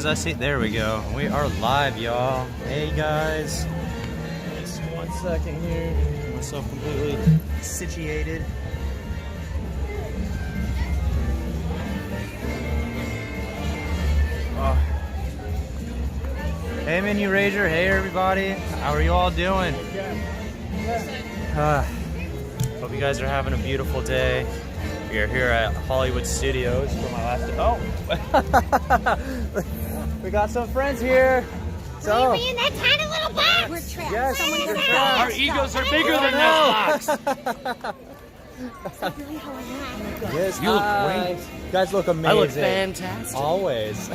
I see, there we go. We are live, y'all. Hey guys. Just 1 second here. Get myself completely situated. Oh. Hey Menu Rager, hey everybody. How are you all doing? Hope you guys are having a beautiful day. We are here at Hollywood Studios for my last. Oh, we got some friends here. So we in that tiny little box. We're trapped. Yes, we're trapped. Our egos are bigger than this box. Yes, you look great. You guys look amazing. I look fantastic. Always.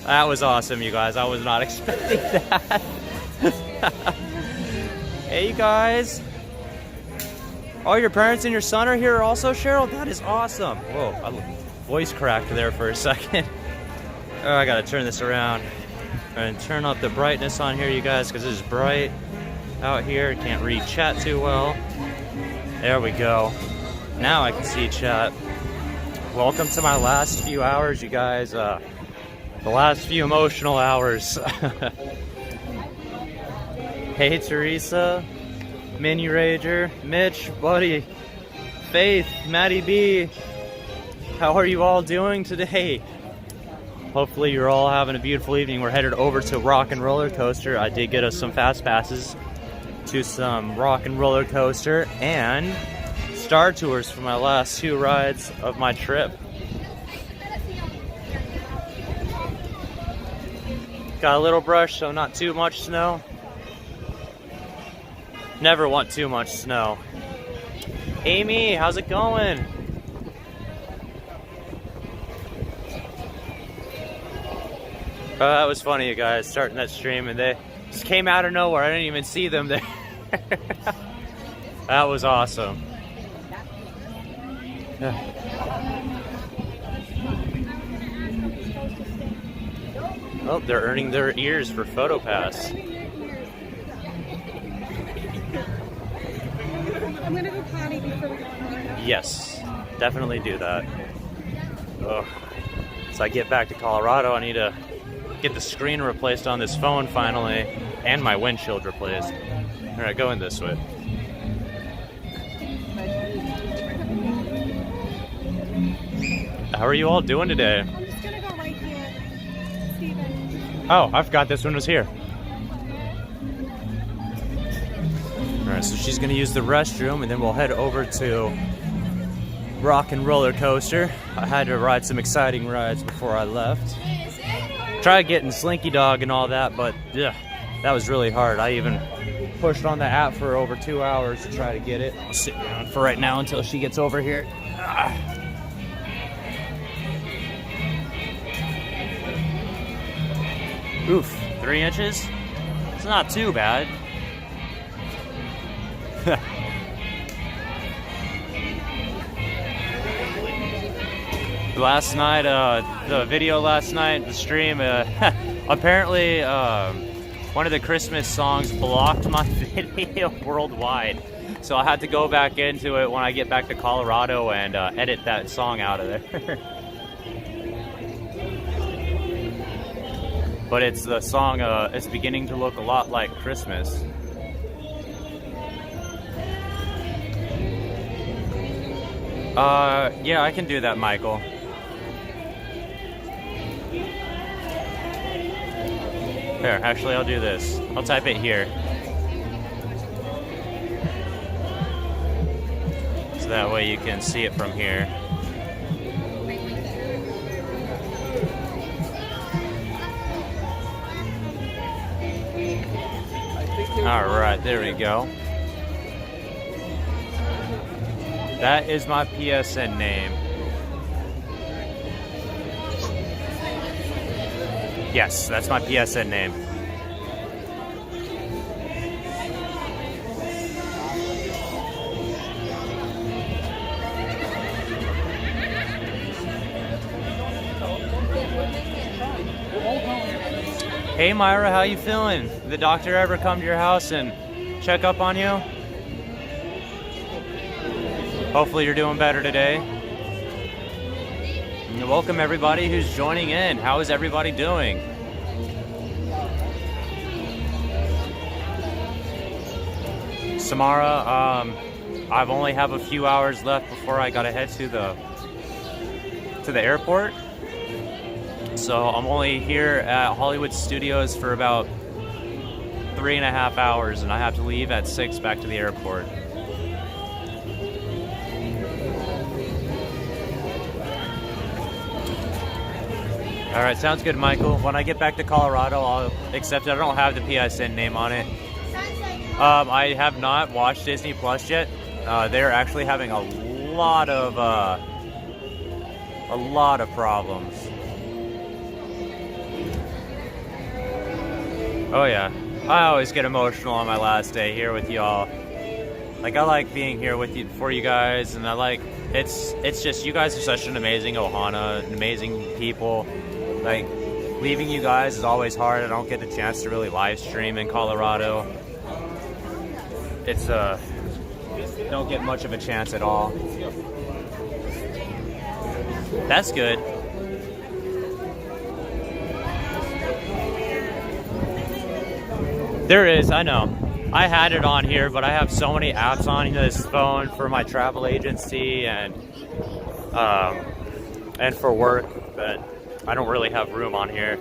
That was awesome, you guys. I was not expecting that. Hey, you guys. Oh, your parents and your son are here also, Cheryl? That is awesome. Whoa, I voice cracked there for a second. Oh, I gotta turn this around and turn up the brightness on here, you guys, because it is bright out here. Can't read chat too well. There we go. Now I can see chat. Welcome to my last few hours, you guys. The last few emotional hours. Hey, Teresa. Menu Rager, Mitch, Buddy, Faith, Maddie B. How are you all doing today? Hopefully you're all having a beautiful evening. We're headed over to Rock and Roller Coaster. I did get us some fast passes to some Rock and Roller Coaster and Star Tours for my last 2 rides of my trip. Got a little brush, so not too much snow. Never want too much snow. Amy, how's it going? Oh, that was funny, you guys, starting that stream, and they just came out of nowhere. I didn't even see them there. That was awesome. Oh, they're earning their ears for PhotoPass. I'm gonna go potty before we go on. Yes, definitely do that. Ugh. So I get back to Colorado, I need to get the screen replaced on this phone finally, and my windshield replaced. All right, going this way. How are you all doing today? I'm just gonna go right here, Steven. Oh, I forgot this one was here. Alright, so she's gonna use the restroom and then we'll head over to Rock and Roller Coaster. I had to ride some exciting rides before I left. Tried getting Slinky Dog and all that, but yeah, that was really hard. I even pushed on the app for over 2 hours to try to get it. I'll sit down for right now until she gets over here. Oof, 3 inches? It's not too bad. Last night, the video last night, the stream, apparently one of the Christmas songs blocked my video worldwide. So I had to go back into it when I get back to Colorado and edit that song out of there. But it's the song, it's beginning to look a lot like Christmas. Yeah, I can do that, Michael. Here, actually, I'll do this. I'll type it here. So that way you can see it from here. Alright, there we go. That is my PSN name. Yes, that's my PSN name. Hey Myra, how you feeling? Did the doctor ever come to your house and check up on you? Hopefully you're doing better today. And welcome everybody who's joining in. How is everybody doing? Samara, I've only have a few hours left before I gotta head to the airport. So I'm only here at Hollywood Studios for about 3.5 hours, and I have to leave at 6 back to the airport. All right, sounds good, Michael. When I get back to Colorado, I'll accept it. I don't have the PSN name on it. I have not watched Disney Plus yet. They're actually having a lot of problems. Oh yeah, I always get emotional on my last day here with y'all. Like, I like being here with you, for you guys, and I like it's just, you guys are such an amazing Ohana, an amazing people. Like, leaving you guys is always hard. I don't get the chance to really live stream in Colorado. It's don't get much of a chance at all. That's good. There is, I know. I had it on here, but I have so many apps on this phone for my travel agency and for work that I don't really have room on here.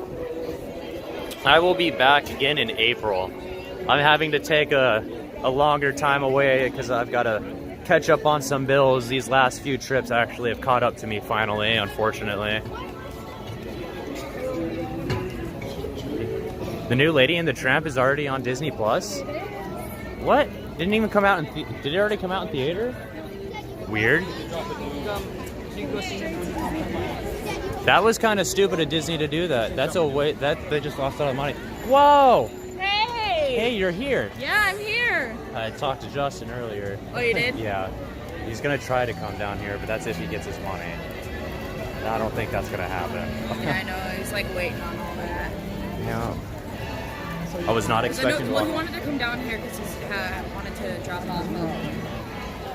I will be back again in April. I'm having to take a longer time away because I've got to catch up on some bills. These last few trips actually have caught up to me finally, unfortunately. The new Lady and the Tramp is already on Disney Plus? What? Didn't even come out in did it already come out in theater? Weird. That was kind of stupid of Disney to do that. That's a way that they just lost all the money. Whoa! Hey! Hey, you're here. Yeah, I'm here. I talked to Justin earlier. Oh, you did? Yeah. He's gonna try to come down here, but that's if he gets his money. And I don't think that's gonna happen. Yeah, I know. He's like waiting on all that. Yeah. I was not expecting. Well, he wanted to come down here because he wanted to drop off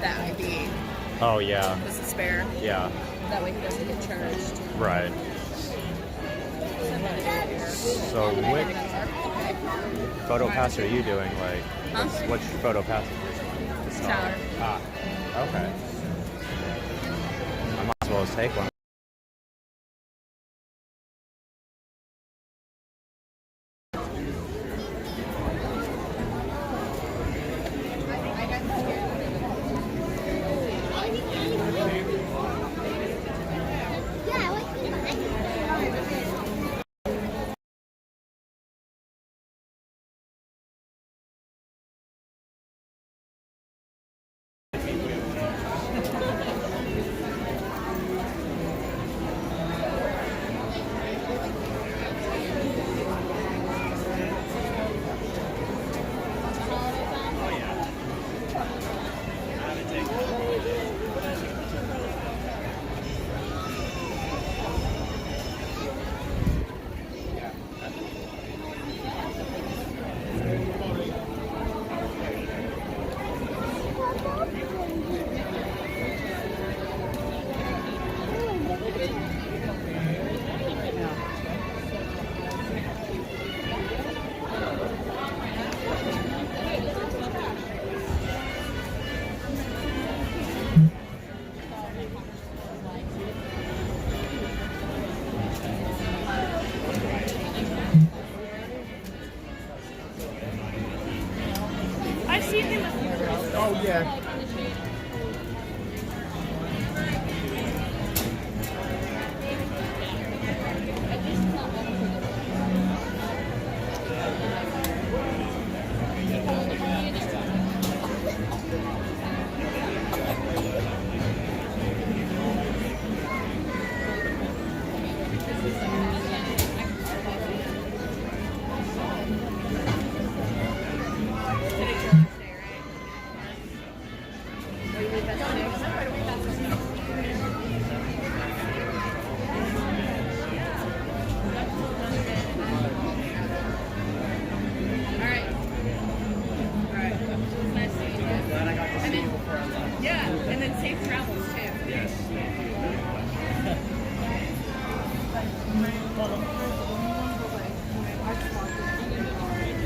that ID. Oh yeah. This is spare. Yeah. That way he doesn't get charged. Right. So which photo pass are you doing? Like, Huh? which photo pass is this one? Tower. Ah. Okay. I might as well just take one.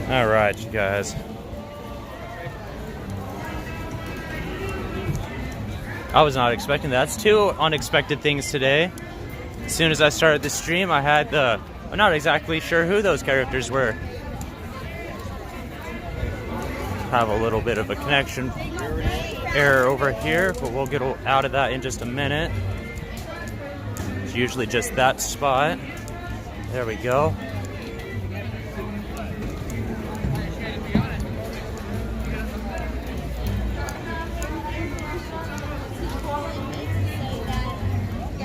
All right, you guys. I was not expecting that. That's two unexpected things today. As soon as I started the stream, I had the... I'm not exactly sure who those characters were. Have a little bit of a connection error over here, but we'll get out of that in just a minute. It's usually just that spot. There we go.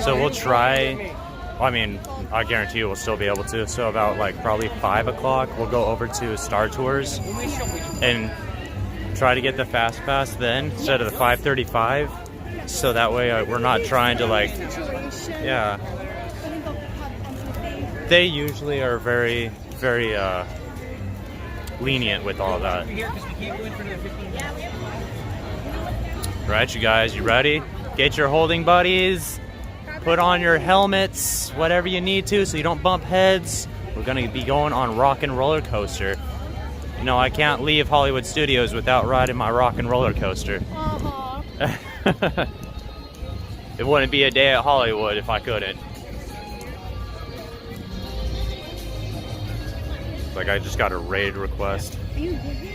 So we'll try, I mean, I guarantee you we'll still be able to. So about like probably 5 o'clock, we'll go over to Star Tours and try to get the Fast Pass then instead of the 5:35. So that way we're not trying to like, yeah. They usually are very, very lenient with all that. Right, you guys, you ready? Get your holding buddies. Put on your helmets, whatever you need to, so you don't bump heads. We're gonna be going on Rock and Roller Coaster. You know, I can't leave Hollywood Studios without riding my Rock and Roller Coaster. It wouldn't be a day at Hollywood if I couldn't. Like I just got a raid request. Are you giving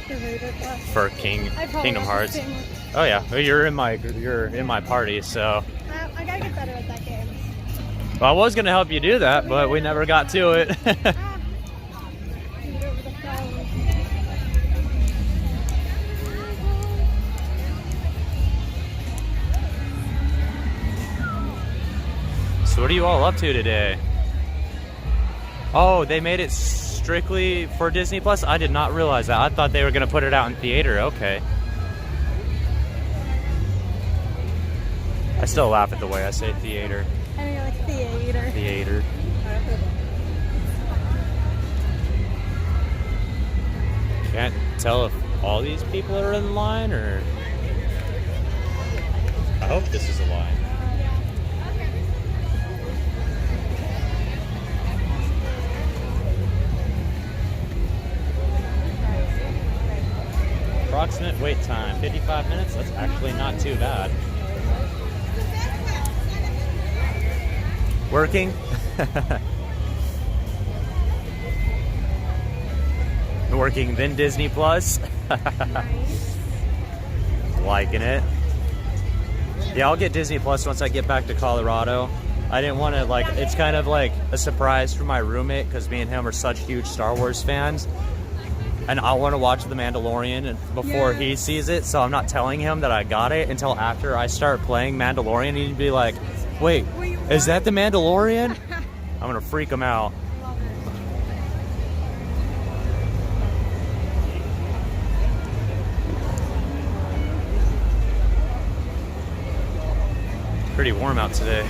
the raid request? For Kingdom Hearts. Oh yeah, well, you're in my party, so. I gotta get better at that game. Well, I was gonna help you do that, but we never got to it. Do it over the phone. So what are you all up to today? Oh, they made it strictly for Disney Plus? I did not realize that. I thought they were gonna put it out in theater. Okay. I still laugh at the way I say theater. I mean, like theater. Theater. Can't tell if all these people are in line or... I hope this is a line. Approximate wait time, 55 minutes? That's actually not too bad. Working? Working, then Disney Plus. Liking it. Yeah, I'll get Disney Plus once I get back to Colorado. I didn't want to, like, it's kind of like a surprise for my roommate because me and him are such huge Star Wars fans. And I want to watch The Mandalorian before he sees it, so I'm not telling him that I got it until after I start playing Mandalorian. He'd be like, wait, is that The Mandalorian? I'm going to freak him out. Pretty warm out today.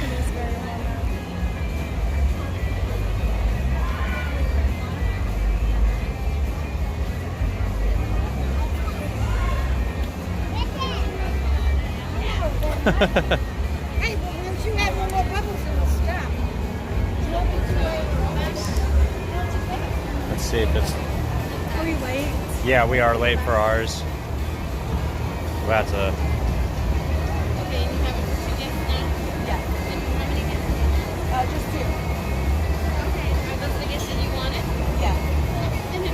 Hey, but once you add one more bubble, it'll stop. Let's see if it's... Are we late? Yeah, we are late for ours. That's a... Okay, you have two guests now? Yeah. And how many guests? Just 2. Okay, are those the guests that you wanted? Yeah. And then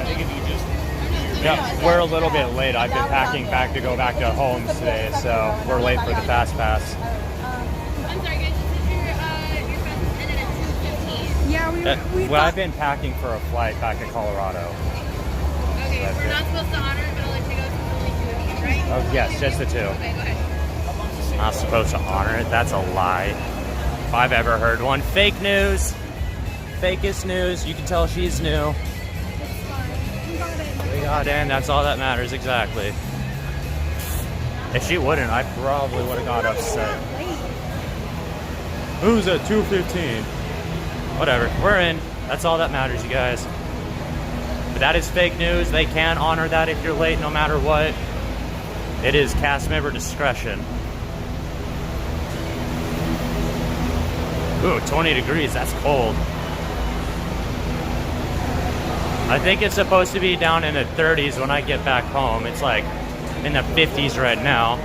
Yeah, we're a little bit late. I've been packing back to go back to Homes today, so we're late for the Fast Pass. I'm sorry, guys. Your fast ended at 2:15. Yeah, we Well, I've been packing for a flight back to Colorado. Okay, That's we're it. not supposed to honor it, but I'll let you go since only 2 of you, right? Oh, yes, just the 2. Okay, go ahead. Not supposed to honor it. That's a lie. If I've ever heard one. Fake news. Fakest news. You can tell she's new. We got in. That's all that matters, exactly. If she wouldn't, I probably would have got upset. Who's at 2:15? Whatever. We're in. That's all that matters, you guys. But that is fake news. They can honor that if you're late, no matter what. It is cast member discretion. Ooh, 20 degrees. That's cold. I think it's supposed to be down in the 30s when I get back home. It's like in the 50s right now.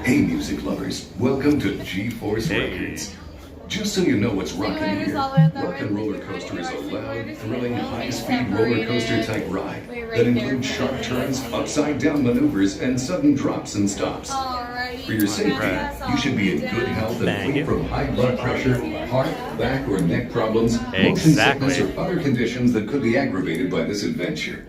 Hey music lovers, welcome to G-Force Records. Just so you know what's rocking here, Rockin' Roller Coaster is a loud, thrilling, high-speed roller coaster type ride that includes sharp turns, upside-down maneuvers, and sudden drops and stops. For your safety, you should be in good health and free from high blood pressure, heart, back, or neck problems, motion sickness, or other conditions that could be aggravated by this adventure.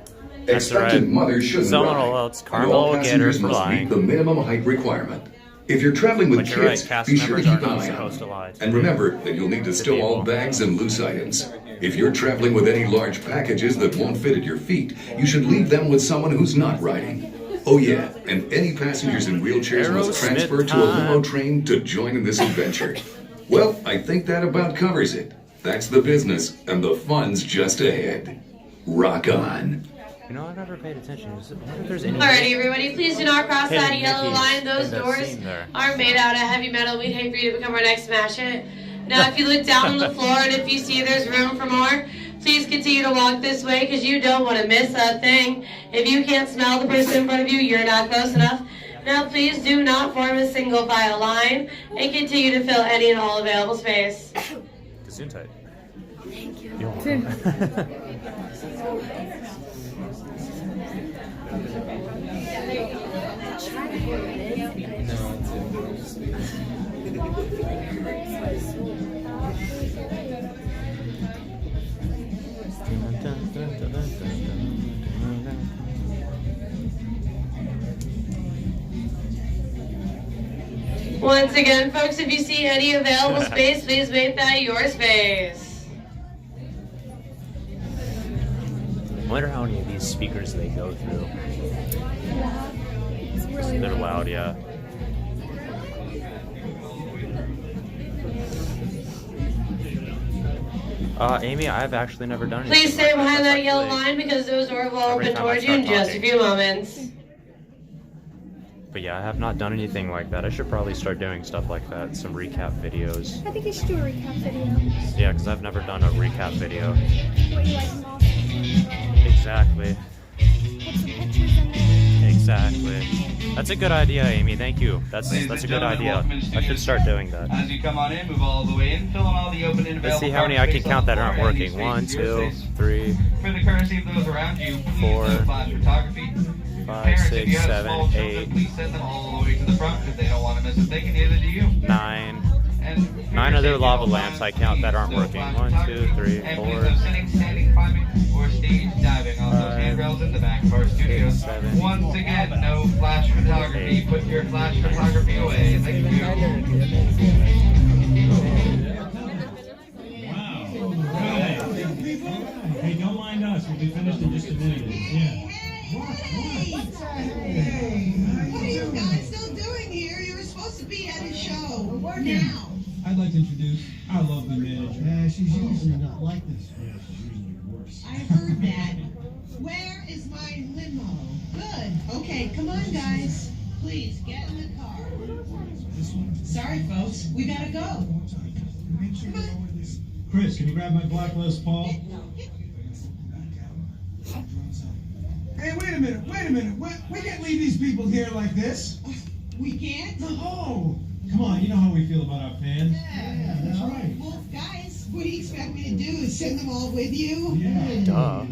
Expectant mothers shouldn't ride, and all passengers must meet the minimum height requirement. If you're traveling with kids, be sure to keep an eye on them. And remember that you'll need to stow all bags and loose items. If you're traveling with any large packages that won't fit at your feet, you should leave them with someone who's not riding. Oh yeah, and any passengers in wheelchairs must transfer to a limo train to join in this adventure. Well, I think that about covers it. That's the business, and the fun's just ahead. Rock on. You know, I've never paid attention. I wonder if there's any... Alrighty, everybody, please do not cross that yellow line. Those doors are made out of heavy metal. We'd hate for you to become our next smash hit. Now, if you look down on the floor and if you see there's room for more, please continue to walk this way because you don't want to miss a thing. If you can't smell the person in front of you, you're not close enough. Now, please do not form a single file line and continue to fill any and all available space. Gesundheit. Thank you. Once again, folks, if you see any available space, please make that your space. I wonder how many of these speakers they go through. They're loud, yeah. Amy, I've actually never done anything. Please stay behind that yellow line because those doors will open towards you in just a few moments. But yeah, I have not done anything like that. I should probably start doing stuff like that. Some recap videos. I think you should do a recap video. Yeah, because I've never done a recap video. What you like most. Exactly. Put some pictures in there. Exactly. That's a good idea, Amy. Thank you. That's a good idea. I should start doing that. As you come on in, move all the way in, fill in all the open and Let's available see how many I can count that aren't working. 1, 2, 3, For the courtesy of those around you, please 4, no flash photography. 5, Parents, if 6, you have 7, small children, 8, please send them all the way to the front because they don't want to miss a thing, and neither do you. 9. And 9 other lava lamps I count that aren't working. 1, 2, 3, 4, and please no sitting, standing, climbing, or stage diving on those handrails in the back of our studios. 7, Once again, no flash photography. 8. Put your flash photography away. Thank you. Hey, don't mind us. We'll be finished in just a minute. Yeah. What are you guys still doing here? You were supposed to be at a show. Now. I'd like to introduce our lovely manager. Yeah, she's usually not like this. Yeah, she's usually worse. I heard that. Where is my limo? Good. Okay, come on, guys. Please, get in the car. Sorry, folks. We gotta go. Make sure you know where this. Chris, can you grab my black Les Paul? Hey, wait a minute. We can't leave these people here like this. We can't? No. Come on, you know how we feel about our fans. Yeah, that's right. Well, guys, what do you expect me to do? Is send them all with you? Yeah. Duh.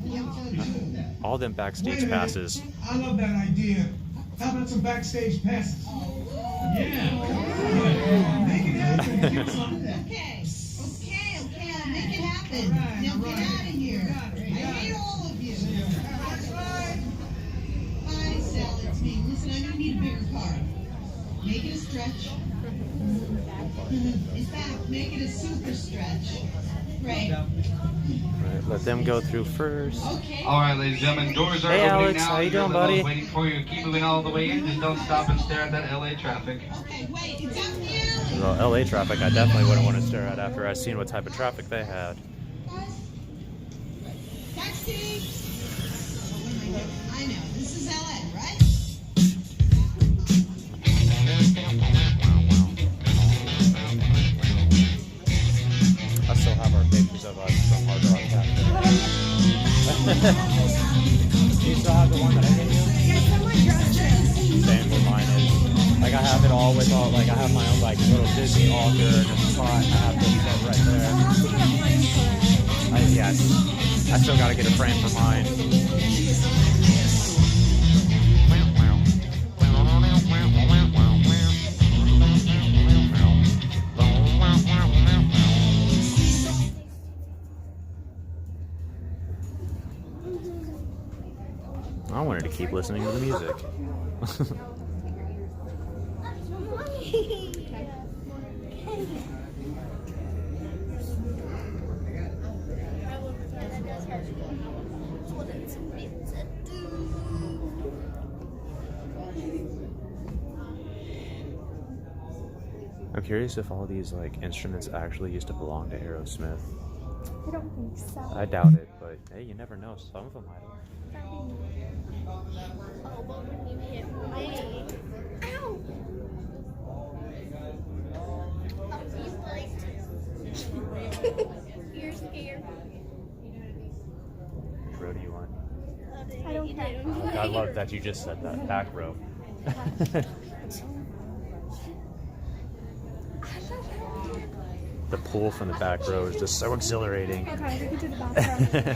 Yeah. All them backstage passes. I love that idea. How about some backstage passes? Yeah. Make it happen. Okay, I'll make it happen. Now get out of here. I hate all of you. That's right. Bye. car. Make it a stretch. It's back. Make it a super stretch. Great. Right, let them go through first. Okay. All right, ladies and gentlemen, doors are Hey, opening Alex, now. how you Your doing, limo's buddy? waiting for you. Keep moving all the way in. Just don't stop and stare at that LA traffic. Okay, wait. It's out in the alley. Well, LA traffic, I definitely wouldn't want to stare at after I seen what type of traffic they had. Taxi. I know. This is LA, right? I still have our pictures of us from Hard Rock Cafe. Do you still have the one that I gave you? Same with mine is. Like I have it all with all, like I have my own like little Disney altar and a spot. I have this stuff right there. Yes. I still gotta get a frame for mine. I wanted to keep listening to the music. I'm curious if all these like instruments actually used to belong to Aerosmith. I don't think so. I doubt it, but hey, you never know. Some of them might have. Oh, but when you hit me. Ow! You're scared. Which row do you want? I don't care. I love that you just said that. Back row. The pool from the back row is just so exhilarating. Okay, we can do the back row.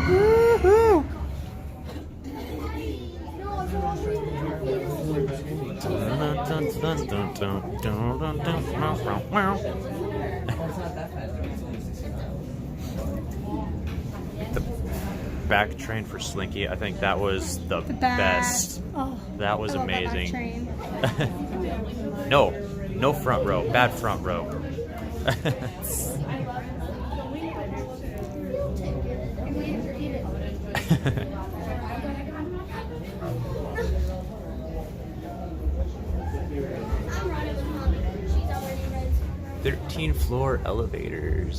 Woohoo! The back train for Slinky, I think that was the best. Oh, that was I love that back amazing. train. No front row, bad front row. I'm running with Mommy. She's already ready. 13-floor elevators.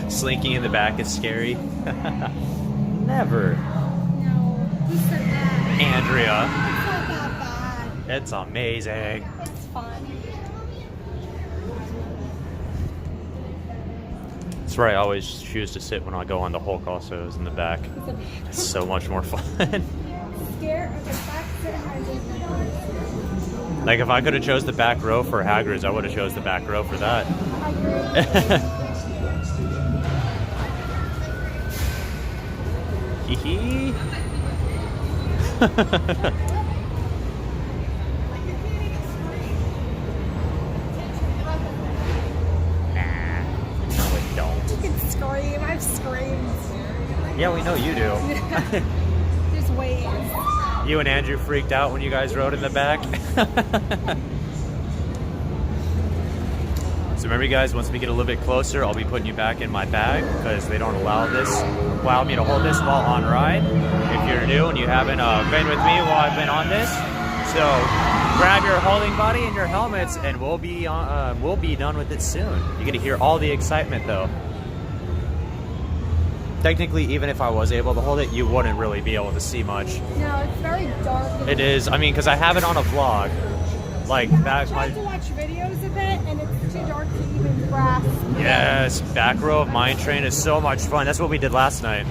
Slinky in the back is scary. Never. No, who said that? Andrea. It's not that bad. It's amazing. It's fun. That's where I always choose to sit when I go on the Hulk also is in the back. It's so much more fun. Scared of the back sit. Like if I could have chose the back row for Hagrid's, I would have chose the back row for that. Hee hee. You can scream. I've screamed. Yeah, we know you do. There's ways. You and Andrew freaked out when you guys rode in the back. So remember, you guys, once we get a little bit closer, I'll be putting you back in my bag because they don't allow me to hold this while on ride. If you're new and you haven't been with me while I've been on this, so grab your holding body and your helmets, and we'll be done with it soon. You get to hear all the excitement, though. Technically, even if I was able to hold it, you wouldn't really be able to see much. No, it's very dark. It is. I mean, because I have it on a vlog. Like, that's my... I tried to watch videos of it, and it's too dark to even grasp. Yes, back row of Mine Train is so much fun. That's what we did last night.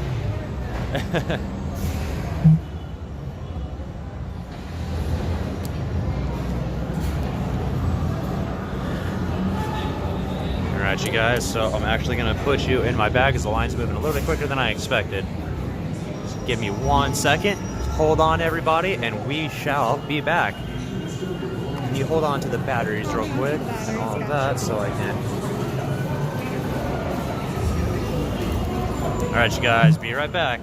Alright, you guys, so I'm actually going to put you in my bag because the line's moving a little bit quicker than I expected. Just give me 1 second. Hold on, everybody, and we shall be back. Can you hold on to the batteries real quick and all of that so I can... Alright, you guys, be right back.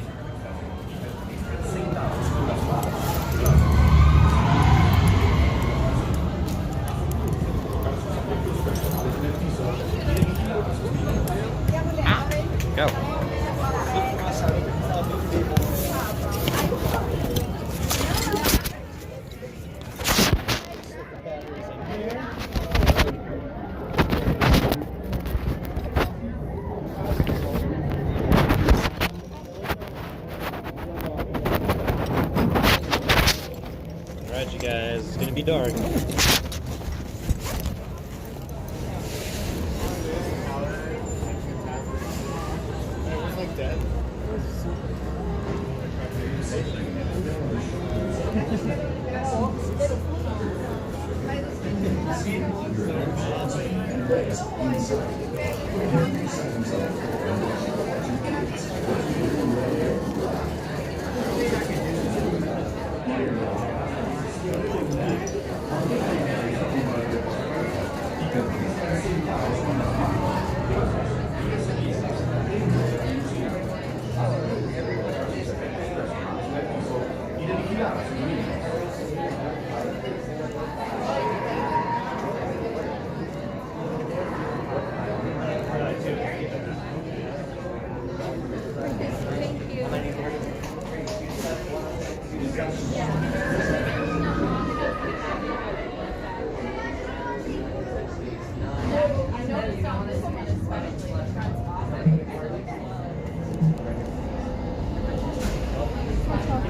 Go. Alright, you guys, it's gonna be dark.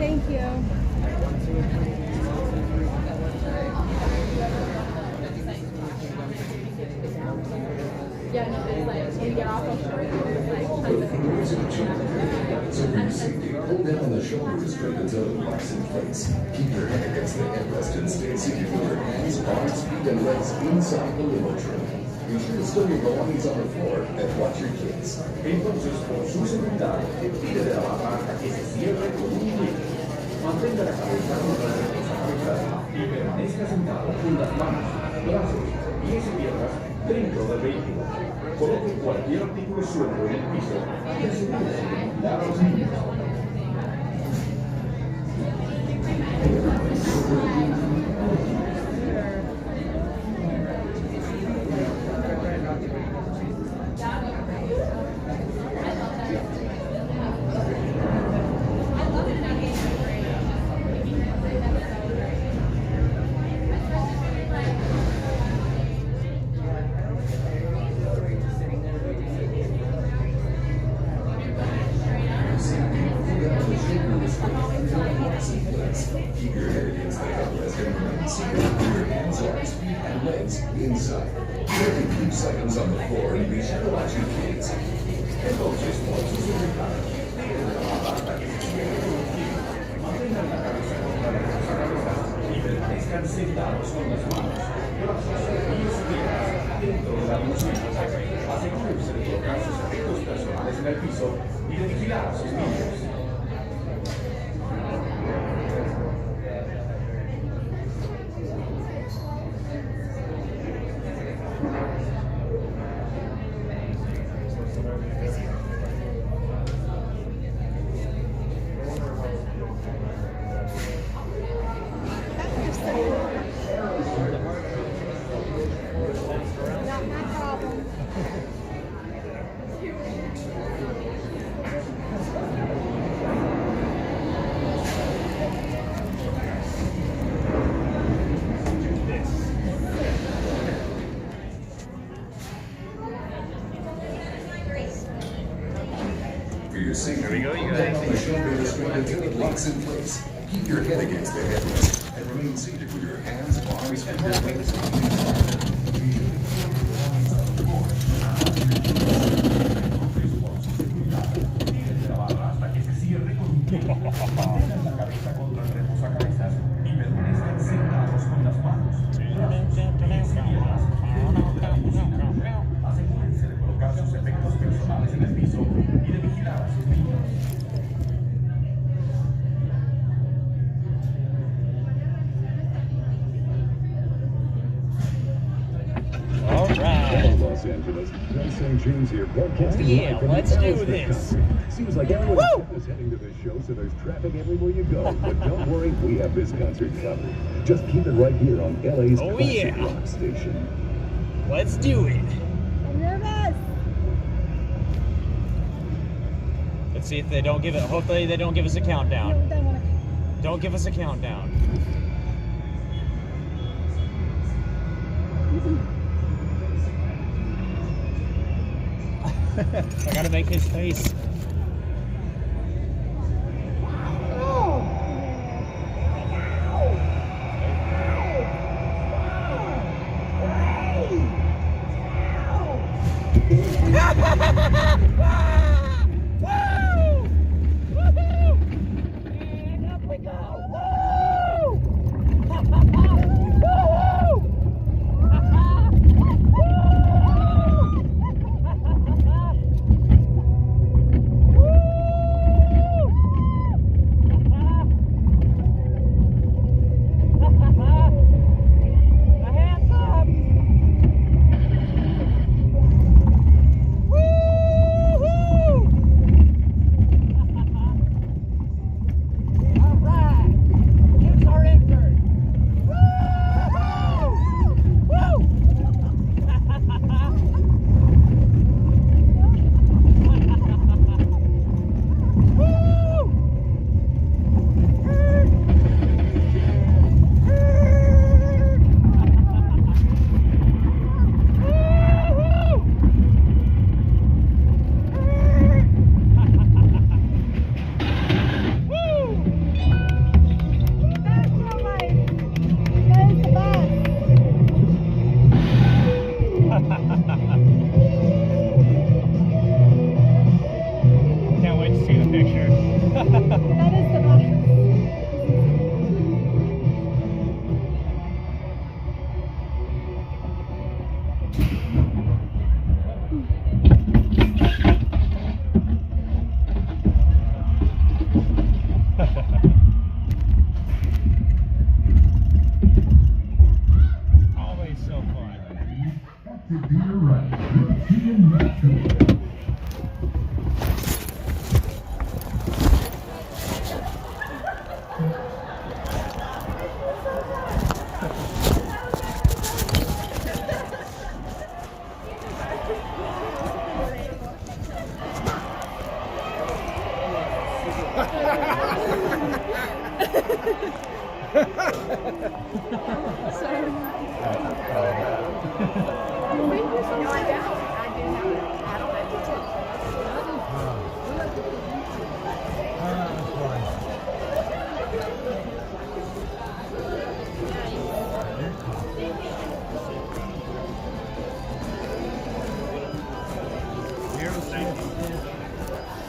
Thank you. Yeah, no, it's like when you get off of short, it's like So for your safety, hold down the shoulder restraint until the lock's in place. Keep your head against the headrest and stay secure with your hands, arms, feet, and legs inside the limo trim. Be sure to stow your belongings on the floor and watch your kids. Entonces, por su seguridad, pide de la barra que se cierre con un clic. Mantenga la cabeza contra la cabeza y permanezca sentado con las manos, brazos, pies y piernas dentro del vehículo. Coloque cualquier artículo suelto en el piso y asegúrese de cuidar a los niños. Keep your head against the headrest and remain seated with your hands, arms, feet, and legs inside. Carry loose items on the floor and be sure to watch your kids. Entonces, por su seguridad, pide de la barra que se cierre con un clic. Mantengan la cabeza contra la cabeza y permanezcan sentados con las manos, brazos, pies y piernas dentro de la limusina. Asegúrense de colocar sus efectos personales en el piso y de vigilar a sus niños. not my problem. For your safety, Here we go, you hold guys. down the shoulder restraint until it locks in place. Keep your head against the headrest and remain seated with your hands, arms, and your legs. Hasta que se cierre con un clic. Mantengan la cabeza contra el reposacabezas y permanezcan sentados con las manos, brazos, pies y piernas dentro de la limusina. Asegúrense de colocar sus efectos personales en el piso y de vigilar a sus niños. Los Angeles. Ben St. James here, broadcasting Oh, yeah, live from let's the do Ellis this. Country. Seems like everyone in town is heading to this show, so there's traffic everywhere you go. But don't worry, we have this concert covered. Just keep it right here on LA's Oh, classic yeah. rock station. Let's do it. I'm nervous. Let's see if they don't give it. Hopefully they don't give us a countdown. Don't give us a countdown. I gotta make his face. Can't wait to see the picture. That is the best. Always so fun.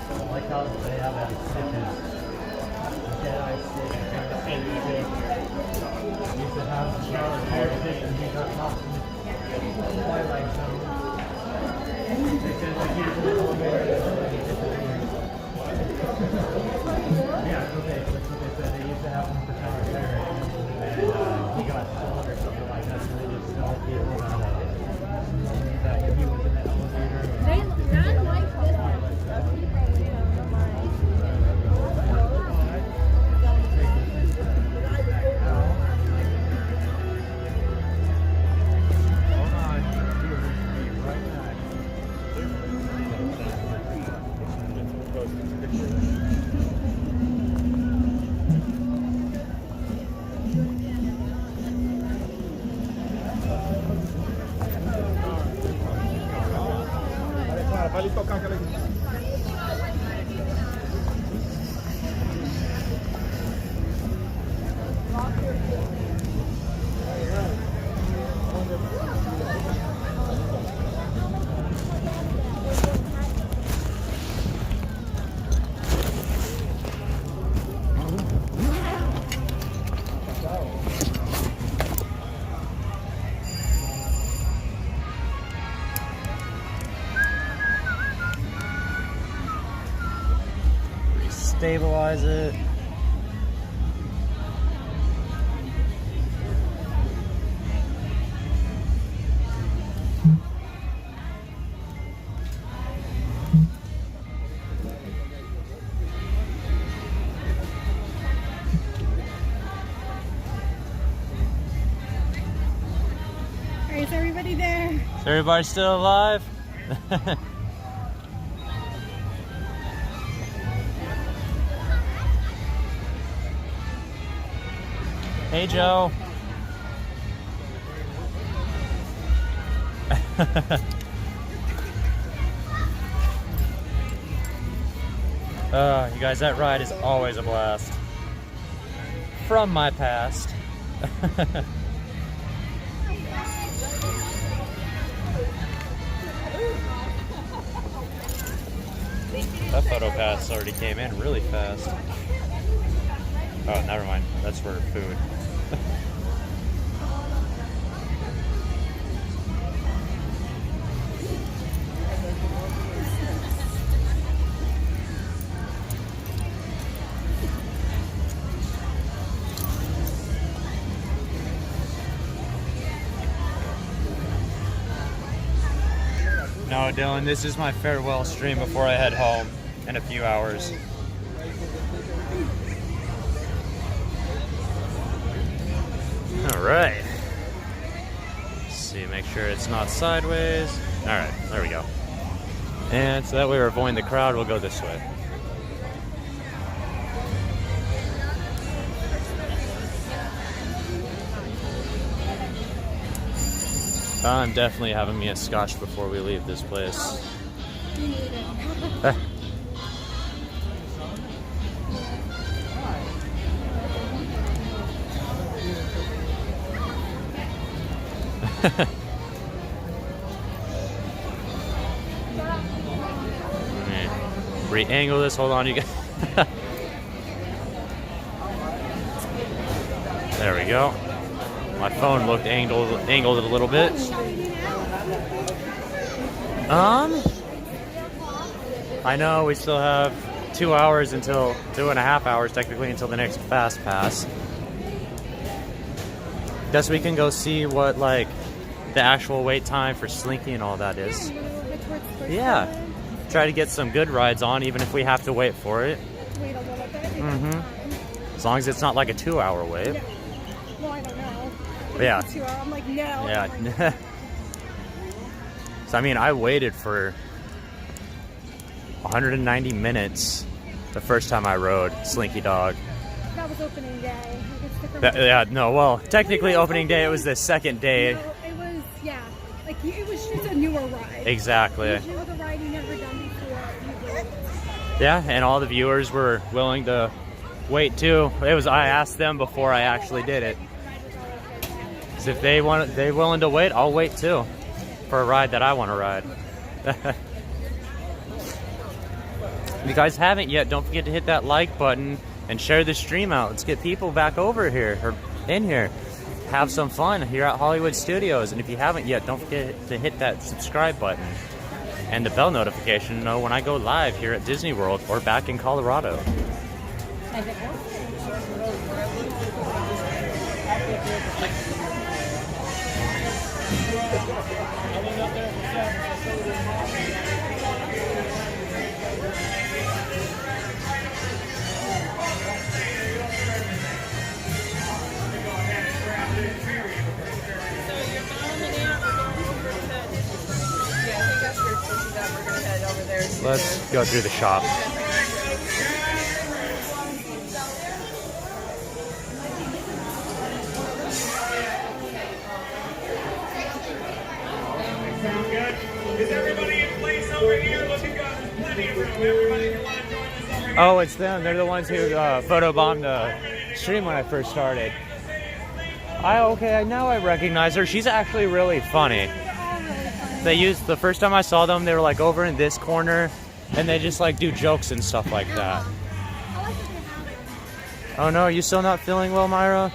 I like how they have that stitches. Jedi stitches. Used to have the shower hair stitch and he got lost in the Twilight Zone. They said like here's the elevator that disappears. Yeah, okay, that's what they said. They used to have them for shower hair and he got stolen or something like that, so they just tell people that when he was in the elevator. They kind of like this one. Vai ali tocar aquela aqui. Stabilize it. everybody there? Is everybody still alive? Hey, Joe. You guys, that ride is always a blast. From my past. That photo pass already came in really fast. Oh, never mind. That's for food. No, Dylan, this is my farewell stream before I head home in a few hours. All right. Let's see, make sure it's not sideways. All right, there we go. And so that way we're avoiding the crowd, we'll go this way. I'm definitely having me a scotch before we leave this place. You need it. Re-angle this, hold on you guys. There we go. My phone looked angled a little bit. I know we still have 2 hours until 2.5 hours technically until the next fast pass. Guess we can go see what like the actual wait time for Slinky and all that is. Yeah. Try to get some good rides on even if we have to wait for it. Wait a little bit. Mm-hmm. As long as it's not like a 2-hour wait. Yeah. Well, I don't know. Yeah. 2 hours. I'm like, no. Yeah. So I mean, I waited for 190 minutes the first time I rode Slinky Dog. That was opening day. Yeah, no, well, technically opening day, it was the second day. No, it was, yeah. Like, it was just a newer ride. Exactly. It was a ride you never done before. Yeah, and all the viewers were willing to wait too. I asked them before I actually did it. So if they're willing to wait, I'll wait too. For a ride that I want to ride. If you guys haven't yet, don't forget to hit that like button and share the stream out. Let's get people back over here, or in here. Have some fun here at Hollywood Studios. And if you haven't yet, don't forget to hit that subscribe button and the bell notification to know when I go live here at Disney World or back in Colorado. Let's go through the shop. Sound good? Is everybody in place over here? Looking good. There's plenty of room. Everybody, if you want to join us over here. Oh, it's them. They're the ones who photobombed the stream when I first started. Now I recognize her. She's actually really funny. The first time I saw them, they were like over in this corner, and they just like do jokes and stuff like that. Oh no, you still not feeling well, Myra?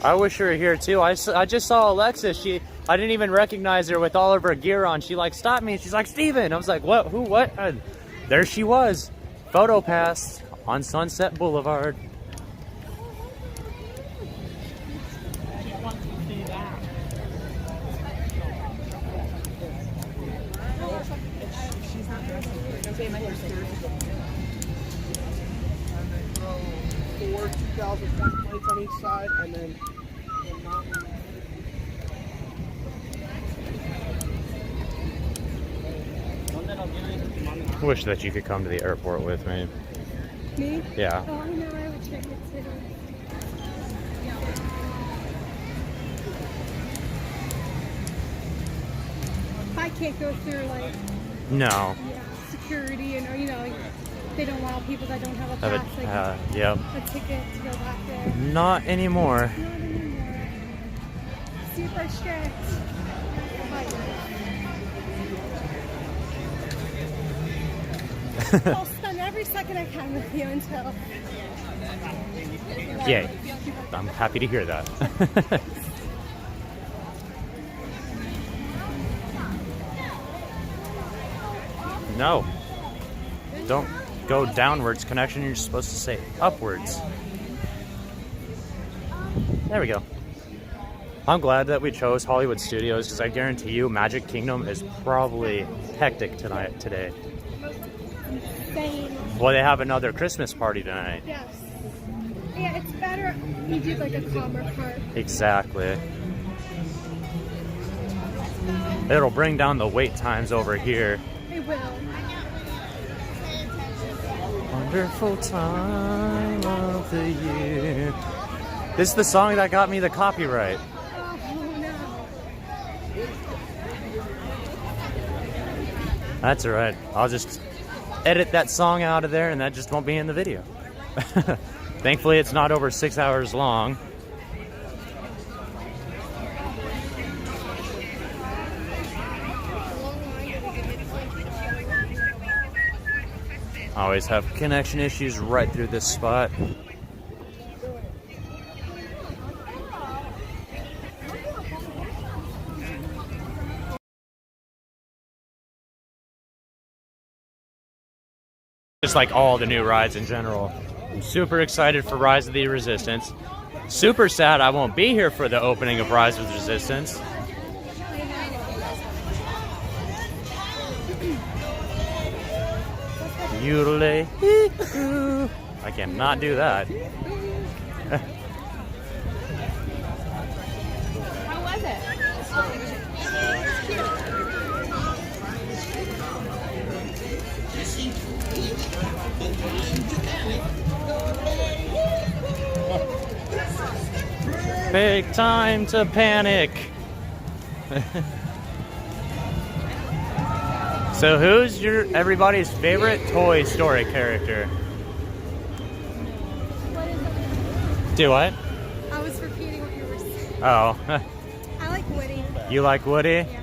I wish you were here too. I just saw Alexis. I didn't even recognize her with all of her gear on. She like stopped me and she's like, Steven. I was like, what? Who? What? And there she was. Photo pass on Sunset Boulevard. 4 2,000 plates on each side, and then I wish that you could come to the airport with me. Me? Yeah. Oh, I know, I would check it too. I can't go through, like, No. yeah, security, and, you know, like, they don't allow people that don't have a pass, like, Yep. a ticket to go back there. Not anymore. Not anymore. Super strict. I'll spend every second I can with you until... Yay. I'm happy to hear that. No. Don't go downwards, connection. You're supposed to say upwards. There we go. I'm glad that we chose Hollywood Studios because I guarantee you Magic Kingdom is probably hectic today. Insane. Well, they have another Christmas party tonight. Yes. Yeah, it's better you do like a calmer part. Exactly. It'll bring down the wait times over here. It will. Wonderful time of the year. This is the song that got me the copyright. Oh, no. That's alright. I'll just edit that song out of there and that just won't be in the video. Thankfully, it's not over 6 hours long. Always have connection issues right through this spot. Just like all the new rides in general. I'm super excited for Rise of the Resistance. Super sad I won't be here for the opening of Rise of the Resistance. Yodelay. I cannot do that. How was it? Big time to panic. So who's everybody's favorite Toy Story character? Do what? I was repeating what you were saying. Oh. I like Woody. You like Woody? Yeah.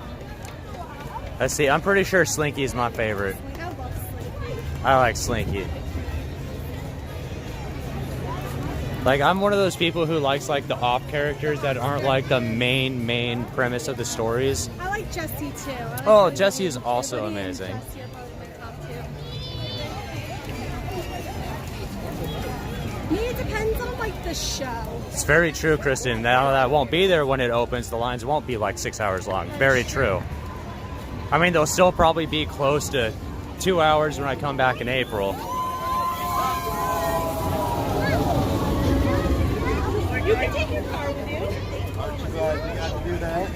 Let's see, I'm pretty sure Slinky's my favorite. I love Slinky. I like Slinky. Like, I'm one of those people who likes like the off characters that aren't like the main premise of the stories. I like Jessie too. Oh, Jessie is also amazing. Jessie are probably my top two. Me, it depends on like the show. It's very true, Kristen. Now that won't be there when it opens. The lines won't be like 6 hours long. Very true. I mean, they'll still probably be close to 2 hours when I come back in April. You can take your car with you. Aren't you glad you got to do that?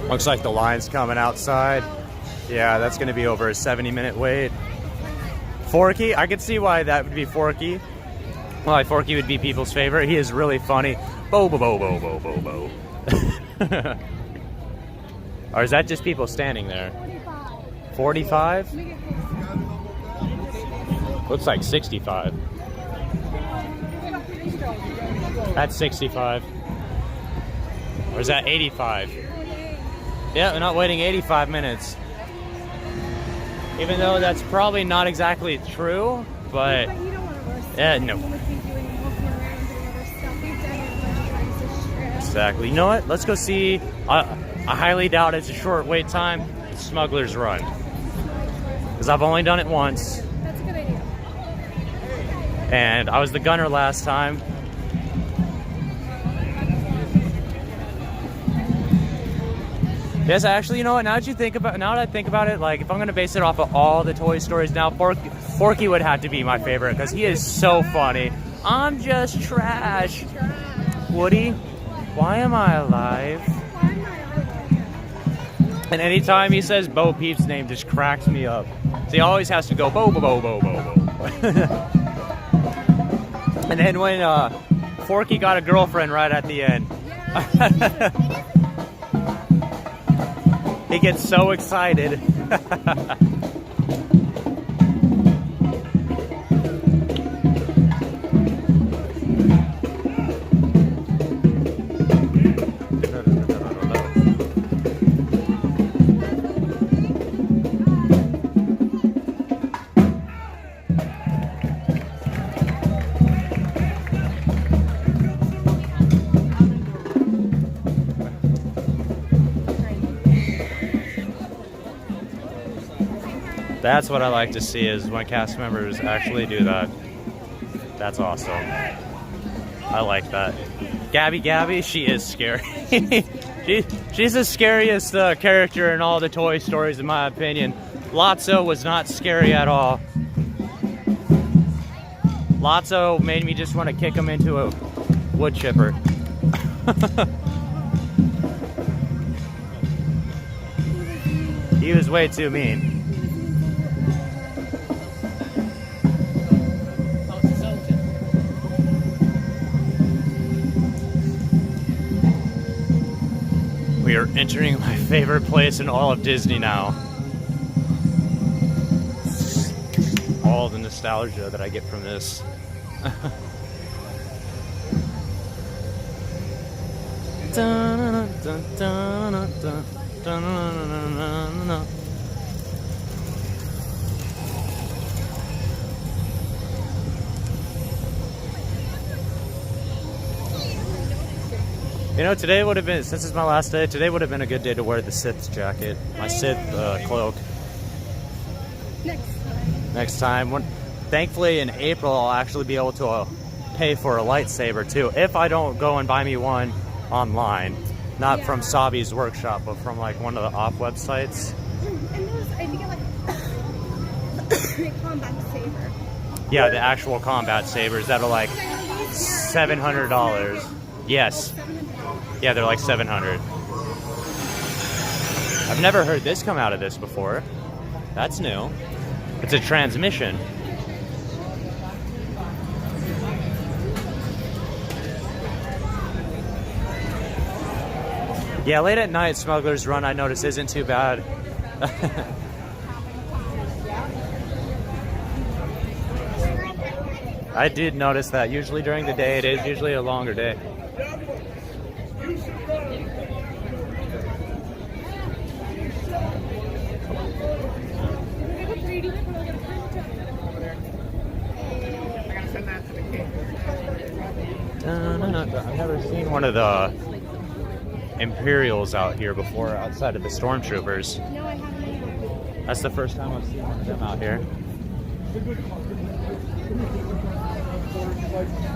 Looks like the line's coming outside. Yeah, that's going to be over a 70-minute wait. Forky, I could see why that would be Forky. Why Forky would be people's favorite. He is really funny. Bo bo bo bo bo bo bo. Or is that just people standing there? 45? Looks like 65. That's 65. Or is that 85? Yeah, we're not waiting 85 minutes. Even though that's probably not exactly true, but yeah, no. Exactly. You know what? Let's go see. I highly doubt it's a short wait time. Smuggler's Run, because I've only done it once. That's a good idea. And I was the gunner last time. Yes, actually, you know what? Now that I think about it, like if I'm gonna base it off of all the Toy Stories now, Forky would have to be my favorite because he is so funny. I'm just trash. Woody, why am I alive? And anytime he says Bo Peep's name, just cracks me up. So he always has to go Bo Bo Bo Bo Bo Bo. And then when Forky got a girlfriend right at the end. He gets so excited. That's what I like to see, is when cast members actually do that. That's awesome. I like that. Gabby, she is scary. She's the scariest character in all the Toy Stories, in my opinion. Lotso was not scary at all. Lotso made me just want to kick him into a wood chipper. He was way too mean. We are entering my favorite place in all of Disney now. All the nostalgia that I get from this. You know, today would have been, since it's my last day, today would have been a good day to wear the Sith jacket, my Sith cloak. Next time. Thankfully, in April, I'll actually be able to pay for a lightsaber too, if I don't go and buy me one online. Not from Sabi's workshop, but from like one of the off websites. And those, I think like a combat saber. Yeah, the actual combat sabers that are like $700. Yes. Yeah, they're like 700. I've never heard this come out of this before. That's new. It's a transmission. Yeah, late at night, Smuggler's Run, I notice, isn't too bad. I did notice that. Usually during the day, it is usually a longer day. I've never seen one of the Imperials out here before, outside of the Stormtroopers. No, I haven't. That's the first time I've seen one of them out here.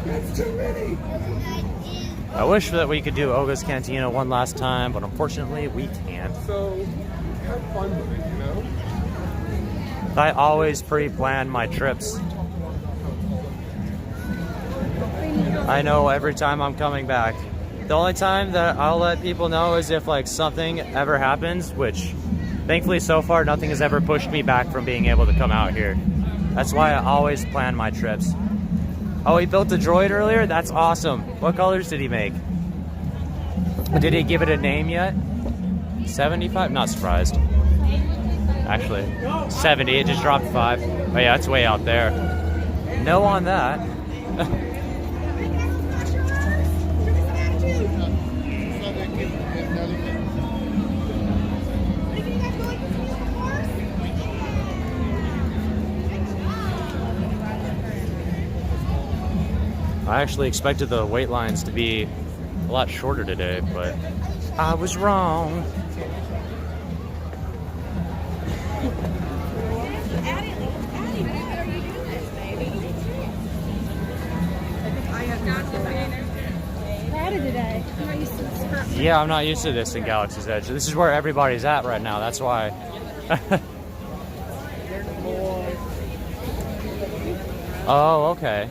That's too many. I wish that we could do Oga's Cantina one last time, but unfortunately we can't. So, have fun with it, you know? I always pre-plan my trips. I know every time I'm coming back. The only time that I'll let people know is if like something ever happens, which thankfully so far nothing has ever pushed me back from being able to come out here. That's why I always plan my trips. Oh, he built a droid earlier? That's awesome. What colors did he make? Did he give it a name yet? 75? Not surprised. Actually, 70. It just dropped 5. Oh yeah, it's way out there. No on that. I actually expected the wait lines to be a lot shorter today, but I was wrong. Friday today. I'm not used to this. Yeah, I'm not used to this in Galaxy's Edge. This is where everybody's at right now. That's why. Oh, okay.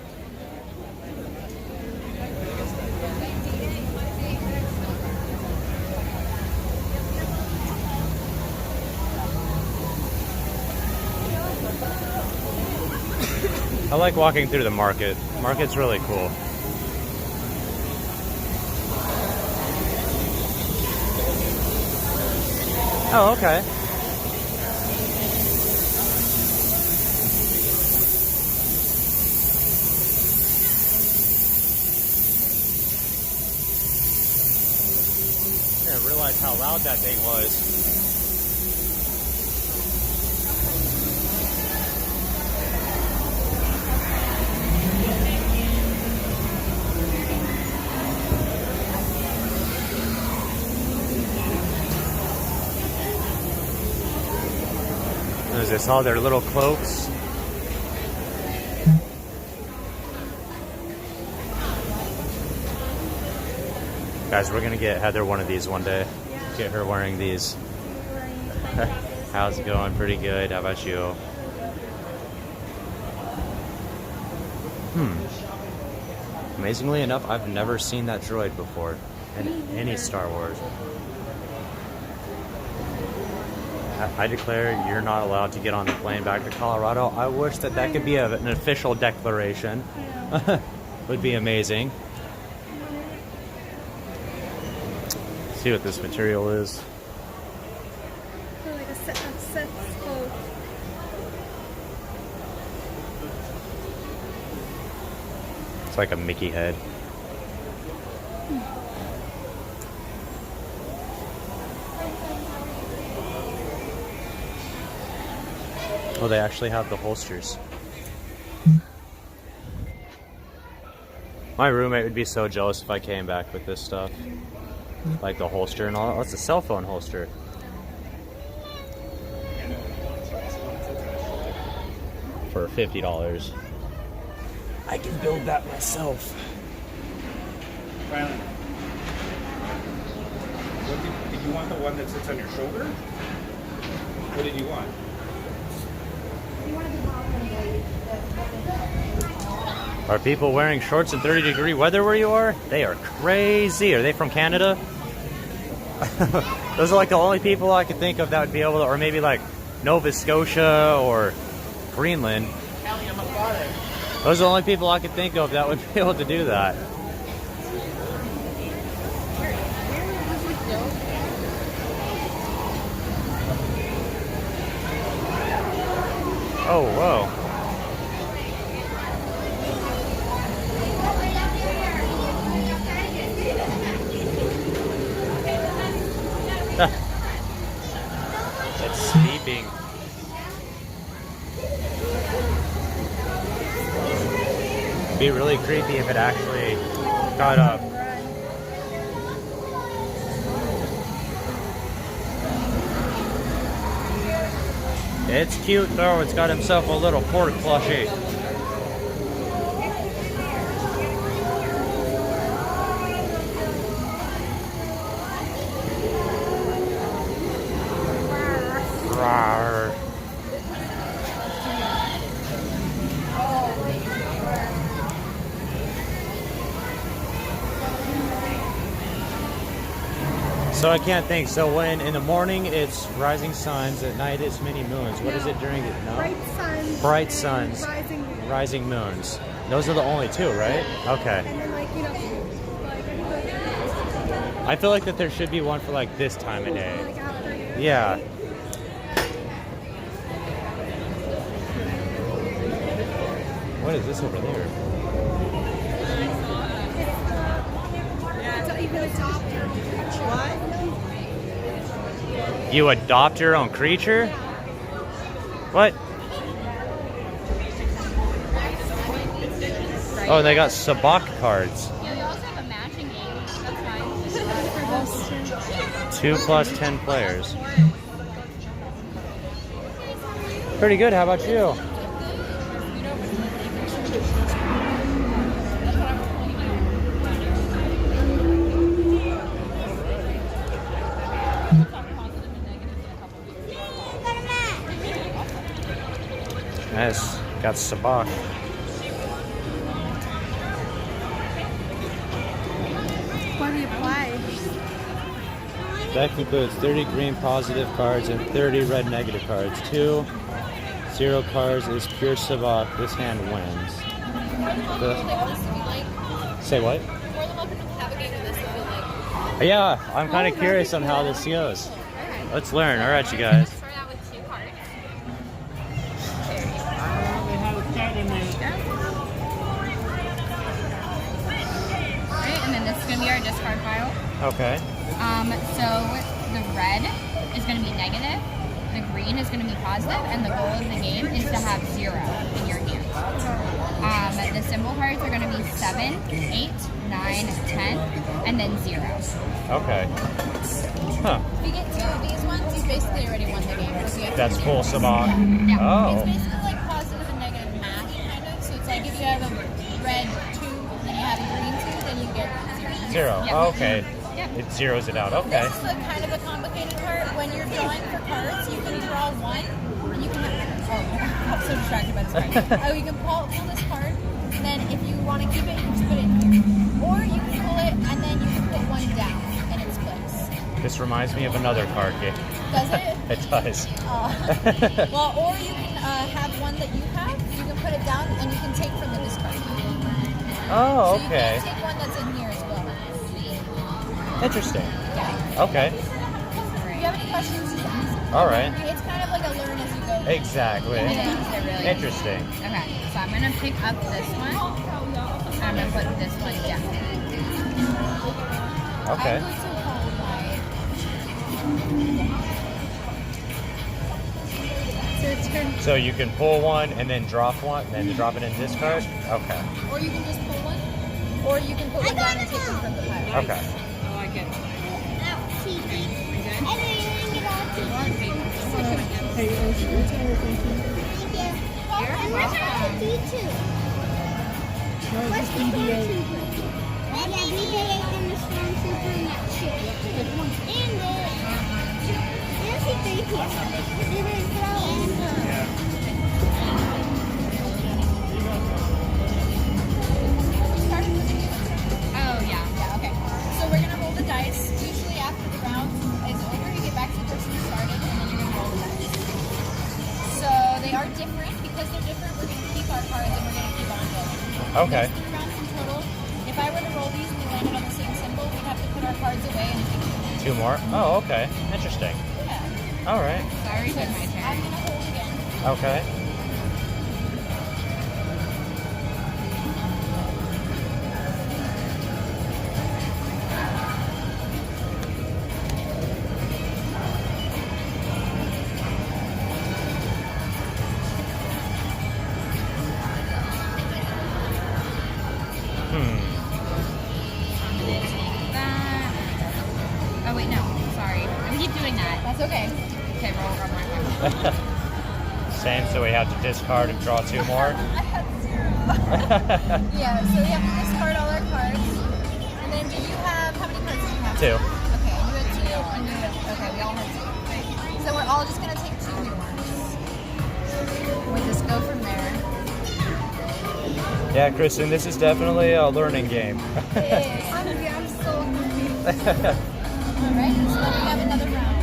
I like walking through the market. Market's really cool. Oh, okay. I didn't realize how loud that thing was. Is this all their little cloaks? Guys, we're gonna get Heather one of these one day. Get her wearing these. How's it going? Pretty good. How about you? Amazingly enough, I've never seen that droid before in any Star Wars. I declare you're not allowed to get on the plane back to Colorado. I wish that that could be an official declaration. Would be amazing. See what this material is. Like a set clothes. It's like a Mickey head. Oh, they actually have the holsters. My roommate would be so jealous if I came back with this stuff. Like the holster and all. Oh, it's a cell phone holster. For $50. I can build that myself. Rylan, did you want the one that sits on your shoulder? What did you want? Are people wearing shorts in 30-degree weather where you are? They are crazy. Are they from Canada? Those are like the only people I could think of that would be able to, or maybe like Nova Scotia or Greenland. Those are the only people I could think of that would be able to do that. Oh, whoa. It's sleeping. It'd be really creepy if it actually got up. It's cute though, it's got himself a little pork plushie. Rawr. So I can't think. So when in the morning it's rising suns, at night it's many moons. What is it during it? No? Bright suns. Bright suns. Rising moons. Rising moons. Those are the only two, right? Okay. And then like, you know, like I feel like that there should be one for like this time of day. like after. Yeah. What is this over there? So you can adopt your what? You adopt your own creature? What? Oh, they got sabak cards. Yeah, they also have a matching game. That's fine. 2 plus 10 players. Pretty good. How about you? Nice. Got sabak. What do you apply? That concludes 30 green positive cards and 30 red negative cards. 2 0 cards is pure sabak. This hand wins. Say what? Yeah, I'm kind of curious on how this goes. Let's learn. All right, you guys. Alright, and then this is going to be our discard pile. Okay. So the red is going to be negative, the green is going to be positive, and the goal of the game is to have 0 in your hand. The symbol cards are going to be 7, 8, 9, 10, and then 0. Okay. Huh. If you get 2 of these ones, you basically already won the game. That's full sabak. Yeah. Oh. It's basically like positive and negative math, kind of. So it's like if you have a red 2 and you have a green 2, then you get 0. 0. Oh, okay. It zeroes it out. Okay. This is the kind of a complicated part. When you're drawing for cards, you can draw 1, and you can I'm so distracted by this card. Oh, you can pull this card, and then if you want to keep it, you just put it in here. Or you can pull it, and then you can put 1 down in its place. This reminds me of another card game. Does it? It does. Well, or you can have one that you have, you can put it down, and you can take from the discard. Oh, So okay. you can take one that's in here as well. Interesting. Yeah. Okay. If you have any questions, just ask. All right. It's kind of like a learn as you go. Exactly. Really Interesting. Okay, so I'm going to pick up this one. I'm going to put this one down. Okay. So you can pull one and then drop one, and then drop it in this card? Okay. Or you can just pull one, or you can put one down and take them from the pile. Okay. I like it. What's the BB-8 and the Stormtrooper and that ship. And Oh, yeah. Okay. So we're gonna roll the dice. Usually after the round is over, you get back to the person who started, and then you're gonna roll the dice. So they are different. Because they're different, we're gonna keep our cards and we're gonna keep on rolling. Okay. There's 3 rounds in total. If I were to roll these and we landed on the same symbol, we'd have to put our cards away and take 2 more? Oh, okay. Interesting. Yeah. All right. Sorry, it's my turn. I'm gonna hold again. Okay. Oh, wait, no. Sorry. We keep doing that. That's okay. Okay, roll. Same, so we have to discard and draw 2 more? I had 0. Yeah, so we have to discard all our cards. And then do you have, how many cards do you have? 2. Okay, and you had 2, and you had, okay, we all had 2. So we're all just going to take 2 new ones. We just go from there. Yeah, Kristen, this is definitely a learning game. I'm so confused. Alright, so then we have another round.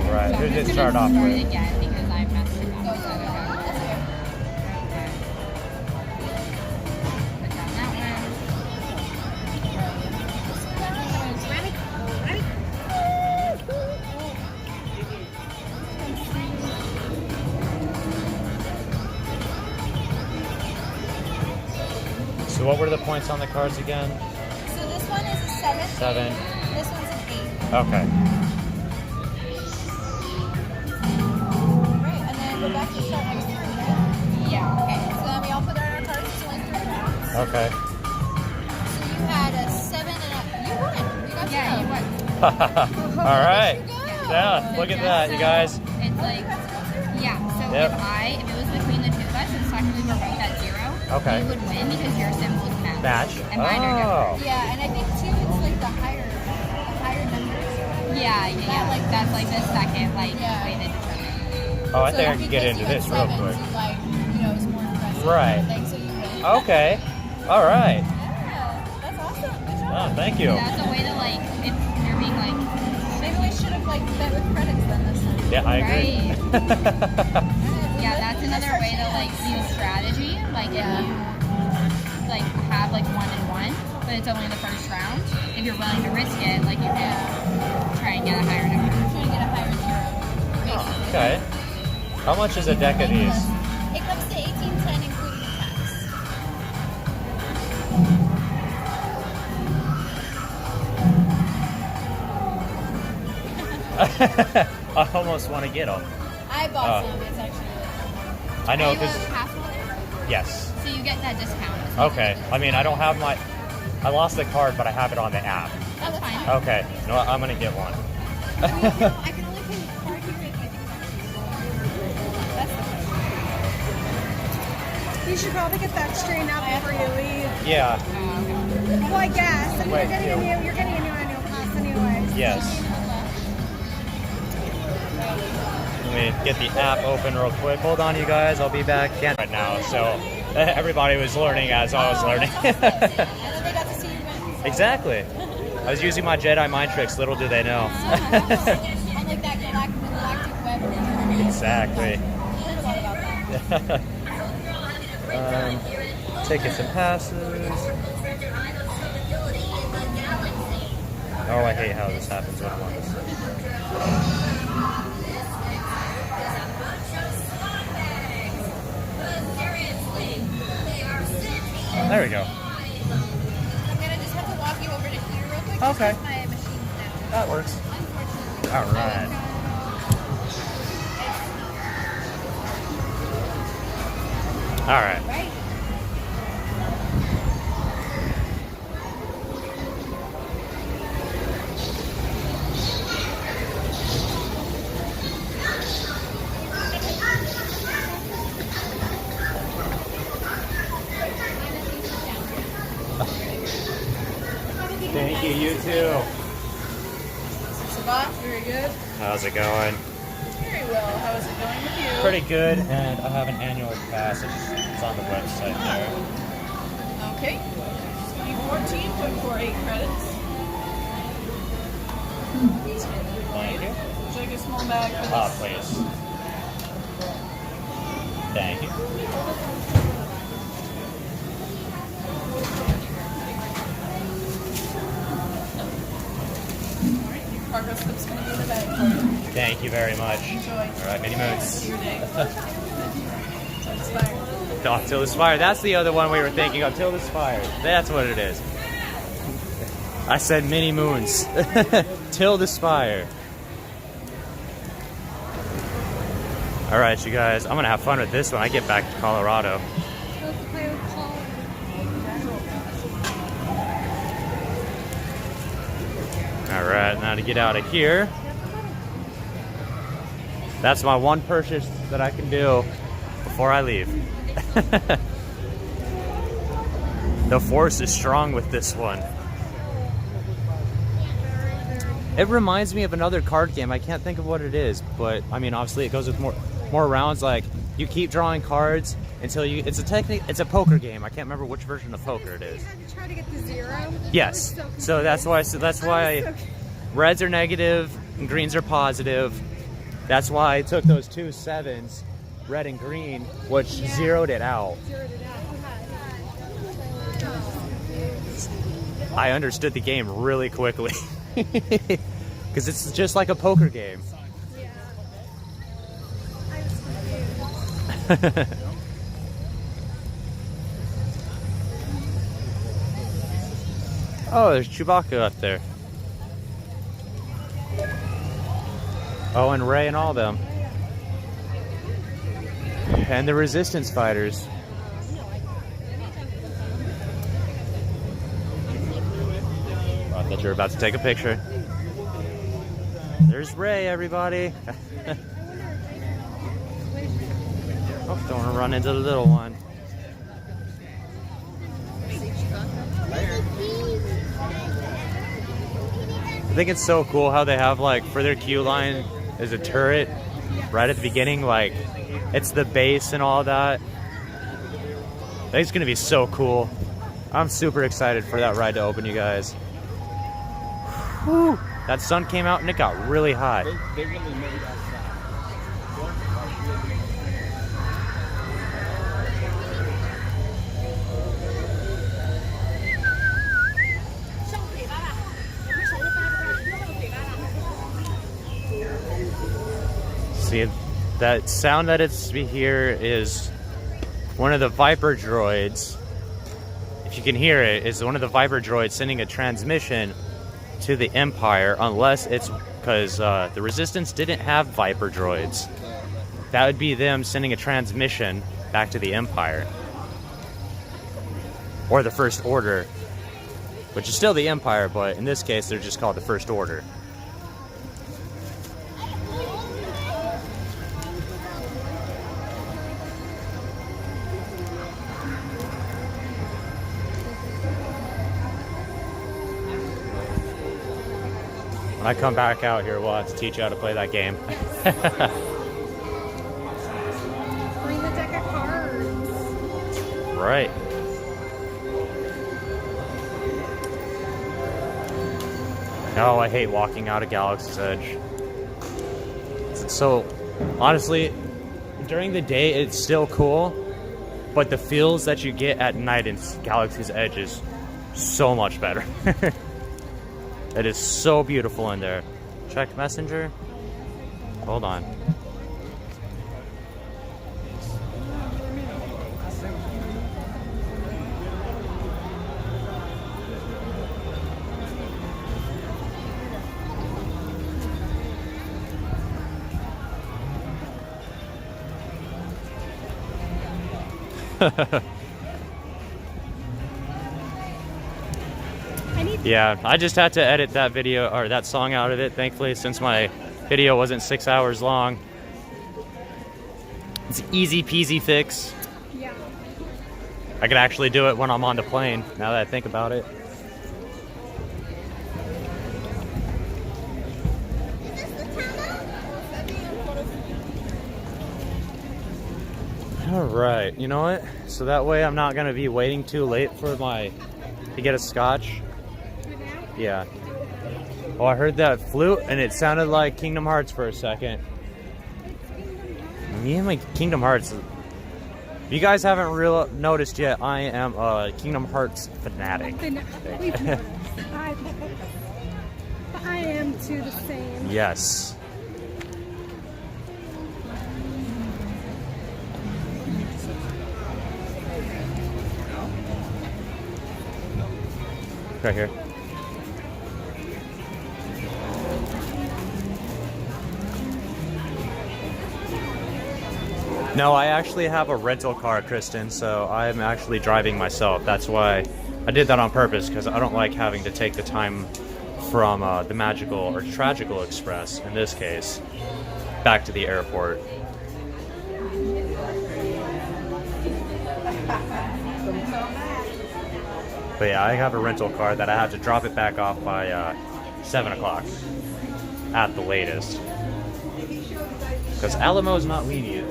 All right, who did it start off Start with? again because I messed it up. Go, go, go. That's okay. Put down that So what were the points on the cards again? So this one is a 7. 7. This one's an 8. Okay. Right, and then we're back to start next turn, right? Yeah. Okay, so then we all put down our cards. It's only 3 rounds. Okay. So you had a 7 and a... You won. You got 0. you won. All right. Yeah, look at that, you guys. It's like, yeah, so Yep. if it was between the 2 of us and technically we're both at 0, Okay. you would win because your symbols match. Match? And mine are different. Yeah, and I think too, it's like the higher numbers. Yeah. That's like the second way they determine. Oh, I think I can get into this real quick. It's more impressive. Right. So you win. Okay. All right. Yeah, that's awesome. Good job. Oh, thank you. That's a way to if you're being maybe we should have bet with credits then this time. Yeah, I agree. Yeah, that's another way to use strategy. If you have 1 and 1, but it's only the first round. If you're willing to risk it, you can try and get a higher number. Try and get a higher zero. Oh, okay. How much is a deck of these? It comes to 1810 including tax. I almost want to get them. I bought some. It's actually really fun. I know Are you a because pass holder? yes. So you get that discount. Okay. I mean, I don't have I lost the card, but I have it on the app. Oh, that's fine. Okay. No, I'm gonna get one. I can only pay the card here if I think that's You should probably get that straightened out before you leave. Yeah. Well, I guess. I mean, Wait, you're getting a new annual pass anyways. Yes. Let me get the app open real quick. Hold on, you guys. I'll be back right now. So everybody was learning as I was learning. And then they got to see you win. Exactly. I was using my Jedi mind tricks. Little do they know. Unlike that galactic web. Exactly. Tickets and passes. Oh, I hate how this happens when I'm on this. There we go. I'm gonna just have to walk you over to here real quick. Okay. My machine's down. That works. All right. All right. Right. Thank you, you too. Sabat, very good. How's it going? Very well. How is it going with you? Pretty good, and I have an annual pass. It's on the website there. Okay. So you 14.48 credits. Thank you. Would you like a small bag for this? Ah, please. Thank you. Progress slip's going to be in the bag for you. Thank you very much. Enjoy. All right, many moons. Your day. Inspired. Oh, Till the Spire. That's the other one we were thinking of. Till the Spire. That's what it is. I said many moons. Till the Spire. All right, you guys. I'm going to have fun with this when I get back to Colorado. All right, now to get out of here. That's my one purchase that I can do before I leave. The force is strong with this one. It reminds me of another card game. I can't think of what it is, but I mean, obviously it goes with more rounds. Like you keep drawing cards until you. It's a poker game. I can't remember which version of poker it is. Try to get to zero. Yes. So that's why reds are negative and greens are positive. That's why I took those 2 7s, red and green, which zeroed it out. I understood the game really quickly. Because it's just like a poker game. Oh, there's Chewbacca up there. Oh, and Rey and all them. And the Resistance fighters. I thought you were about to take a picture. There's Rey, everybody. Oh, don't want to run into the little one. think it's so cool how they have, like, for their queue line is a turret right at the beginning. Like, it's the base and all that. I think it's gonna be so cool. I'm super excited for that ride to open, you guys. Whew. That sun came out and it got really hot. They really made us See, that sound that it's here is one of the Viper droids. If you can hear it, is one of the Viper droids sending a transmission to the Empire, unless it's because the Resistance didn't have Viper droids. That would be them sending a transmission back to the Empire. Or the First Order, which is still the Empire, but in this case, they're just called the First Order. When I come back out here, we'll have to teach you how to play that game. Bring the deck of cards. Right. Oh, I hate walking out of Galaxy's Edge. So, honestly, during the day it's still cool, but the feels that you get at night in Galaxy's Edge is so much better. It is so beautiful in there. Check Messenger. Hold on. Yeah, I just had to edit that video or that song out of it, thankfully, since my video wasn't 6 hours long. It's an easy peasy fix. Yeah. I could actually do it when I'm on the plane, now that I think about it. Alright, you know what? So that way I'm not gonna be waiting too late for to get a scotch. Yeah. Oh, I heard that flute and it sounded like Kingdom Hearts for a second. Me and my Kingdom Hearts. If you guys haven't noticed yet, I am a Kingdom Hearts fanatic. I am too, the same. Yes. Right here. No, I actually have a rental car, Kristen, so I'm actually driving myself. That's why I did that on purpose, because I don't like having to take the time from the Magical or Tragical Express, in this case, back to the airport. But yeah, I have a rental car that I have to drop it back off by 7 o'clock at the latest. Because Alamo is not lenient.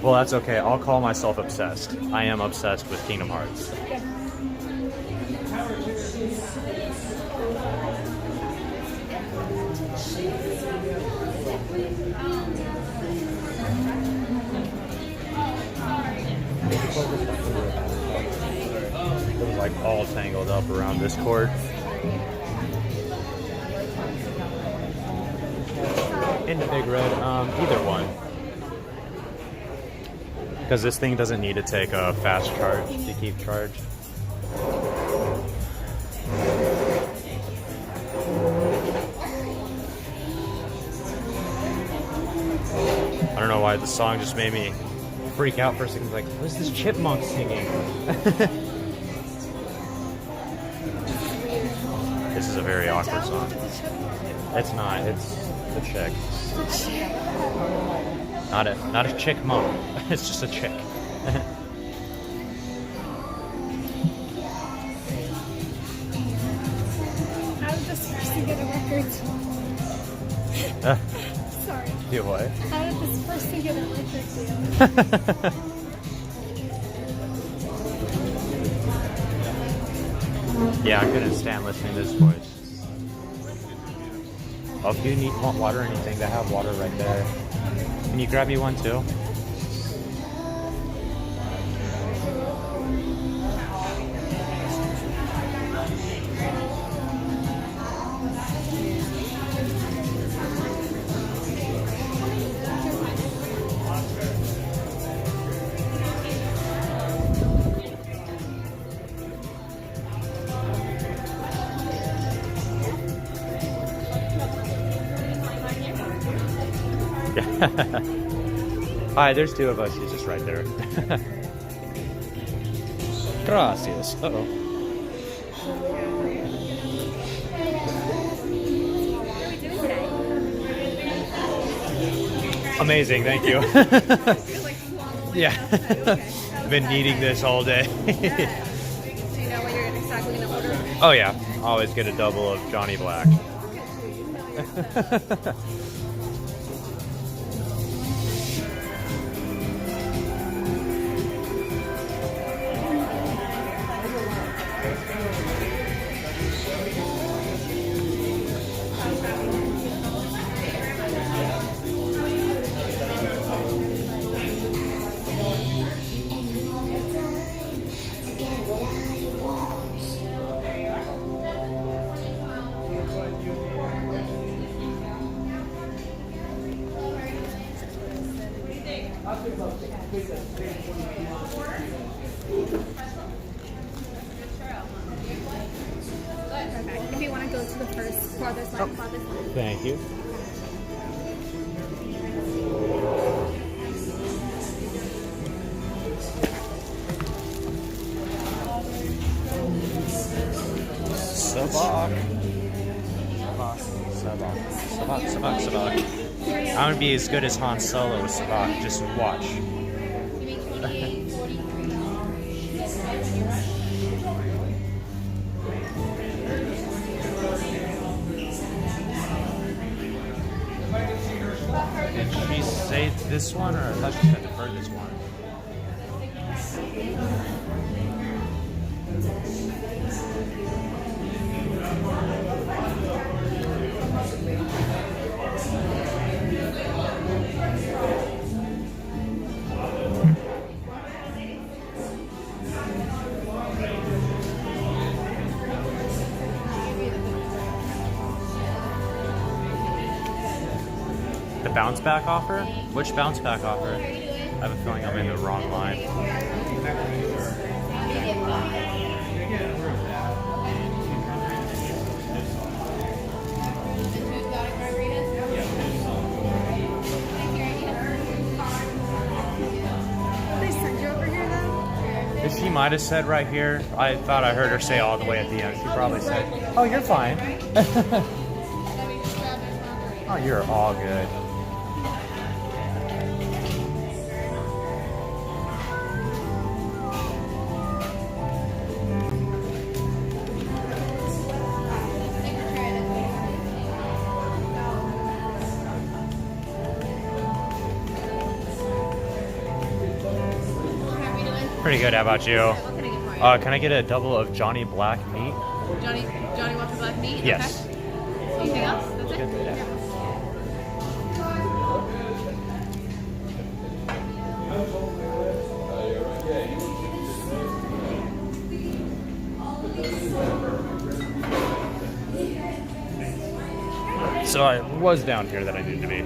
Well, that's okay. I'll call myself obsessed. I am obsessed with Kingdom Hearts. It was like all tangled up around this cord. In the Big Red, either one. Because this thing doesn't need to take a fast charge to keep charged. I don't know why the song just made me freak out for a second. Like, what is this chipmunk singing? This is a very awkward song. It's not. It's a chick. Not a chick monk. It's just a chick. this person get a record? Sorry. Do what? How did this person get a record deal? Yeah, I couldn't stand listening to his voice. Oh, if you want water or anything, they have water right there. Can you grab me one too? Hi, there's two of us. He's just right there. Gracias. Uh-oh. Amazing, thank you. Yeah. Been needing this all day. Do you know what you're exactly going to order? Oh yeah, always get a double of Johnny Black. If you want to go to the first farthest line, farthest line. Thank you. Sabak. Sabak. I'm gonna be as good as Han Solo with Sabak. Just watch. Did she say this one, or I thought she said defer this one? The bounce back offer? Which bounce back offer? I have a feeling I'm in the wrong line. They send you over here then? She might have said right here. I thought I heard her say all the way at the end. She probably said, "Oh, you're fine." Oh, you're all good. Pretty good. How about you? Can I get a double of Johnny Black meat? Johnny wants the black meat? Yes. Okay. Anything else? That's it? Yeah. So I was down here that I needed to be.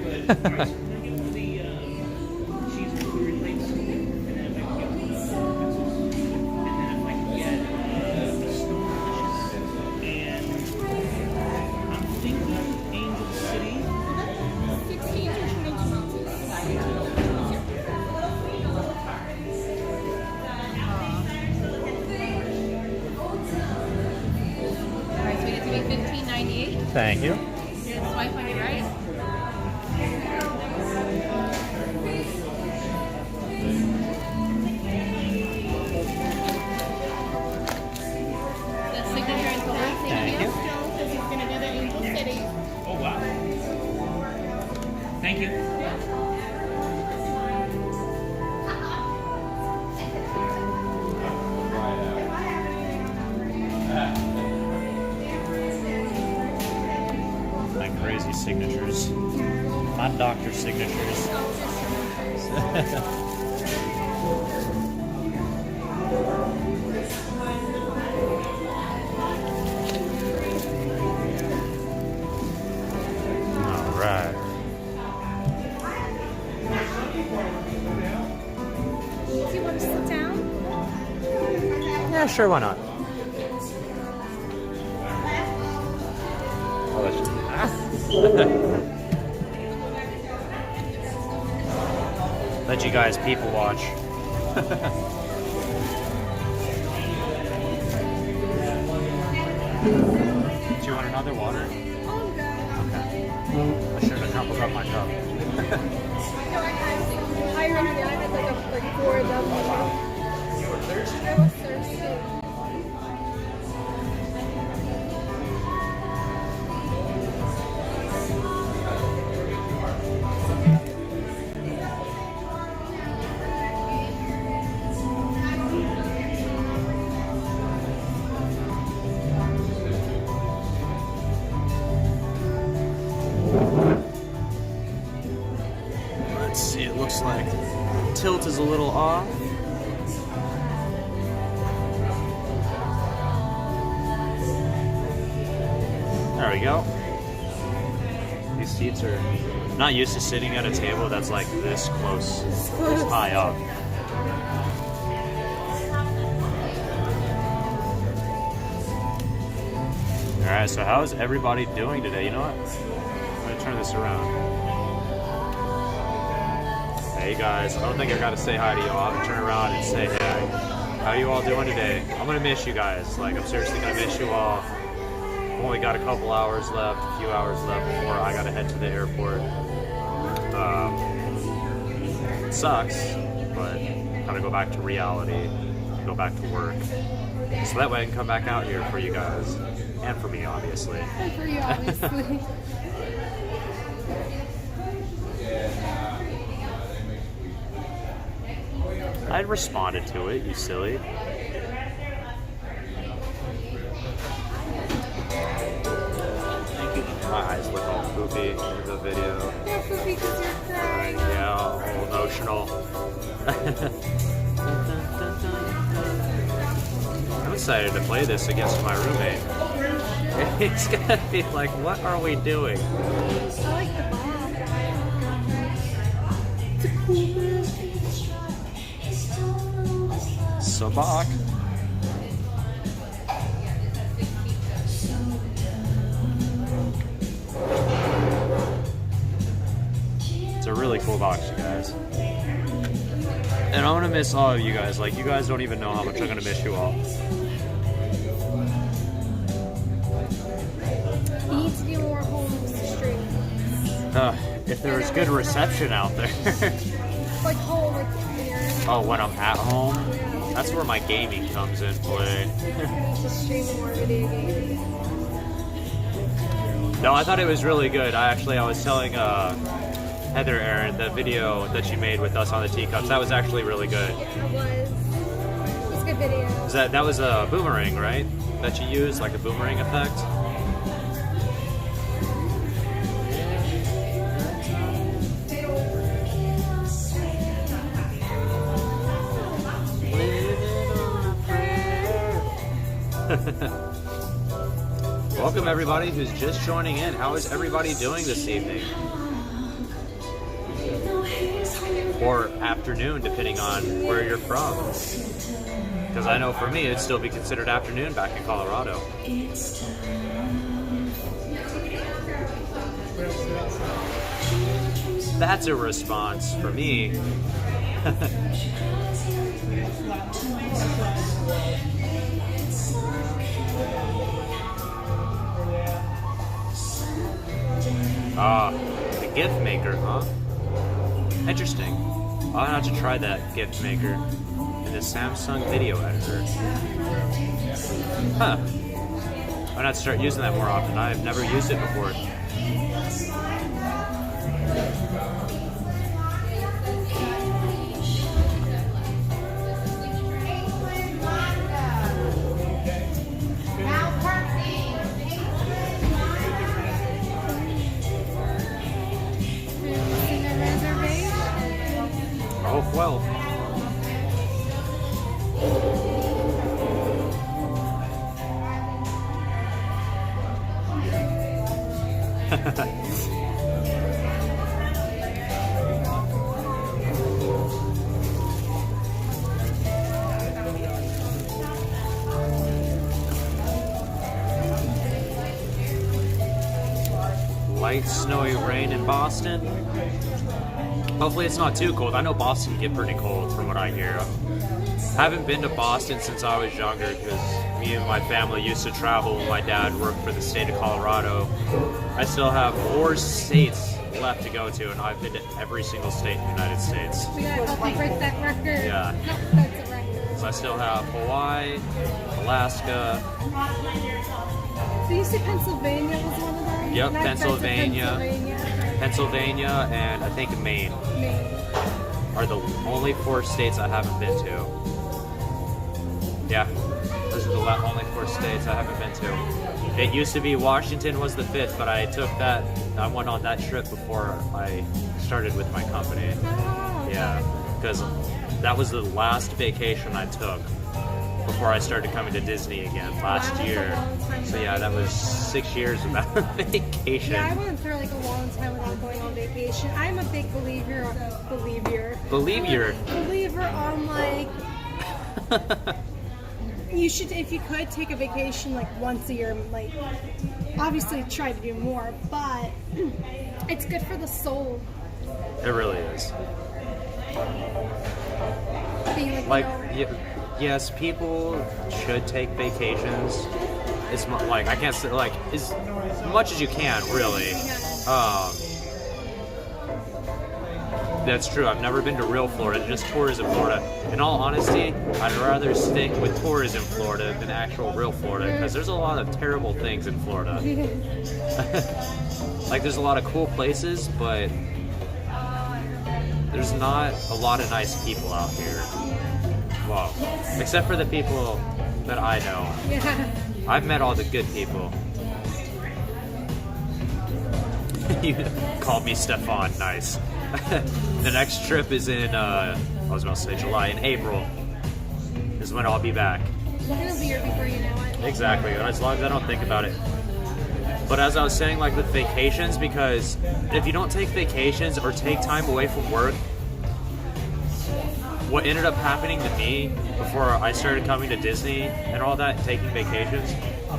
Alright, so we get to be $15.98. Thank you. You're gonna swipe on your right. The signature and total. Thank you. He's gonna do these signatures. Not doctor signatures. Alright. Do you want to sit down? Yeah, sure, why not? I'll let you. Let you guys people watch. Do you want another water? Okay. I should have crumpled up my cup. Higher energy. I had like 4 of them. You were thirsty? I was thirsty. Let's see, it looks like tilt is a little off. There we go. These seats are not used to sitting at a table that's like this close, this high up. Alright, so how's everybody doing today? You know what? I'm gonna turn this around. Hey guys, I don't think I gotta say hi to y'all. I'm gonna turn around and say hey. How you all doing today? I'm gonna miss you guys. Like, I'm seriously gonna miss you all. I've only got a couple hours left, a few hours left before I gotta head to the airport. It sucks, but gotta go back to reality, go back to work. So that way I can come back out here for you guys. And for me, obviously. And for you, obviously. I responded to it, you silly. My eyes look all poopy in the video. They're poopy because you're crying. Yeah, all emotional. I'm excited to play this against my roommate. He's gonna be like, what are we doing? I like the ball. It's a cool move. Sabak. It's a really cool box, you guys. And I'm gonna miss all of you guys. Like, you guys don't even know how much I'm gonna miss you all. You need to do more home streams. If there was good reception out there. Like home, like here. Oh, when I'm at home? That's where my gaming comes in play. Just stream more video games. No, I thought it was really good. I was telling Heather Aaron the video that she made with us on the teacups. That was actually really good. Yeah, it was. It was a good video. That was a boomerang, right? That you used, like a boomerang effect? Welcome everybody who's just joining in. How is everybody doing this evening? Or afternoon, depending on where you're from. Because I know for me, it'd still be considered afternoon back in Colorado. That's a response for me. The gift maker, huh? Interesting. I'll have to try that gift maker in the Samsung video editor. Huh. I'm gonna have to start using that more often. I've never used it before. Light snowy rain in Boston. Hopefully it's not too cold. I know Boston can get pretty cold from what I hear. Haven't been to Boston since I was younger because me and my family used to travel when my dad worked for the state of Colorado. I still have 4 states left to go to, and I've been to every single state in the United States. We gotta help you break that record. Yeah. No, that's a record. So I still have Hawaii, Alaska. So you said Pennsylvania was one of them? Yep, And I've been to Pennsylvania, and I think Maine Maine. are the only 4 states I haven't been to. Yeah, those are the only 4 states I haven't been to. It used to be Washington was the 5th, but I went on that trip before I started with my company. Oh, Yeah, because that was the last vacation I took before I started coming to Disney again last year. So yeah, that was 6 years without vacation. Yeah, I went through like a long time without going on vacation. I'm a big believer on like you should, if you could, take a vacation like once a year. Like, obviously try to do more, but it's good for the soul. It really is. Being Like, yes, people should take vacations. It's like, I can't say, like, as much as you can, really. That's true. I've never been to real Florida, just tourism Florida. In all honesty, I'd rather stick with tourism Florida than actual real Florida, because there's a lot of terrible things in Florida. Like, there's a lot of cool places, but there's not a lot of nice people out here. Well, except for the people that I know. Yeah. I've met all the good people. You called me Stefan, nice. The next trip is in, I was about to say July, in April is when I'll be back. It'll be here before you know it. Exactly, as long as I don't think about it. But as I was saying, like with vacations, because if you don't take vacations or take time away from work, what ended up happening to me before I started coming to Disney and all that, taking vacations,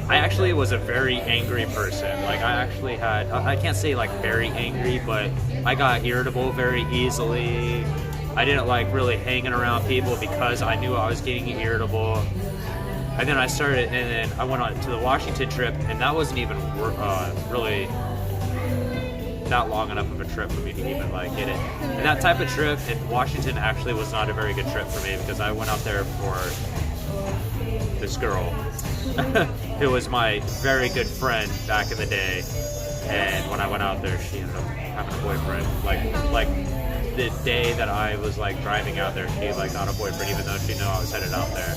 I actually was a very angry person. Like, I actually had, I can't say like very angry, but I got irritable very easily. I didn't like really hanging around people because I knew I was getting irritable. And then I started, and then I went on to the Washington trip, and that wasn't even really not long enough of a trip for me to even like get it. And that type of trip in Washington actually was not a very good trip for me, because I went out there for this girl who was my very good friend back in the day. And when I went out there, she ended up having a boyfriend. Like the day that I was like driving out there, she like got a boyfriend, even though she knew I was headed out there.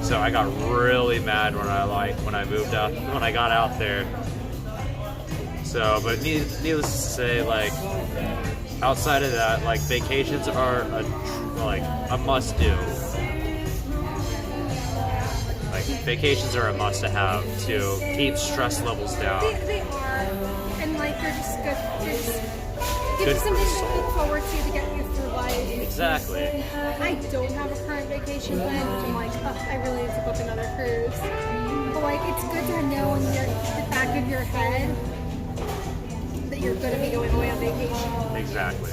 So I got really mad when I moved out, when I got out there. So, but needless to say, like, outside of that, like, vacations are a must-do. Like, vacations are a must-to-have to keep stress levels down. They are, and like they're just good. Give Good you for something the to soul. look forward to get you through life. Exactly. I don't have a current vacation plan, which I'm like, I really need to book another cruise. But like, it's good to know in the back of your head that you're going to be going away on vacation. Exactly.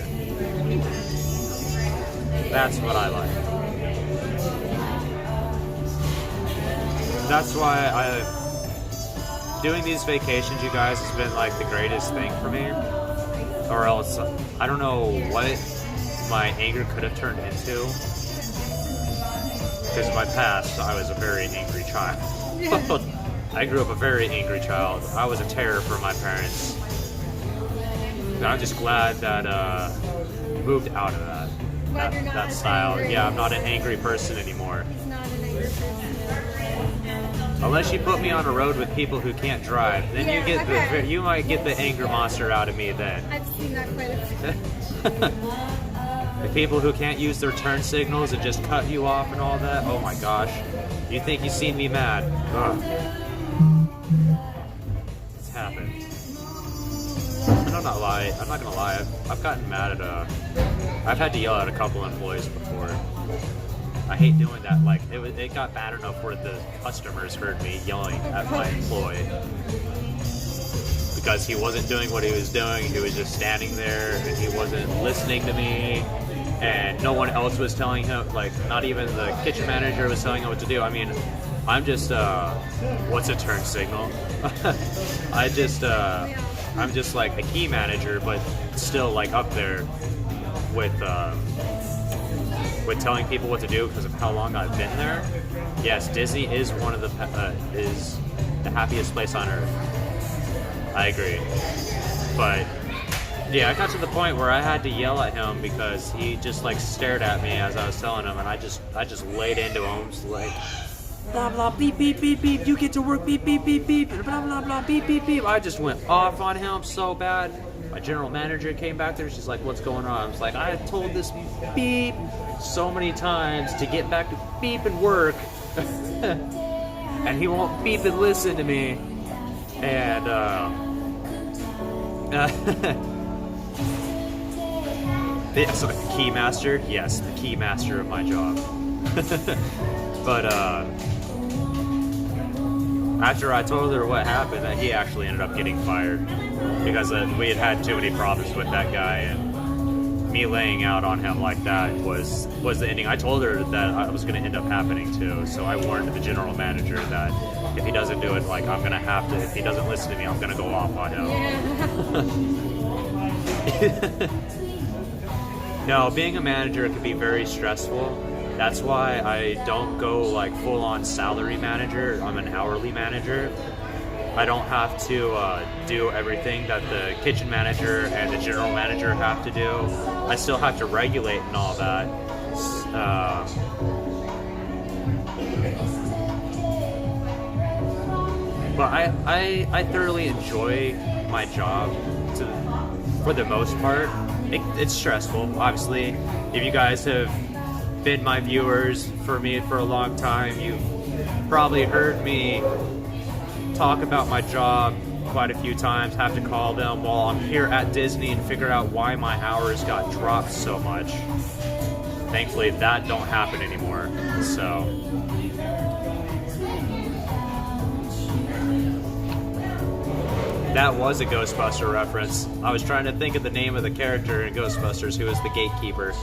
That's what I like. That's why doing these vacations, you guys, has been like the greatest thing for me. Or else, I don't know what my anger could have turned into. Because in my past, I was a very angry child. I grew up a very angry child. I was a terror for my parents. And I'm just glad that moved out of that style. angry. Yeah, I'm not an angry person anymore. He's not an angry person. Unless you put me on a road with people who can't drive, then Yeah, you might get the anger monster out of me then. I've seen that quite a few. The people who can't use their turn signals and just cut you off and all that, oh my gosh. You think you've seen me mad. Ugh. It's happened. I'm not gonna lie. I've gotten mad at I've had to yell at a couple employees before. I hate doing that. Like it got bad enough where the customers heard me yelling at my employee because he wasn't doing what he was doing. He was just standing there and he wasn't listening to me. And no one else was telling him, like, not even the kitchen manager was telling him what to do. I mean, I'm just, what's a turn signal? I'm just like a key manager, but still like up there with telling people what to do because of how long I've been there. Yes, Disney is one of is the happiest place on earth. I agree, but. Yeah, I got to the point where I had to yell at him because he just like stared at me as I was telling him, and I just laid into him, just like blah blah beep beep beep beep. You get to work beep beep beep beep. Blah blah blah beep beep beep. I just went off on him so bad. My general manager came back there. She's like, "What's going on?" I was like, "I told this beep so many times to get back to beep and work, and he won't beep and listen to me." And so the key master, yes, the key master of my job. But after I told her what happened, that he actually ended up getting fired because we had too many problems with that guy, and me laying out on him like that was the ending. I told her that I was going to end up happening too, so I warned the general manager that if he doesn't do it, like I'm going to have to. If he doesn't listen to me, I'm going to go off on him. No, being a manager can be very stressful. That's why I don't go like full-on salary manager. I'm an hourly manager. I don't have to do everything that the kitchen manager and the general manager have to do. I still have to regulate and all that. But I thoroughly enjoy my job for the most part. It's stressful, obviously. If you guys have been my viewers for me for a long time, you've probably heard me talk about my job quite a few times, have to call them while I'm here at Disney and figure out why my hours got dropped so much. Thankfully, that don't happen anymore, so. That was a Ghostbuster reference. I was trying to think of the name of the character in Ghostbusters who was the gatekeeper.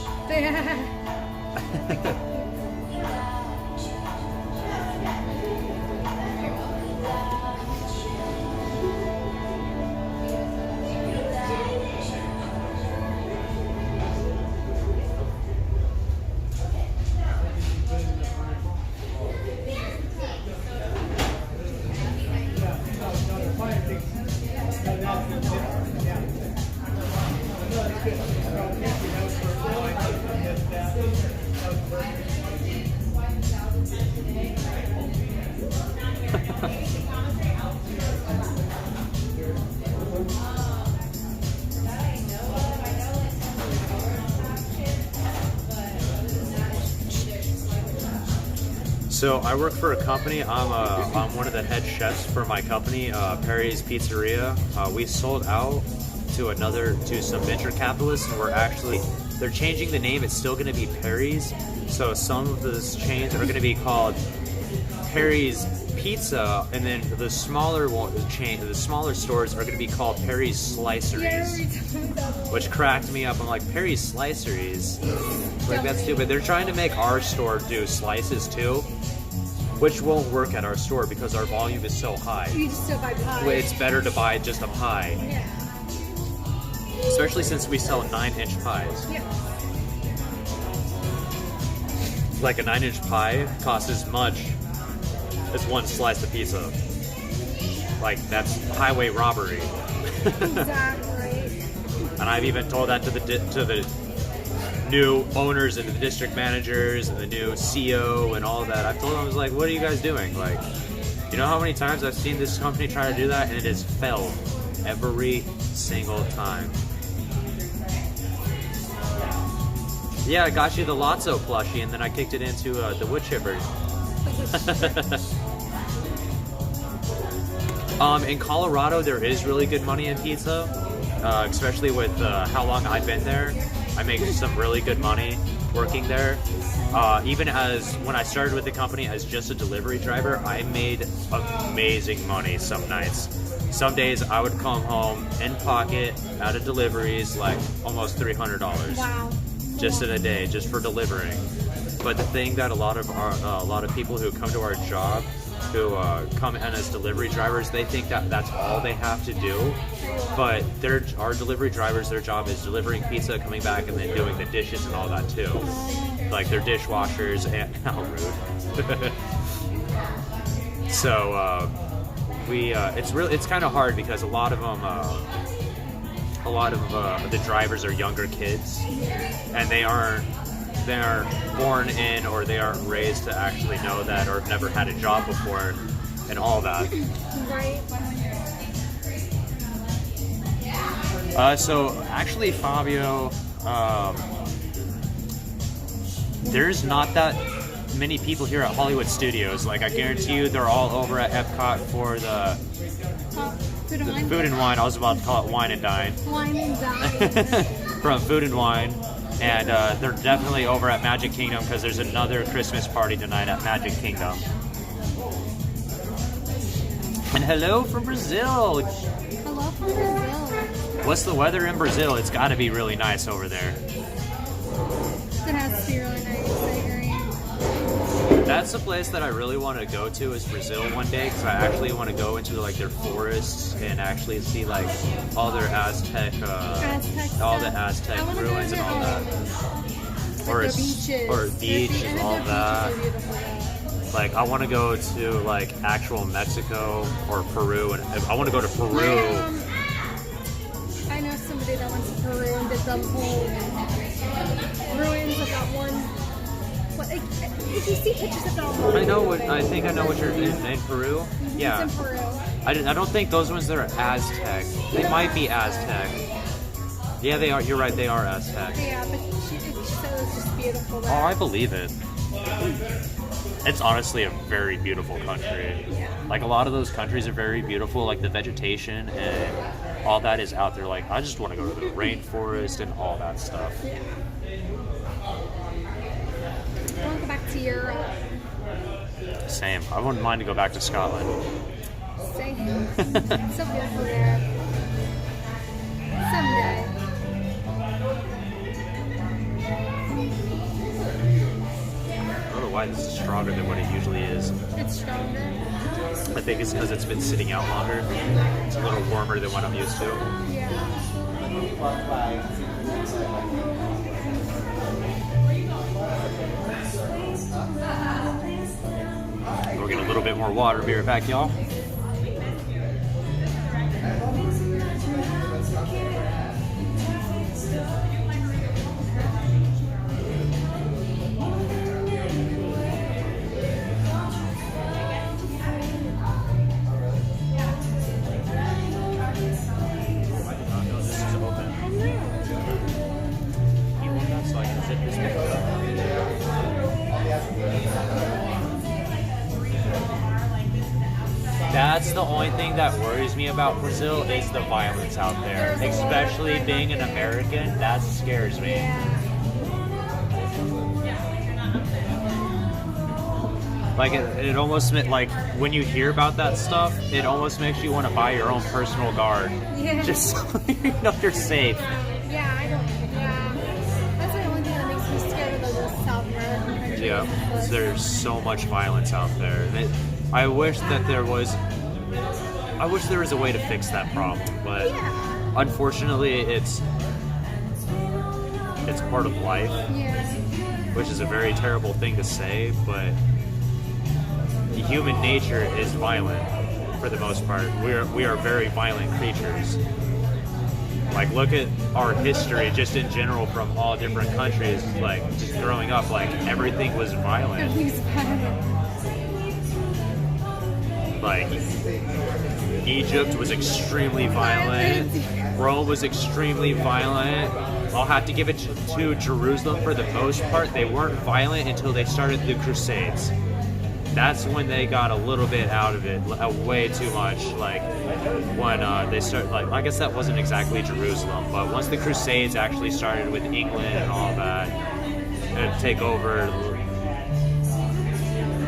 So I work for a company. I'm one of the head chefs for my company, Perry's Pizzeria. We sold out to some venture capitalists, and they're changing the name. It's still going to be Perry's. So some of those chains are going to be called Perry's Pizza, and then the smaller stores are going to be called Perry's Sliceries, which cracked me up. I'm like, Perry's Sliceries? Like, that's stupid. They're trying to make our store do slices too, which won't work at our store because our volume is so high. You just still buy pie. It's better to buy just a pie. Yeah. Especially since we sell 9-inch pies. Yeah. Like a 9-inch pie costs as much as one slice of pizza. Like, that's highway robbery. Exactly. And I've even told that to the new owners and the district managers and the new CEO and all that. I've told them, I was like, what are you guys doing? Like, you know how many times I've seen this company try to do that, and it has failed every single time. Yeah, I got you the Lotso plushie, and then I kicked it into the wood chipper. In Colorado, there is really good money in pizza. especially with how long I've been there. I make some really good money working there. Even as when I started with the company as just a delivery driver, I made amazing money some nights. Some days I would come home in pocket out of deliveries like almost $300. Wow. Just in a day, just for delivering. But the thing that a lot of people who come to our job, who come in as delivery drivers, they think that that's all they have to do. But our delivery drivers, their job is delivering pizza, coming back, and then doing the dishes and all that too. Like they're dishwashers and how rude. So it's kind of hard because a lot of them, the drivers are younger kids, and they aren't born in, or they aren't raised to actually know that, or have never had a job before, and all that. Right. So actually, Fabio, there's not that many people here at Hollywood Studios. Like, I guarantee you they're all over at Epcot for the Food and Wine. I was about to call it Wine and Dine. Wine and Dine. From Food and Wine. And they're definitely over at Magic Kingdom because there's another Christmas party tonight at Magic Kingdom. And hello from Brazil. Hello from Brazil. What's the weather in Brazil? It's got to be really nice over there. It has to be really nice, I agree. That's the place that I really want to go to, is Brazil one day, because I actually want to go into like their forests and actually see like all their Aztec all the Aztec ruins and all that. Or beach and all that. Like, I want to go to like actual Mexico or Peru, and I want to go to Peru. I know somebody that went to Peru and did the whole ruins of that one. What, if you see pictures of that one, I think I know what you're in Peru. Yeah. It's in Peru. I don't think those ones that are Aztec. They might be Aztec. Yeah, they are. You're right. They are Aztec. Yeah, but she said it was just beautiful there. Oh, I believe it. It's honestly a very beautiful country. Yeah. Like, a lot of those countries are very beautiful. Like, the vegetation and all that is out there. Like, I just want to go to the rainforest and all that stuff. Yeah. I want to go back to Europe. Same. I wouldn't mind to go back to Scotland. Same. So beautiful there. Someday. I don't know why this is stronger than what it usually is. It's stronger. I think it's because it's been sitting out longer. It's a little warmer than what I'm used to. Yeah. We'll get a little bit more water. Be right back, y'all. That's the only thing that worries me about Brazil is the violence out there. Especially being an American, that scares me. Like, it almost, like, when you hear about that stuff, it almost makes you want to buy your own personal guard. Yeah. Just so you know you're safe. Yeah, that's the only thing that makes me scared of those South American countries. Yeah, there's so much violence out there. I wish there was a way to fix that problem, but unfortunately it's part of life, which is a very terrible thing to say, but human nature is violent for the most part. We are very violent creatures. Like, look at our history just in general from all different countries. Like, just growing up, like, everything was violent. Like, Egypt was extremely violent. Rome was extremely violent. I'll have to give it to Jerusalem for the most part. They weren't violent until they started the Crusades. that's when they got a little bit out of it, way too much. Like when they start, like I guess that wasn't exactly Jerusalem, but once the Crusades actually started with England and all that, and take over,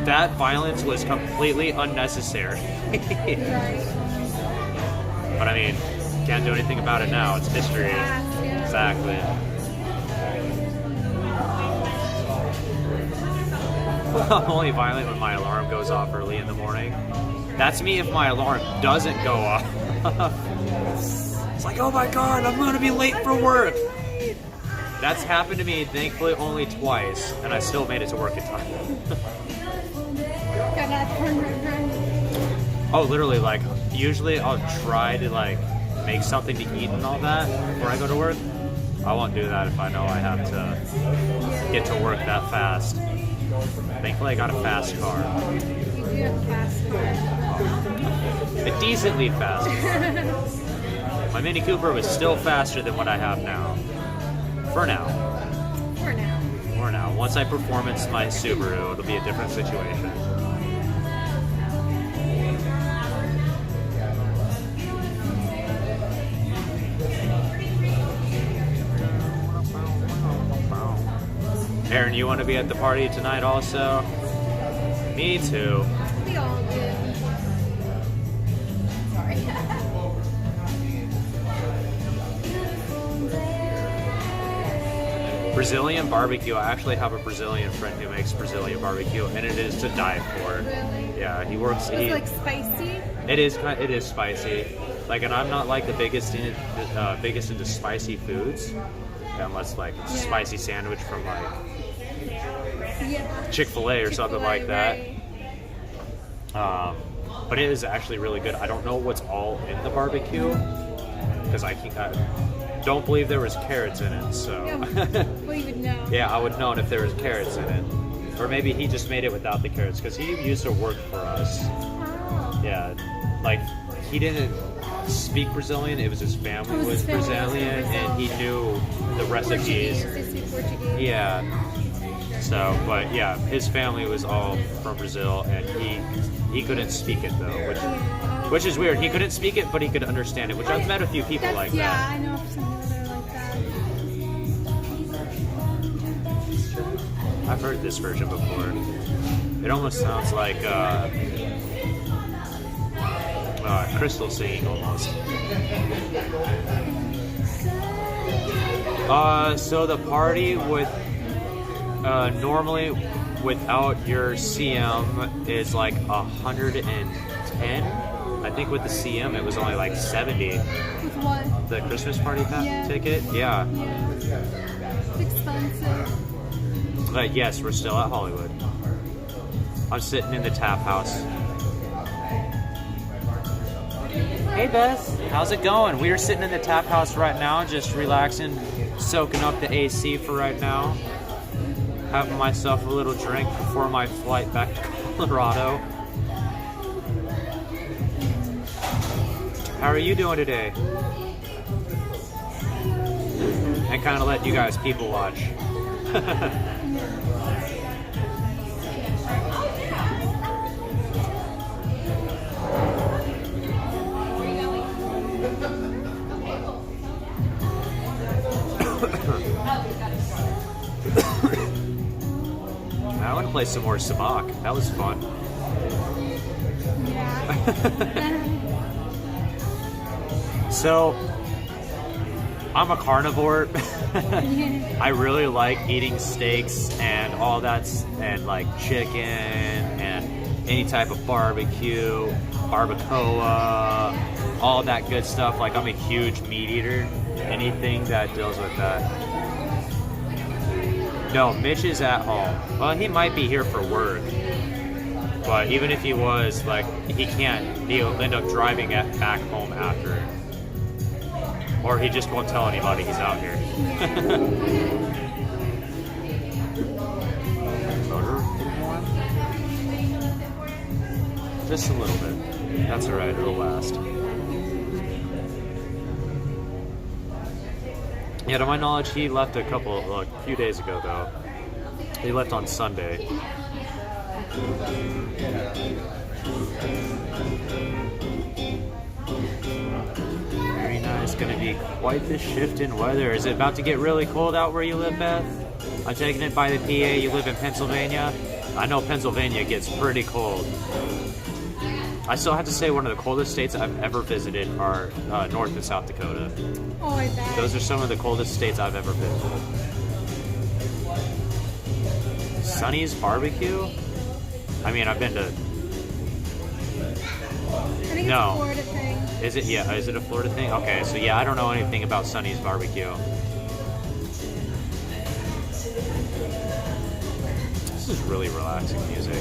that violence was completely unnecessary. But I mean, can't do anything about it now. It's history. Exactly. I'm only violent when my alarm goes off early in the morning. That's me if my alarm doesn't go off. It's like, oh my god, I'm gonna be late for work. That's happened to me, thankfully, only twice, and I still made it to work in time. Oh, literally, like, usually I'll try to, like, make something to eat and all that before I go to work. I won't do that if I know I have to get to work that fast. Thankfully, I got a fast car. You do have a fast car. A decently fast car. My Mini Cooper was still faster than what I have now. For now. For now. For now. Once I performance my Subaru, it'll be a different situation. Aaron, you want to be at the party tonight also? Me too. We all do. Sorry. Brazilian barbecue. I actually have a Brazilian friend who makes Brazilian barbecue, and it is to die for. Really? Yeah, he works. It's like spicy? It is spicy. Like, and I'm not like the biggest into spicy foods, unless like it's a spicy sandwich from like Chick-fil-A or something like that. But it is actually really good. I don't know what's all in the barbecue because I don't believe there was carrots in it. So Well, you would know. yeah, I would know if there was carrots in it, or maybe he just made it without the carrots because he used to work for us. Oh. Yeah, like he didn't speak Brazilian. It was his family was Brazilian, and he knew the recipes. Portuguese. They speak Portuguese. Yeah. So, but yeah, his family was all from Brazil, and he couldn't speak it though, which is weird. He couldn't speak it, but he could understand it. Which I've met a few people like Yeah, that. I know some people that are like that. I've heard this version before. It almost sounds like Crystal singing almost. So the party with normally without your CM is like 110. I think with the CM it was only like 70. With what? The Christmas party ticket? Yeah. It's expensive. Yes, we're still at Hollywood. I'm sitting in the tap house. Hey Beth, how's it going? We are sitting in the tap house right now, just relaxing, soaking up the AC for right now. Having myself a little drink before my flight back to Colorado. How are you doing today? And kind of let you guys people watch. I want to play some more Sabak. That was fun. Yeah. So, I'm a carnivore. I really like eating steaks and all that, and like chicken and any type of barbecue, barbacoa, all that good stuff. Like, I'm a huge meat eater. Anything that deals with that. No, Mitch is at home. Well, he might be here for work. But even if he was, like, he can't. He'll end up driving back home after. Or he just won't tell anybody he's out here. Motor warm? Just a little bit. That's alright, it'll last. Yeah, to my knowledge, he left a few days ago though. He left on Sunday. Very nice. Going to be quite the shift in weather. Is it about to get really cold out where you live, Beth? I'm taking it by the PA. You live in Pennsylvania? I know Pennsylvania gets pretty cold. I still have to say one of the coldest states I've ever visited are North and South Dakota. Oh, I bet. Those are some of the coldest states I've ever visited. Sonny's Barbecue? I mean, I've been to... I think it's a Florida thing. Is it? Yeah, is it a Florida thing? Okay, so yeah, I don't know anything about Sonny's Barbecue. This is really relaxing music.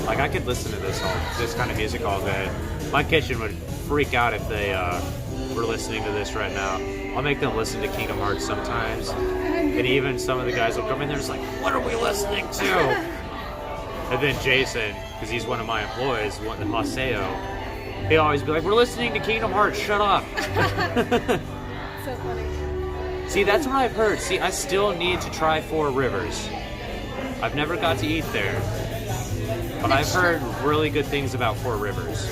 Like, I could listen to this kind of music all day. My kitchen would freak out if they were listening to this right now. I'll make them listen to Kingdom Hearts sometimes. And even some of the guys will come in there and it's like, what are we listening to? And then Jason, because he's one of my employees, one of the Haseo, he'll always be like, we're listening to Kingdom Hearts, shut up. So funny. See, that's what I've heard. See, I still need to try Four Rivers. I've never got to eat there. But I've heard really good things about Four Rivers.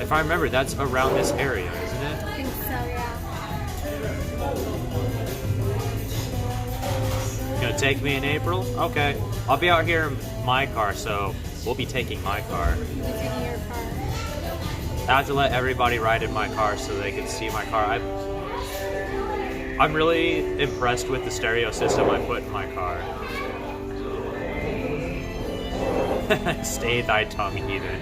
If I remember, that's around this area, isn't it? I think so, yeah. Gonna take me in April? Okay. I'll be out here in my car, so we'll be taking my car. You'll be taking your car. I have to let everybody ride in my car so they can see my car. I'm really impressed with the stereo system I put in my car. Stay thy tongue, heathen.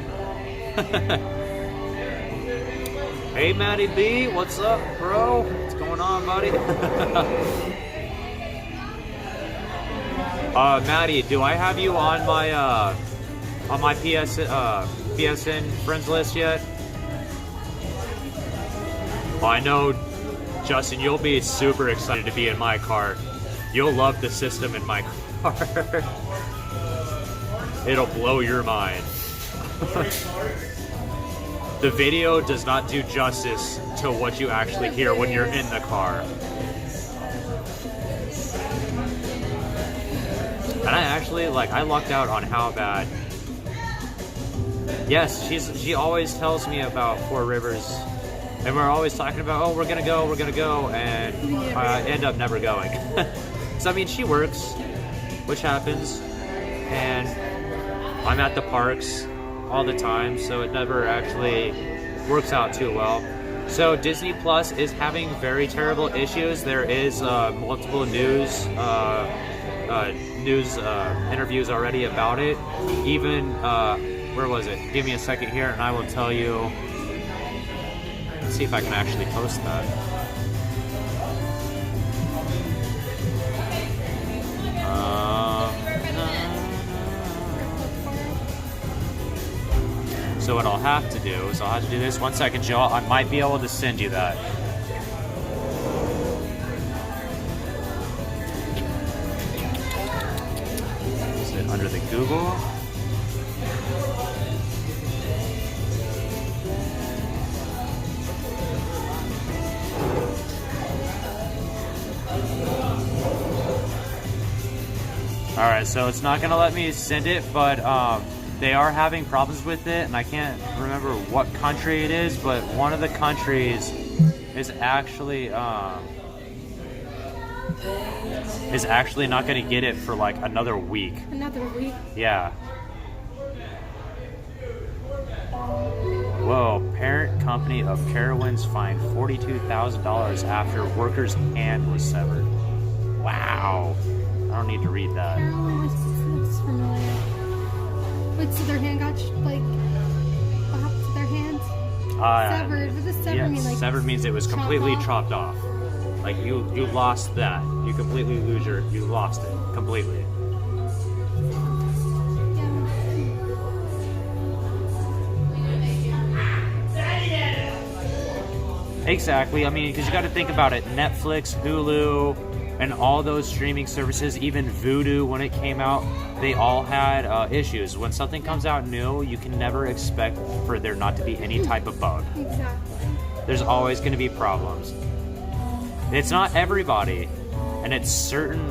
Hey, Matty B, what's up, bro? What's going on, buddy? Matty, do I have you on my PSN friends list yet? Well, I know, Justin, you'll be super excited to be in my car. You'll love the system in my car. It'll blow your mind. The video does not do justice to what you actually hear when you're in the car. And I actually, I lucked out on how bad. Yes, she always tells me about Four Rivers. And we're always talking about, oh, we're gonna go, and I end up never going. So, I mean, she works, which happens, and I'm at the parks all the time, so it never actually works out too well. So Disney Plus is having very terrible issues. There is multiple news interviews already about it. Even, where was it? Give me a second here and I will tell you. Let's see if I can actually post that. So what I'll have to do is I'll have to do this. 1 second, Joe. I might be able to send you that. Is it under the Google? Alright, so it's not gonna let me send it, but they are having problems with it, and I can't remember what country it is, but one of the countries is actually not going to get it for like another week. Another week? Yeah. Whoa, parent company of Carowinds fined $42,000 after worker's hand was severed. Wow. I don't need to read that. Looks familiar. Wait, so their hand got bopped, their hand severed. What does severed mean? Like severed means it was completely chopped off. Like you lost that. You completely you lost it completely. Exactly. I mean, because you got to think about it. Netflix, Hulu, and all those streaming services, even Vudu, when it came out, they all had issues. When something comes out new, you can never expect for there not to be any type of bug. Exactly. There's always going to be problems. It's not everybody, and it's certain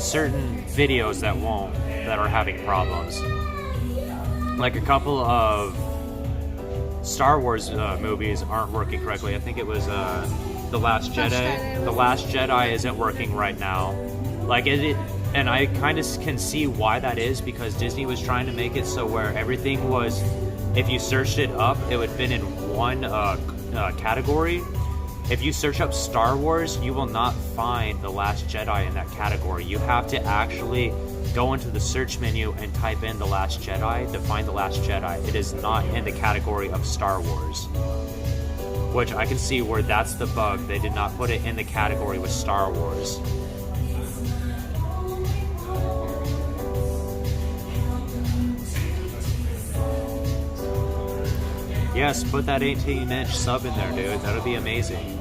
certain videos that are having problems. Like a couple of Star Wars movies aren't working correctly. I think it was The Last Jedi. The Last Jedi isn't working right now. Like it and I kind of can see why that is, because Disney was trying to make it so where everything was, if you searched it up, it would fit in one category. If you search up Star Wars, you will not find The Last Jedi in that category. You have to actually go into the search menu and type in The Last Jedi to find The Last Jedi. It is not in the category of Star Wars. Which I can see where that's the bug. They did not put it in the category with Star Wars. Yes, put that 18-inch sub in there, dude. That'll be amazing.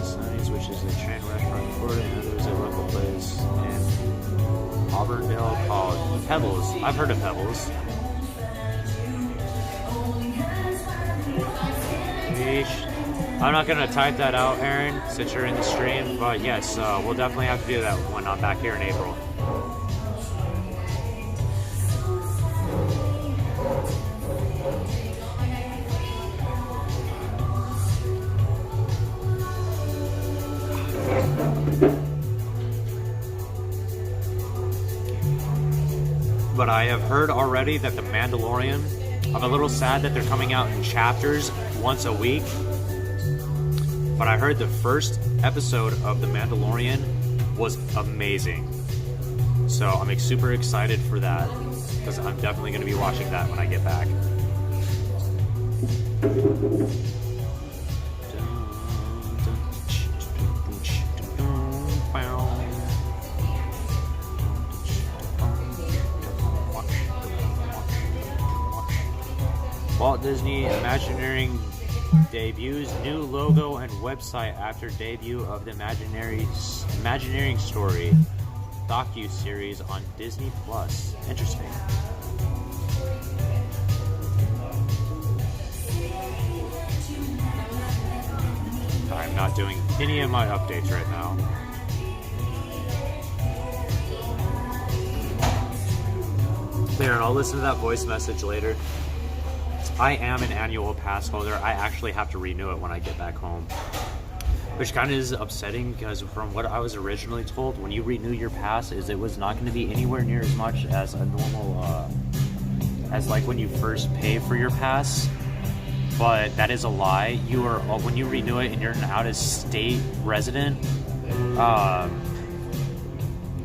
Sonny's, which is a chain restaurant in Florida, and there's a local place in Auburndale called Pebbles. I've heard of Pebbles. Yeesh. I'm not going to type that out, Aaron, since you're in the stream, but yes, we'll definitely have to do that when I'm back here in April. But I have heard already that The Mandalorian, I'm a little sad that they're coming out in chapters once a week, but I heard the first episode of The Mandalorian was amazing. So I'm super excited for that, because I'm definitely going to be watching that when I get back. Walt Disney Imagineering debuts new logo and website after debut of the Imagineering Story docu-series on Disney Plus. Interesting. I'm not doing any of my updates right now. There, I'll listen to that voice message later. I am an annual pass holder. I actually have to renew it when I get back home. Which kind of is upsetting, because from what I was originally told, when you renew your pass, is it was not going to be anywhere near as much as a normal, as like when you first pay for your pass. But that is a lie. You are, when you renew it and you're an out-of-state resident,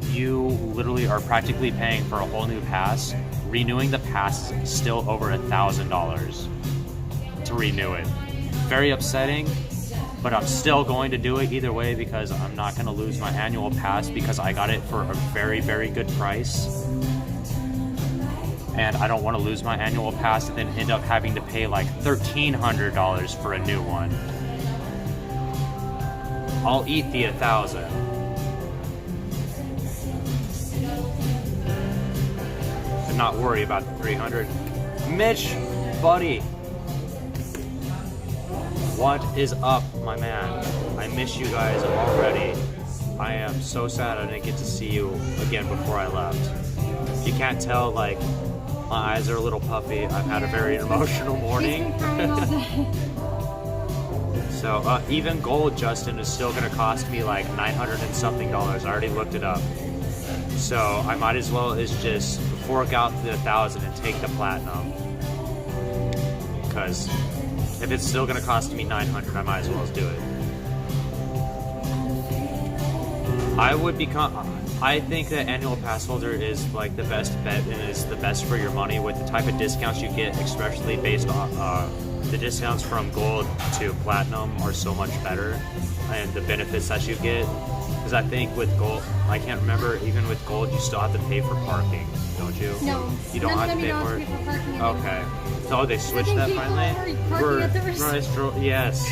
you literally are practically paying for a whole new pass. Renewing the pass is still over $1,000 to renew it. Very upsetting, but I'm still going to do it either way, because I'm not going to lose my annual pass, because I got it for a very, very good price. And I don't want to lose my annual pass and then end up having to pay like $1,300 for a new one. I'll eat the $1,000. Not worry about the 300. Mitch, buddy, what is up, my man? I miss you guys already. I am so sad I didn't get to see you again before I left. If you can't tell, like, my eyes are a little puffy. I've had a very emotional morning. So even gold, Justin, is still gonna cost me like $900 and something. I already looked it up. So I might as well just fork out the $1,000 and take the platinum, because if it's still going to cost me $900, I might as well do it. I think that annual pass holder is like the best bet, and is the best for your money with the type of discounts you get, especially based on the discounts from gold to platinum are so much better, and the benefits that you get. Because I think with gold, I can't remember, even with gold, you still have to pay for parking, don't you? No. You don't have to pay for it? Okay. So they switched that finally? Yes.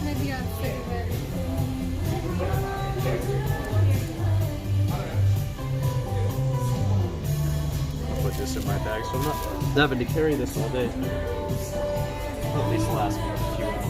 Maybe I'm sick of it. I'll put this in my bag, so I'm not having to carry this all day. At least the last few hours.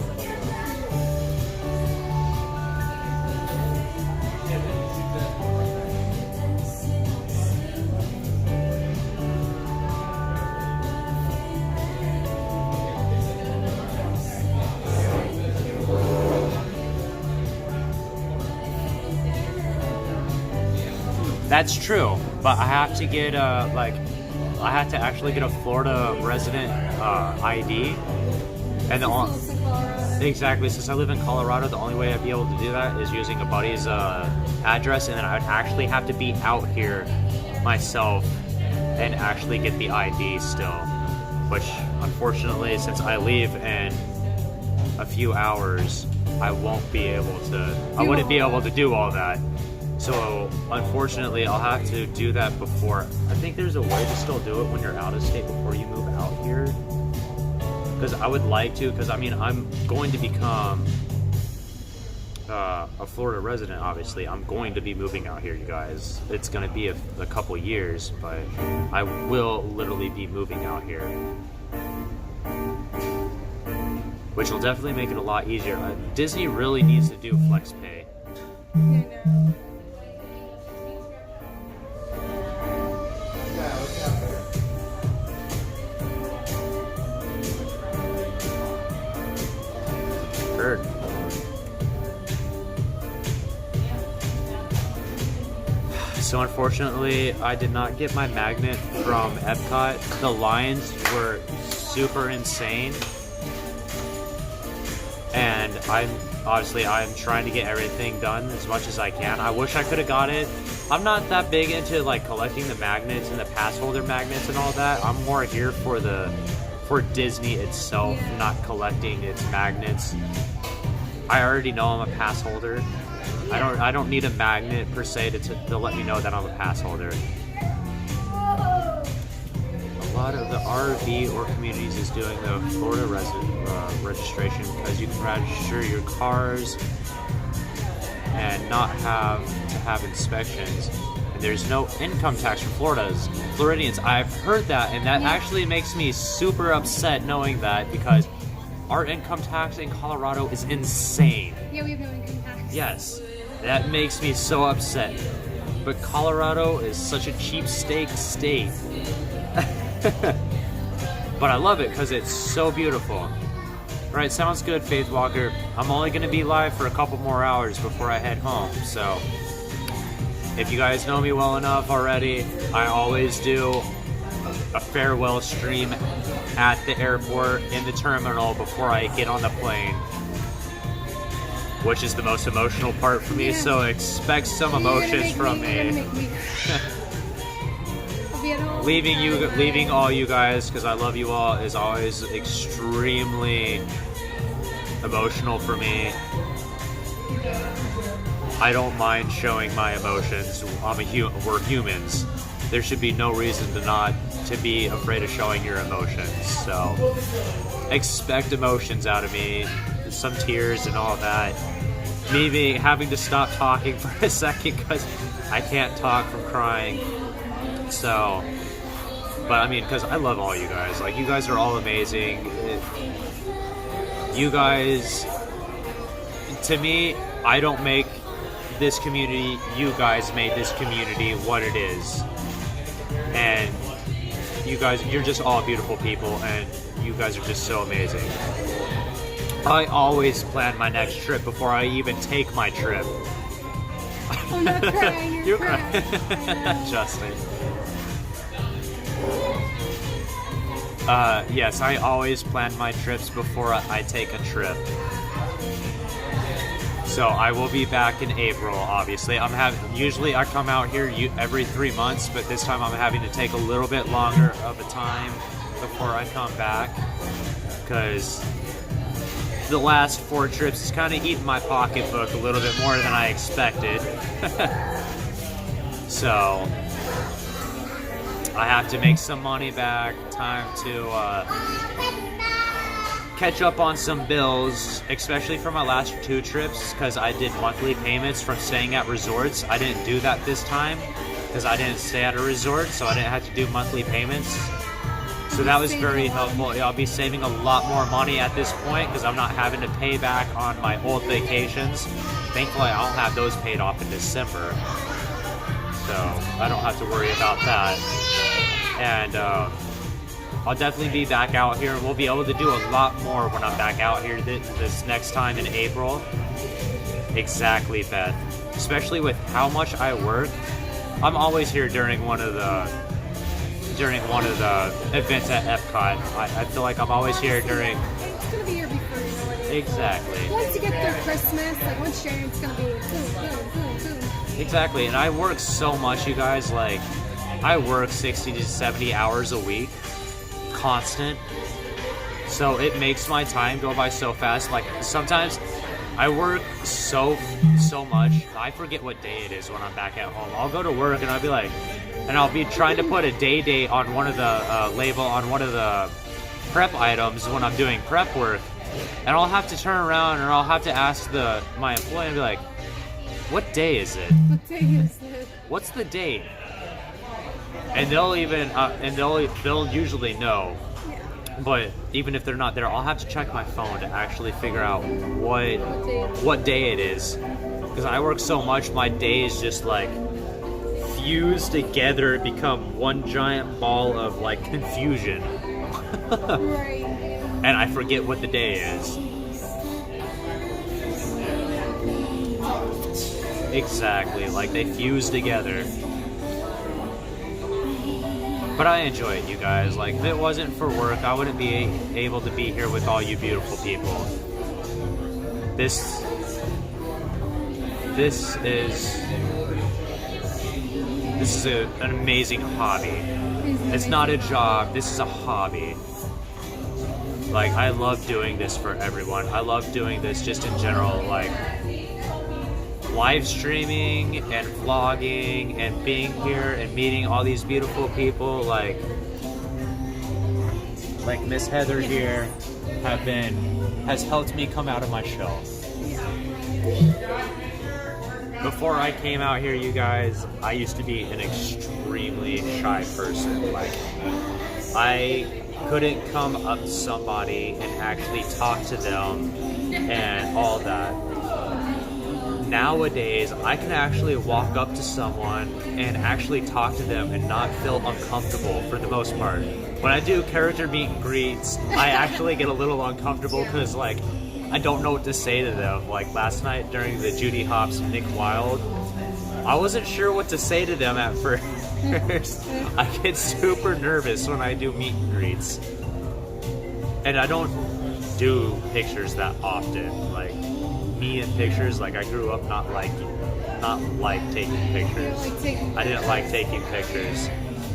That's true, but I have to get I have to actually get a Florida resident ID, and exactly, since I live in Colorado, the only way I'd be able to do that is using a buddy's address, and then I'd actually have to be out here myself and actually get the ID still, which unfortunately, since I leave in a few hours, I won't be able to. I wouldn't be able to do all that. So, unfortunately, I'll have to do that before. I think there's a way to still do it when you're out of state before you move out here. Because I would like to, because I mean, I'm going to become a Florida resident, obviously. I'm going to be moving out here, you guys. It's going to be a couple years, but I will literally be moving out here. Which will definitely make it a lot easier. Disney really needs to do flex pay. So unfortunately, I did not get my magnet from Epcot. The lines were super insane. And I'm trying to get everything done as much as I can. I wish I could have got it. I'm not that big into like collecting the magnets and the pass holder magnets and all that. I'm more here for Disney itself, not collecting its magnets. I already know I'm a pass holder. I don't need a magnet per se to let me know that I'm a pass holder. A lot of the RV or communities is doing the Florida registration because you can register your cars and not have to have inspections. And there's no income tax for Floridians. I've heard that, and that actually makes me super upset knowing that, because our income tax in Colorado is insane. Yeah, we have no income tax. Yes, that makes me so upset. But Colorado is such a cheapskate state. But I love it because it's so beautiful. Alright, sounds good, Faith Walker. I'm only going to be live for a couple more hours before I head home, so if you guys know me well enough already, I always do a farewell stream at the airport, in the terminal, before I get on the plane, which is the most emotional part for me, so expect some emotions from me. Leaving all you guys, because I love you all, is always extremely emotional for me. I don't mind showing my emotions. We're humans. There should be no reason to be afraid of showing your emotions. So expect emotions out of me, some tears and all that. Me having to stop talking for a second because I can't talk from crying. So, but I mean, because I love all you guys. Like, you guys are all amazing. You guys, to me, I don't make this community. You guys made this community what it is. And you guys, you're just all beautiful people, and you guys are just so amazing. I always plan my next trip before I even take my trip. I'm not crying, you're crying. Justin. Yes, I always plan my trips before I take a trip. So I will be back in April, obviously. Usually I come out here every 3 months, but this time I'm having to take a little bit longer of a time before I come back, because the last 4 trips has kind of eaten my pocketbook a little bit more than I expected. So I have to make some money back, time to catch up on some bills, especially for my last 2 trips, because I did monthly payments from staying at resorts. I didn't do that this time, because I didn't stay at a resort, so I didn't have to do monthly payments. So that was very helpful. Yeah, I'll be saving a lot more money at this point because I'm not having to pay back on my old vacations. Thankfully, I'll have those paid off in December, so I don't have to worry about that. And I'll definitely be back out here. We'll be able to do a lot more when I'm back out here this next time in April. Exactly, Beth. Especially with how much I work. I'm always here during one of the events at Epcot. I feel like I'm always here during. It's gonna be here before you know it. Exactly. Once you get through Christmas, like once January, it's gonna be boom, boom, boom, boom. Exactly, and I work so much, you guys. Like, I work 60 to 70 hours a week. Constant, so it makes my time go by so fast. Like sometimes I work so much I forget what day it is when I'm back at home. I'll go to work and I'll be like, and I'll be trying to put a day date on one of the label on one of the prep items when I'm doing prep work, and I'll have to turn around and I'll have to ask my employee and be like, what day is it? What day is it? What's the date? And they'll even they'll usually know, but even if they're not there, I'll have to check my phone to actually figure out what day it is, because I work so much, my days just like fuse together, become one giant ball of like confusion. Right. And I forget what the day is. Exactly, like they fuse together. But I enjoy it, you guys. Like, if it wasn't for work, I wouldn't be able to be here with all you beautiful people. This is an amazing hobby. It's not a job. This is a hobby. Like, I love doing this for everyone. I love doing this just in general. Like, live streaming and vlogging and being here and meeting all these beautiful people like Miss Heather here has helped me come out of my shell. Before I came out here, you guys, I used to be an extremely shy person. Like, I couldn't come up to somebody and actually talk to them and all that. Nowadays, I can actually walk up to someone and actually talk to them and not feel uncomfortable for the most part. When I do character meet and greets, I actually get a little uncomfortable because, like, I don't know what to say to them. Like, last night during the Judy Hopps Nick Wilde, I wasn't sure what to say to them at first. I get super nervous when I do meet and greets. And I don't do pictures that often. Like, me in pictures, like, I grew up not like taking pictures. I didn't like taking pictures.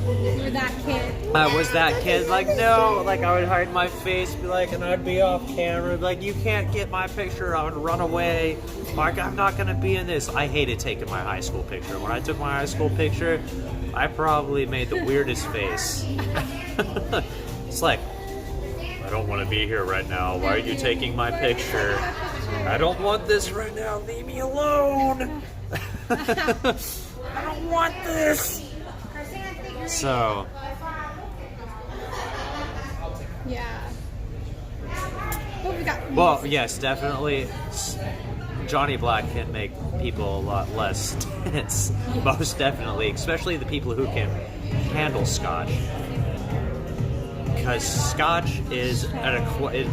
You were that kid. I was that kid, like, no, like, I would hide my face, be like, and I'd be off camera, like, you can't get my picture, I would run away, like, I'm not gonna be in this. I hated taking my high school picture. When I took my high school picture, I probably made the weirdest face. It's like, I don't want to be here right now, why are you taking my picture? I don't want this right now, leave me alone! I don't want this! So, yeah. What we got? Well, yes, definitely. Johnny Black can make people a lot less tense. Most definitely, especially the people who can handle Scotch. Because Scotch is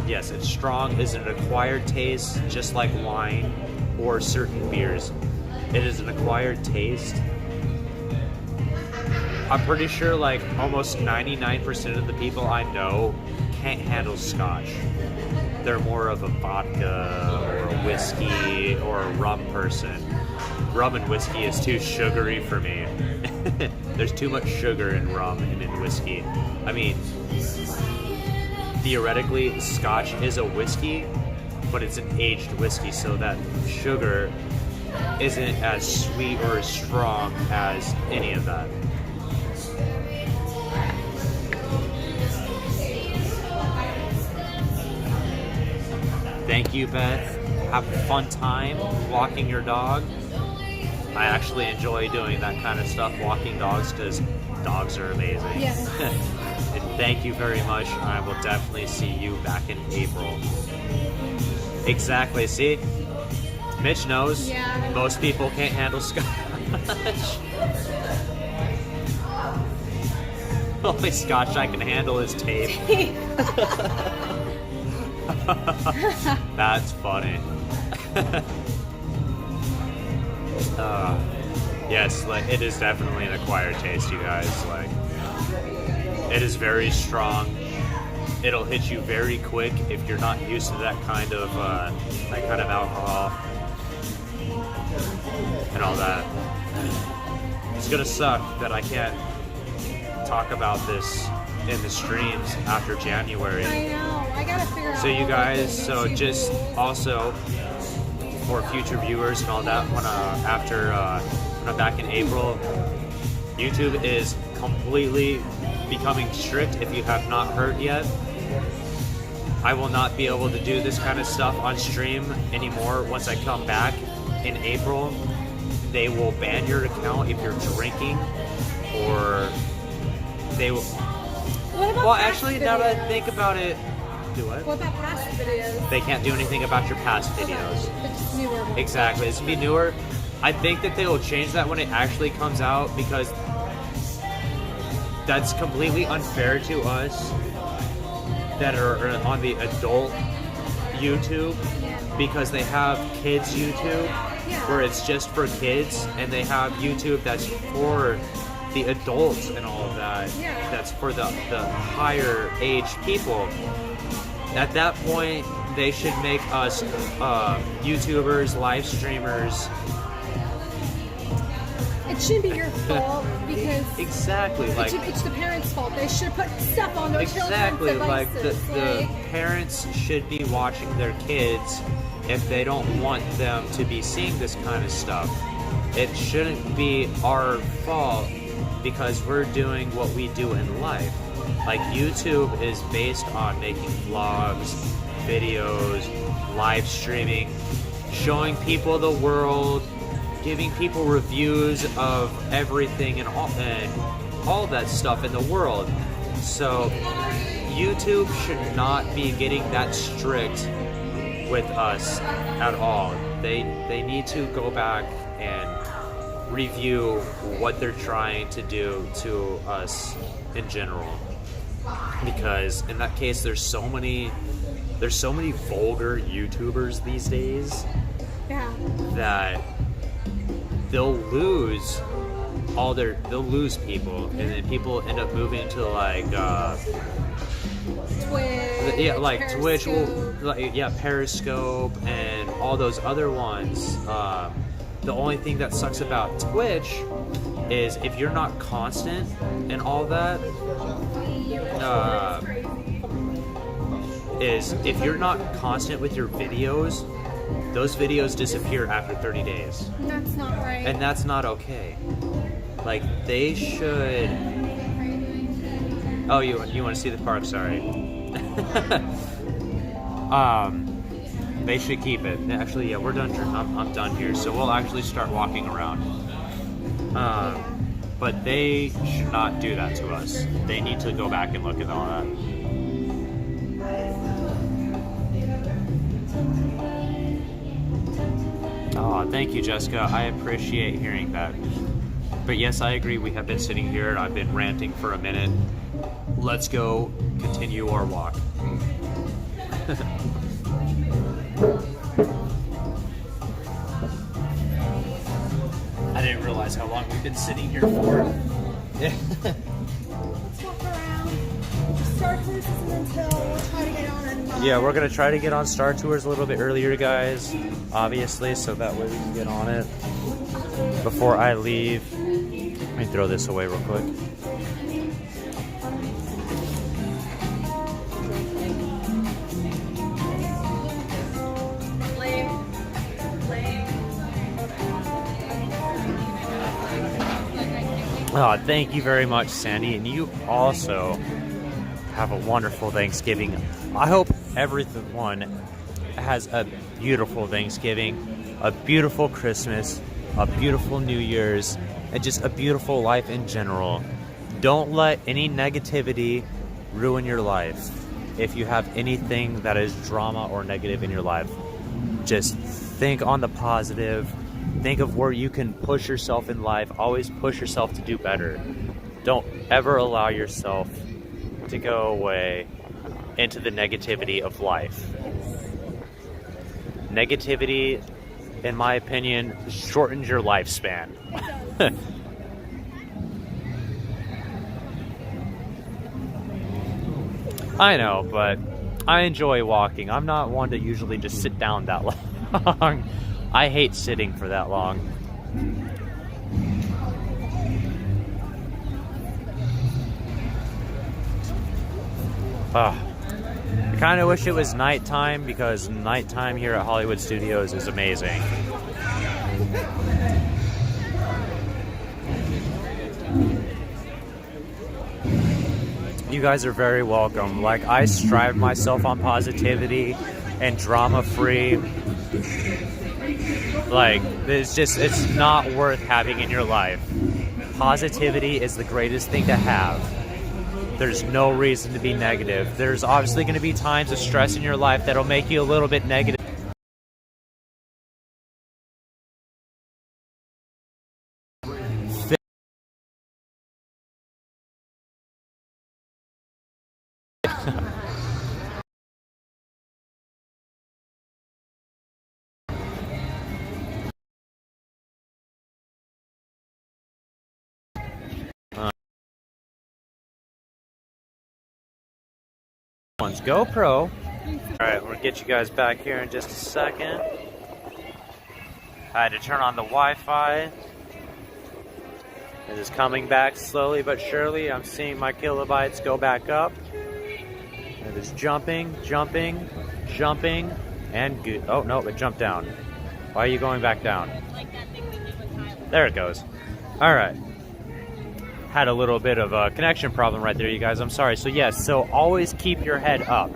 yes, it's strong, is an acquired taste, just like wine or certain beers. It is an acquired taste. I'm pretty sure like almost 99% of the people I know can't handle Scotch. They're more of a vodka or a whiskey or a rum person. Rum and whiskey is too sugary for me. There's too much sugar in rum and in whiskey. I mean, theoretically, Scotch is a whiskey, but it's an aged whiskey, so that sugar isn't as sweet or as strong as any of that. Thank you, Beth. Have a fun time walking your dog. I actually enjoy doing that kind of stuff, walking dogs, because dogs are amazing. Yes. And thank you very much. I will definitely see you back in April. Exactly. See? Mitch knows. Yeah. Most people can't handle scotch. Only scotch I can handle is tape. That's funny. Yes, like it is definitely an acquired taste, you guys. Like, it is very strong. It'll hit you very quick if you're not used to that kind of alcohol and all that. It's gonna suck that I can't talk about this in the streams after January. I know. I gotta figure out. So you all, like, guys, the so YouTube just rules. also for future viewers and all that, when I'm back in April, YouTube is completely becoming strict. If you have not heard yet, I will not be able to do this kind of stuff on stream anymore. Once I come back in April, they will ban your account if you're drinking, or they will. What about Well, past actually, now that I videos? think about it, do what? What about past videos? They can't do anything about your past videos. It's just newer ones. Exactly, it's gonna be newer. I think that they will change that when it actually comes out, because that's completely unfair to us that are on the adult YouTube, because they have kids YouTube where it's just for kids, and they have YouTube that's for the adults and all of that. That's for the higher age people. At that point, they should make us YouTubers, live streamers. It shouldn't be your fault because Exactly, like it's the parents' fault. They should put stuff on their exactly children's like devices. the parents should be watching their kids if they don't want them to be seeing this kind of stuff. It shouldn't be our fault because we're doing what we do in life. Like, YouTube is based on making vlogs, videos, live streaming, showing people the world, giving people reviews of everything and all that stuff in the world. So YouTube should not be getting that strict with us at all. They need to go back and review what they're trying to do to us in general, because in that case there's so many vulgar YouTubers these days that they'll lose people, and then people end up moving to like Twitch, like Twitch, Periscope. Periscope and all those other ones. The only thing that sucks about Twitch is if you're not constant and all that, is if you're not constant with your videos, those videos disappear after 30 days. That's not right. And that's not okay. Like, they should... Oh, you want to see the park? Sorry. They should keep it. Actually, yeah, we're done. I'm done here, so we'll actually start walking around. But they should not do that to us. They need to go back and look at all that. Oh, thank you, Jessica. I appreciate hearing that. But yes, I agree. We have been sitting here and I've been ranting for a minute. Let's go continue our walk. I didn't realize how long we've been sitting here for. Let's walk around. Star Tours isn't until we'll try to get on and Yeah, we're gonna try to get on Star Tours a little bit earlier, guys, obviously, so that way we can get on it before I leave. Let me throw this away real quick. Oh, thank you very much, Sandy, and you also have a wonderful Thanksgiving. I hope everyone has a beautiful Thanksgiving, a beautiful Christmas, a beautiful New Year's, and just a beautiful life in general. Don't let any negativity ruin your life. If you have anything that is drama or negative in your life, just think on the positive. Think of where you can push yourself in life. Always push yourself to do better. Don't ever allow yourself to go away into the negativity of life. Negativity, in my opinion, shortens your lifespan. I know, but I enjoy walking. I'm not one to usually just sit down that long. I hate sitting for that long. I kind of wish it was nighttime, because nighttime here at Hollywood Studios is amazing. You guys are very welcome. Like, I strive myself on positivity and drama-free. Like, it's not worth having in your life. Positivity is the greatest thing to have. There's no reason to be negative. There's obviously going to be times of stress in your life that'll make you a little bit negative. One's GoPro. Alright, we'll get you guys back here in just a second. I had to turn on the Wi-Fi. It is coming back slowly but surely. I'm seeing my kilobytes go back up. It is jumping, jumping, jumping, and good. Oh no, it jumped down. Why are you going back down? There it goes. Alright. Had a little bit of a connection problem right there, you guys. I'm sorry. So yes, so always keep your head up.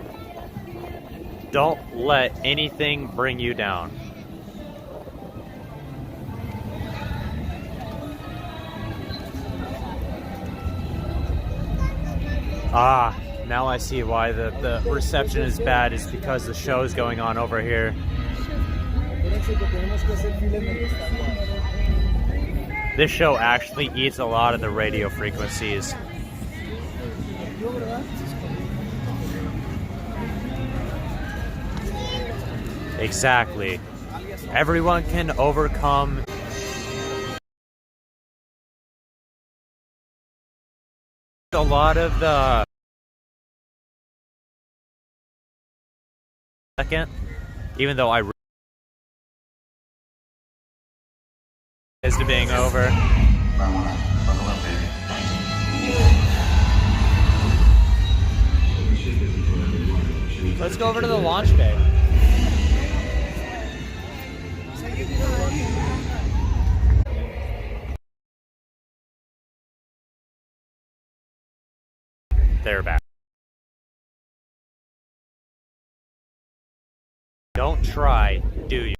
Don't let anything bring you down. Ah, now I see why the reception is bad. Is because the show is going on over here. This show actually eats a lot of the radio frequencies. Exactly. Everyone can overcome a lot of the second, even though I is to being over. Let's go over to the launch bay. They're back. Don't try, do you?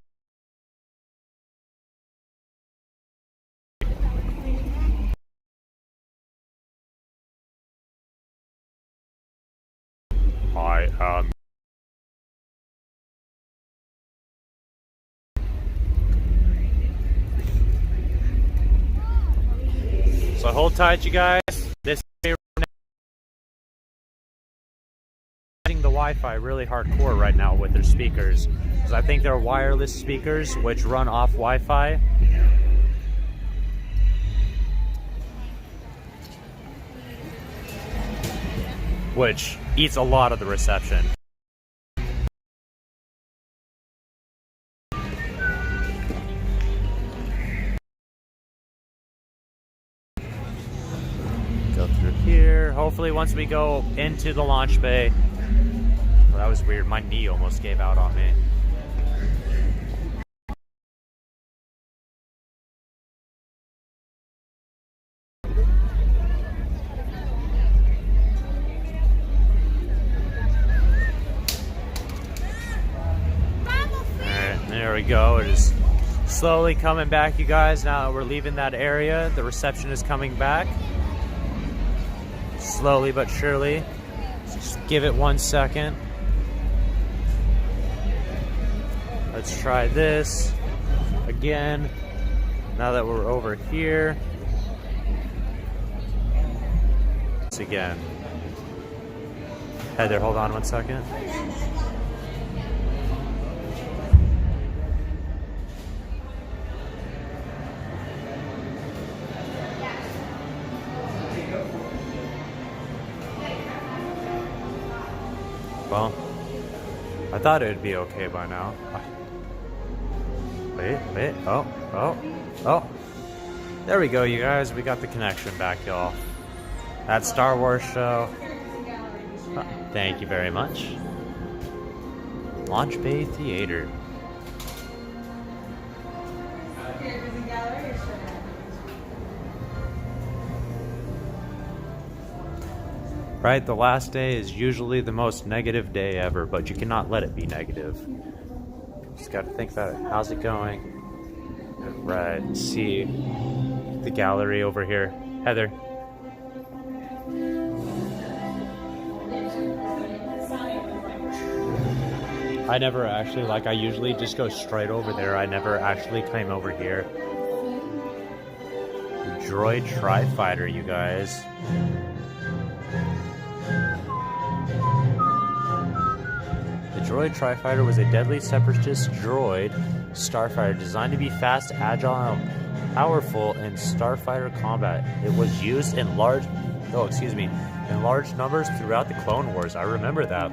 So hold tight, you guys. This is the Wi-Fi really hardcore right now with their speakers, because I think they're wireless speakers which run off Wi-Fi. Which eats a lot of the reception. Go through here. Hopefully once we go into the launch bay. Well, that was weird. My knee almost gave out on me. There we go. It is Slowly coming back, you guys. Now that we're leaving that area, the reception is coming back. Slowly but surely. Just give it 1 second. Let's try this again. Now that we're over here. Once again. Heather, hold on 1 second. Well, I thought it would be okay by now. Wait, oh. There we go, you guys. We got the connection back, y'all. That Star Wars show. Thank you very much. Launch Bay Theater. Right, the last day is usually the most negative day ever, but you cannot let it be negative. Just gotta think about it. How's it going? Right, see the gallery over here. Heather. I never actually, I usually just go straight over there. I never actually came over here. The Droid Tri-Fighter, you guys. The Droid Tri-Fighter was a deadly separatist droid starfighter designed to be fast, agile, and powerful in starfighter combat. It was used in large numbers throughout the Clone Wars. I remember that.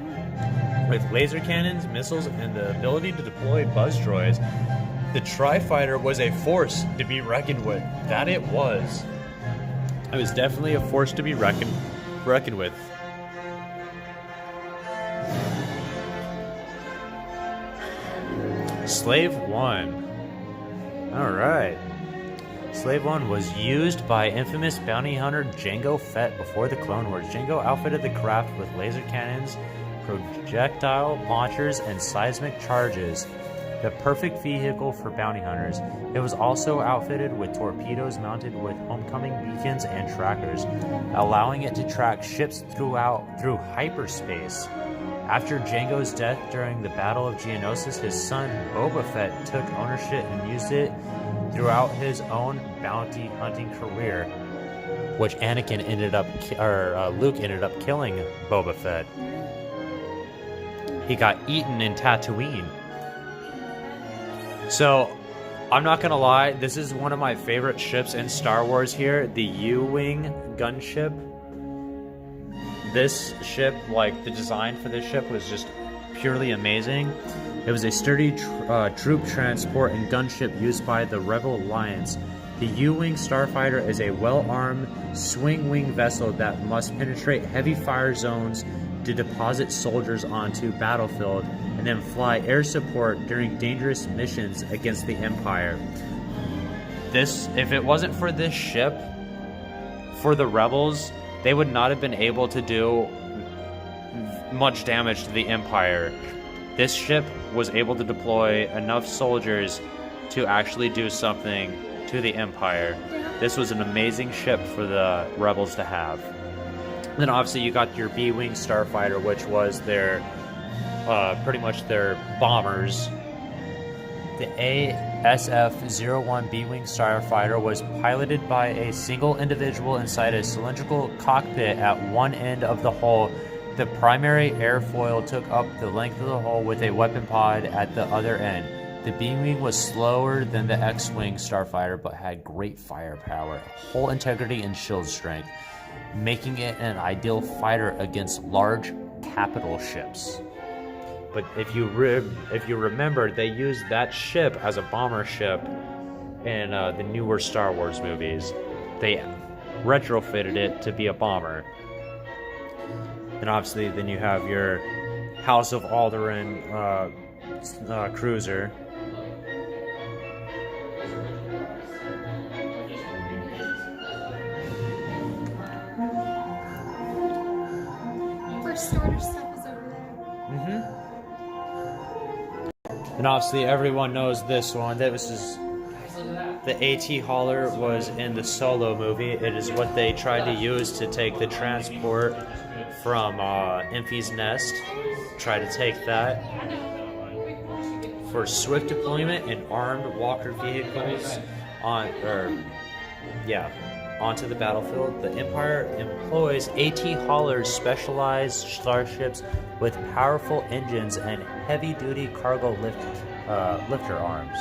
With laser cannons, missiles, and the ability to deploy buzz droids, the Tri-Fighter was a force to be reckoned with. That it was. It was definitely a force to be reckoned with. Slave 1. Alright. Slave 1 was used by infamous bounty hunter Jango Fett before the Clone Wars. Jango outfitted the craft with laser cannons, projectile launchers, and seismic charges. The perfect vehicle for bounty hunters. It was also outfitted with torpedoes mounted with homecoming beacons and trackers, allowing it to track ships through hyperspace. After Jango's death during the Battle of Geonosis, his son Boba Fett took ownership and used it throughout his own bounty hunting career, which Luke ended up killing Boba Fett. He got eaten in Tatooine. So, I'm not gonna lie, this is one of my favorite ships in Star Wars here, the U-Wing gunship. This ship, the design for this ship was just purely amazing. It was a sturdy troop transport and gunship used by the Rebel Alliance. The U-Wing Starfighter is a well-armed swing-wing vessel that must penetrate heavy fire zones to deposit soldiers onto battlefield and then fly air support during dangerous missions against the Empire. If it wasn't for this ship, for the Rebels, they would not have been able to do much damage to the Empire. This ship was able to deploy enough soldiers to actually do something to the Empire. This was an amazing ship for the Rebels to have. Then obviously you got your B-Wing Starfighter, which was their pretty much their bombers. The ASF-01 B-Wing Starfighter was piloted by a single individual inside a cylindrical cockpit at one end of the hull. The primary airfoil took up the length of the hull with a weapon pod at the other end. The B-Wing was slower than the X-Wing Starfighter but had great firepower, hull integrity, and shield strength, making it an ideal fighter against large capital ships. But if you remember, they used that ship as a bomber ship in the newer Star Wars movies. They retrofitted it to be a bomber. And obviously then you have your House of Alderaan cruiser. First order stuff is over there. And obviously everyone knows this one. This is The AT hauler was in the Solo movie. It is what they tried to use to take the transport from Impy's Nest. Try to take that for swift deployment in armed walker vehicles onto the battlefield. The Empire employs AT haulers, specialized starships with powerful engines and heavy-duty cargo lifter arms.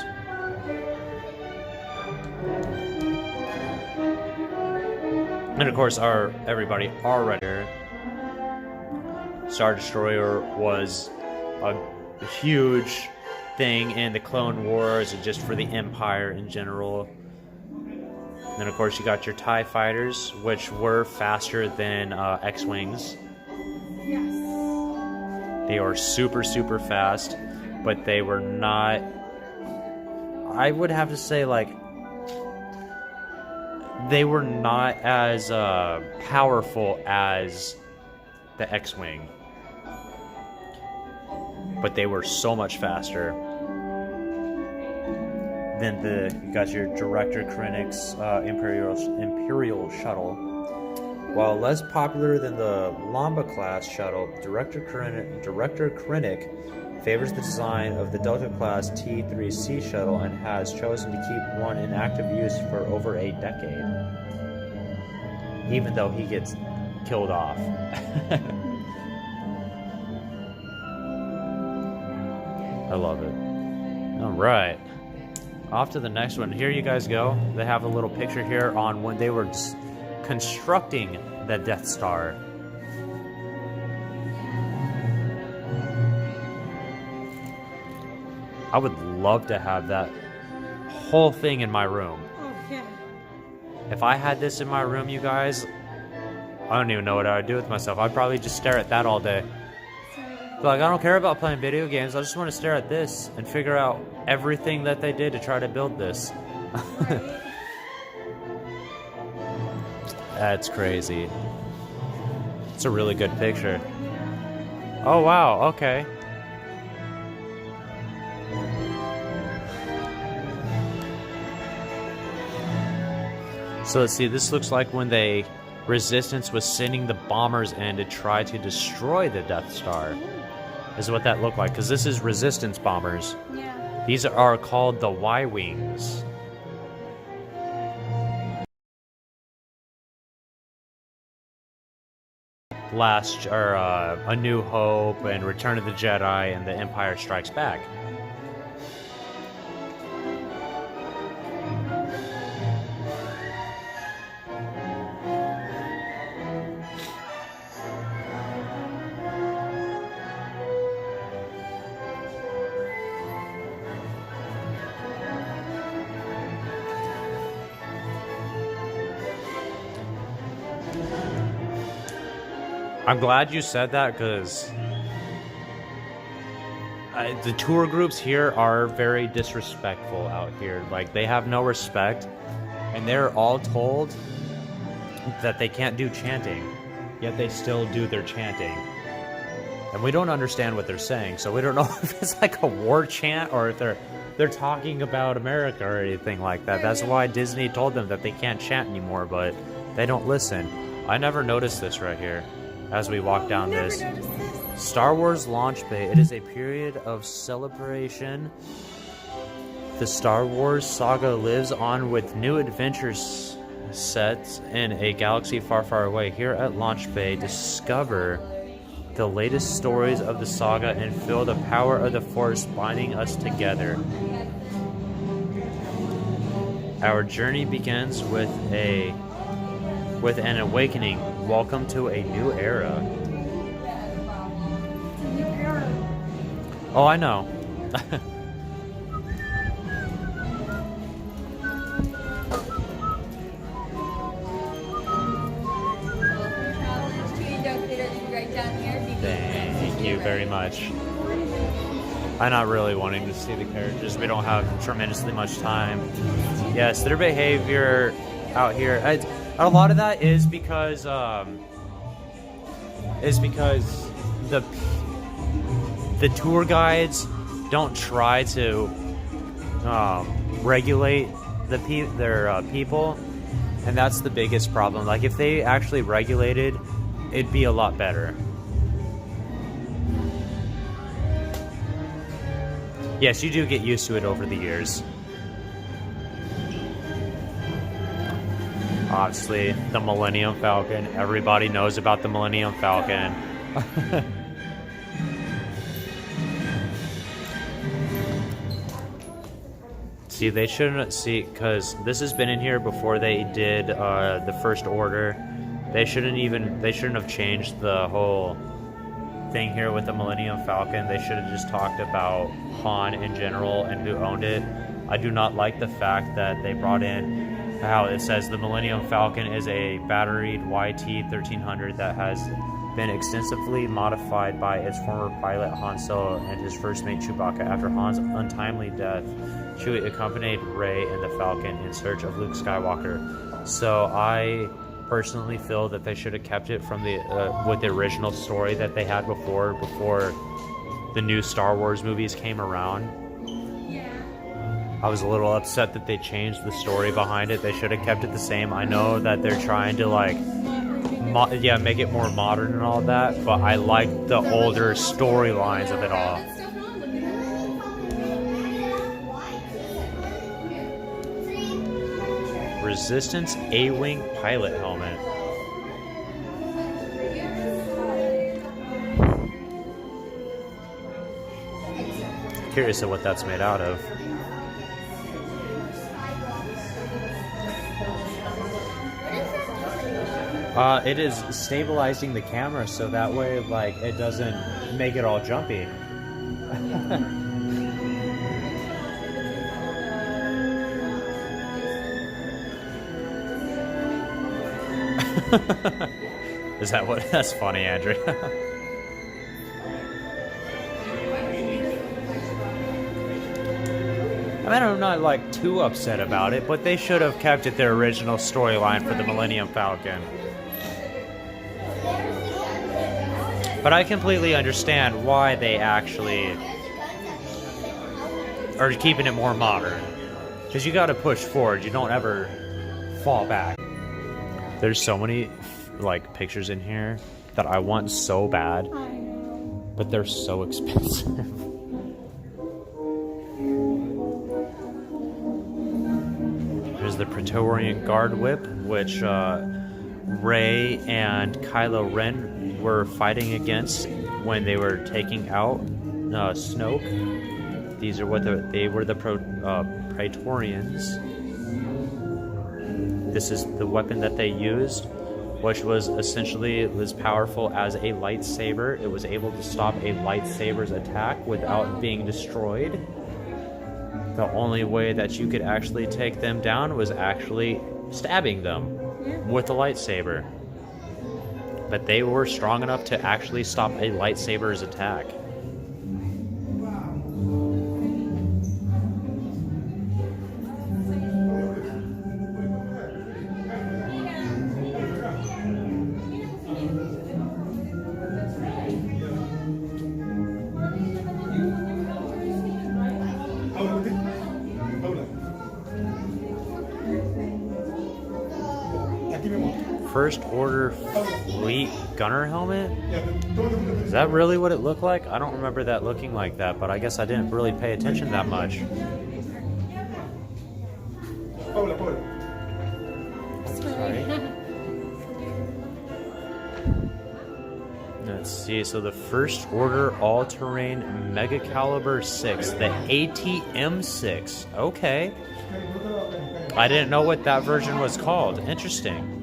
And of course, our Star Destroyer was a huge thing in the Clone Wars and just for the Empire in general. And then of course you got your TIE fighters, which were faster than X-Wings. Yes. They were super, super fast, but they were not, I would have to say, like, they were not as powerful as the X-Wing. But they were so much faster. Then you got your Director Krennic's Imperial shuttle. While less popular than the Lamba class shuttle, Director Krennic favors the design of the Delta class T-3C shuttle and has chosen to keep one in active use for over a decade, even though he gets killed off. I love it. All right. Off to the next one. Here you guys go. They have a little picture here on when they were constructing the Death Star. I would love to have that whole thing in my room. Oh, yeah. If I had this in my room, you guys, I don't even know what I would do with myself. I'd probably just stare at that all day. Like, I don't care about playing video games. I just want to stare at this and figure out everything that they did to try to build this. Right. That's crazy. It's a really good picture. Oh, wow. Okay. So let's see. This looks like when Resistance was sending the bombers in to try to destroy the Death Star. Is what that looked like, because this is Resistance bombers. Yeah. These are called the Y-Wings. A New Hope and Return of the Jedi and The Empire Strikes Back. I'm glad you said that, because the tour groups here are very disrespectful out here. Like, they have no respect, and they're all told that they can't do chanting, yet they still do their chanting. And we don't understand what they're saying, so we don't know if it's like a war chant or if they're talking about America or anything like that. That's why Disney told them that they can't chant anymore, but they don't listen. I never noticed this right here. As we walk down this Star Wars launch bay, it is a period of celebration. The Star Wars saga lives on with new adventures set in a galaxy far, far away. Here at launch bay, discover the latest stories of the saga and feel the power of the Force binding us together. Our journey begins with an awakening. Welcome to a new era. Oh, I know. Thank you very much. I'm not really wanting to see the characters. We don't have tremendously much time. Yes, their behavior out here. A lot of that is because the tour guides don't try to regulate their people, and that's the biggest problem. Like if they actually regulated, it'd be a lot better. Yes, you do get used to it over the years. Obviously, the Millennium Falcon. Everybody knows about the Millennium Falcon. See, they shouldn't see, because this has been in here before they did the First Order. They shouldn't have changed the whole thing here with the Millennium Falcon. They should have just talked about Han in general and who owned it. I do not like the fact that they brought in how it says the Millennium Falcon is a batteried YT-1300 that has been extensively modified by its former pilot Han Solo and his first mate Chewbacca. After Han's untimely death, Chewie accompanied Rey and the Falcon in search of Luke Skywalker. So I personally feel that they should have kept it from the with the original story that they had before the new Star Wars movies came around. I was a little upset that they changed the story behind it. They should have kept it the same. I know that they're trying to like make it more modern and all that, but I like the older storylines of it all. Resistance A-Wing pilot helmet. Curious of what that's made out of. It is stabilizing the camera so that way, like, it doesn't make it all jumpy. Is that what? That's funny, Andrew. I mean, I'm not like too upset about it, but they should have kept it their original storyline for the Millennium Falcon. But I completely understand why they actually are keeping it more modern. Because you gotta push forward, you don't ever fall back. There's so many like pictures in here that I want so bad, but they're so expensive. There's the Praetorian Guard Whip, which Rey and Kylo Ren were fighting against when they were taking out Snoke. These are what they were the Praetorians. This is the weapon that they used, which was essentially as powerful as a lightsaber. It was able to stop a lightsaber's attack without being destroyed. The only way that you could actually take them down was actually stabbing them with a lightsaber. But they were strong enough to actually stop a lightsaber's attack. First Order Fleet Gunner helmet? Is that really what it looked like? I don't remember that looking like that, but I guess I didn't really pay attention that much. Sorry. Let's see, so the First Order All-Terrain Mega Caliber 6, the ATM-6. Okay. I didn't know what that version was called. Interesting.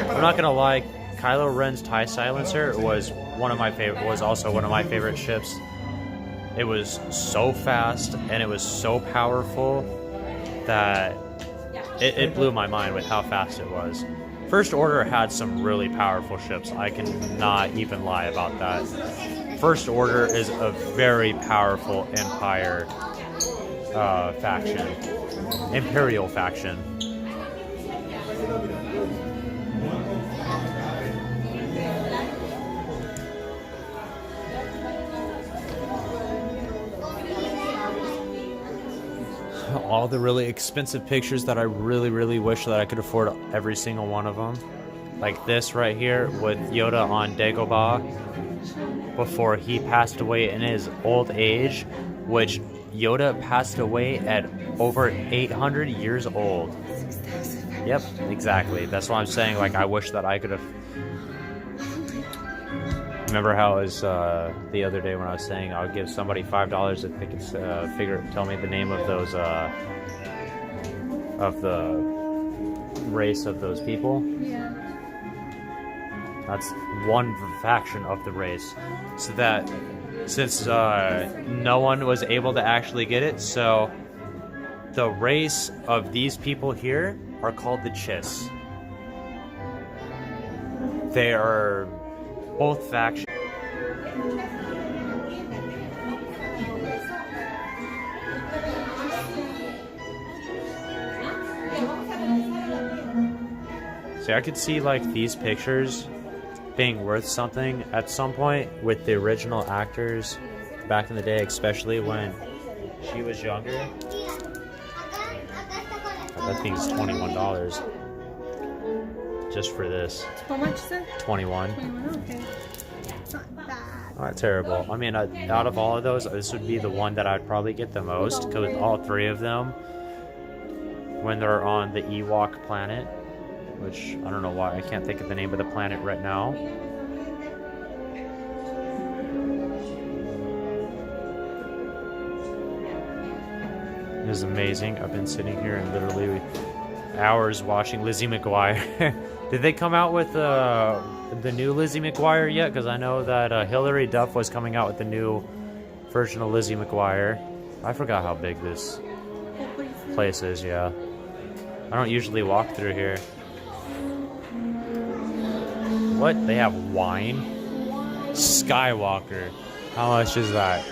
I'm not gonna lie, Kylo Ren's TIE Silencer was also one of my favorite ships. It was so fast and it was so powerful that it blew my mind with how fast it was. First Order had some really powerful ships. I cannot even lie about that. First Order is a very powerful Empire faction. Imperial faction. all the really expensive pictures that I really wish that I could afford every single one of them. Like this right here with Yoda on Dagobah before he passed away in his old age, which Yoda passed away at over 800 years old. Yep, exactly. That's what I'm saying. Like, I wish that I could have... Remember how it was the other day when I was saying I'll give somebody $5 if they could tell me the name of those of the race of those people? Yeah. That's one faction of the race. So that since no one was able to actually get it, so the race of these people here are called the Chiss. They are both factions. See, I could see like these pictures being worth something at some point with the original actors back in the day, especially when she was younger. That thing's $21 just for this. How much is it? 21. 21, okay. It's not bad. Not terrible. I mean, out of all of those, this would be the one that I'd probably get the most, because all three of them, when they're on the Ewok planet, which I don't know why I can't think of the name of the planet right now. It is amazing. I've been sitting here and literally hours watching Lizzie McGuire. Did they come out with the new Lizzie McGuire yet? Because I know that Hilary Duff was coming out with the new version of Lizzie McGuire. I forgot how big this place is, yeah. I don't usually walk through here. What? They have wine? Skywalker. How much is that?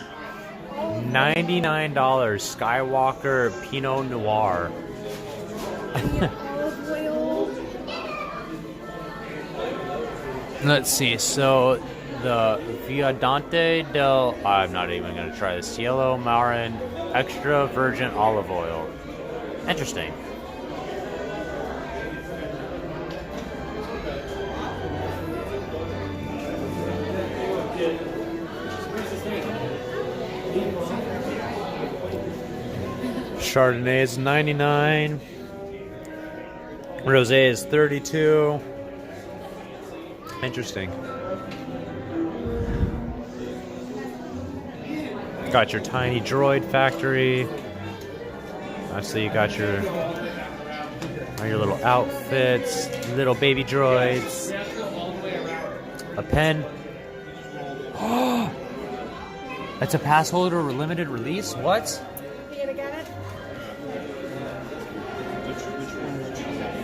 $99 Skywalker Pinot Noir. Let's see, so the Viandante del... I'm not even going to try this. Cielo Marin Extra Virgin Olive Oil. Interesting. Chardonnay is 99. Rosé is 32. Interesting. Got your tiny droid factory. Obviously, you got your little outfits, little baby droids. A pen. Oh, that's a pass holder limited release. What?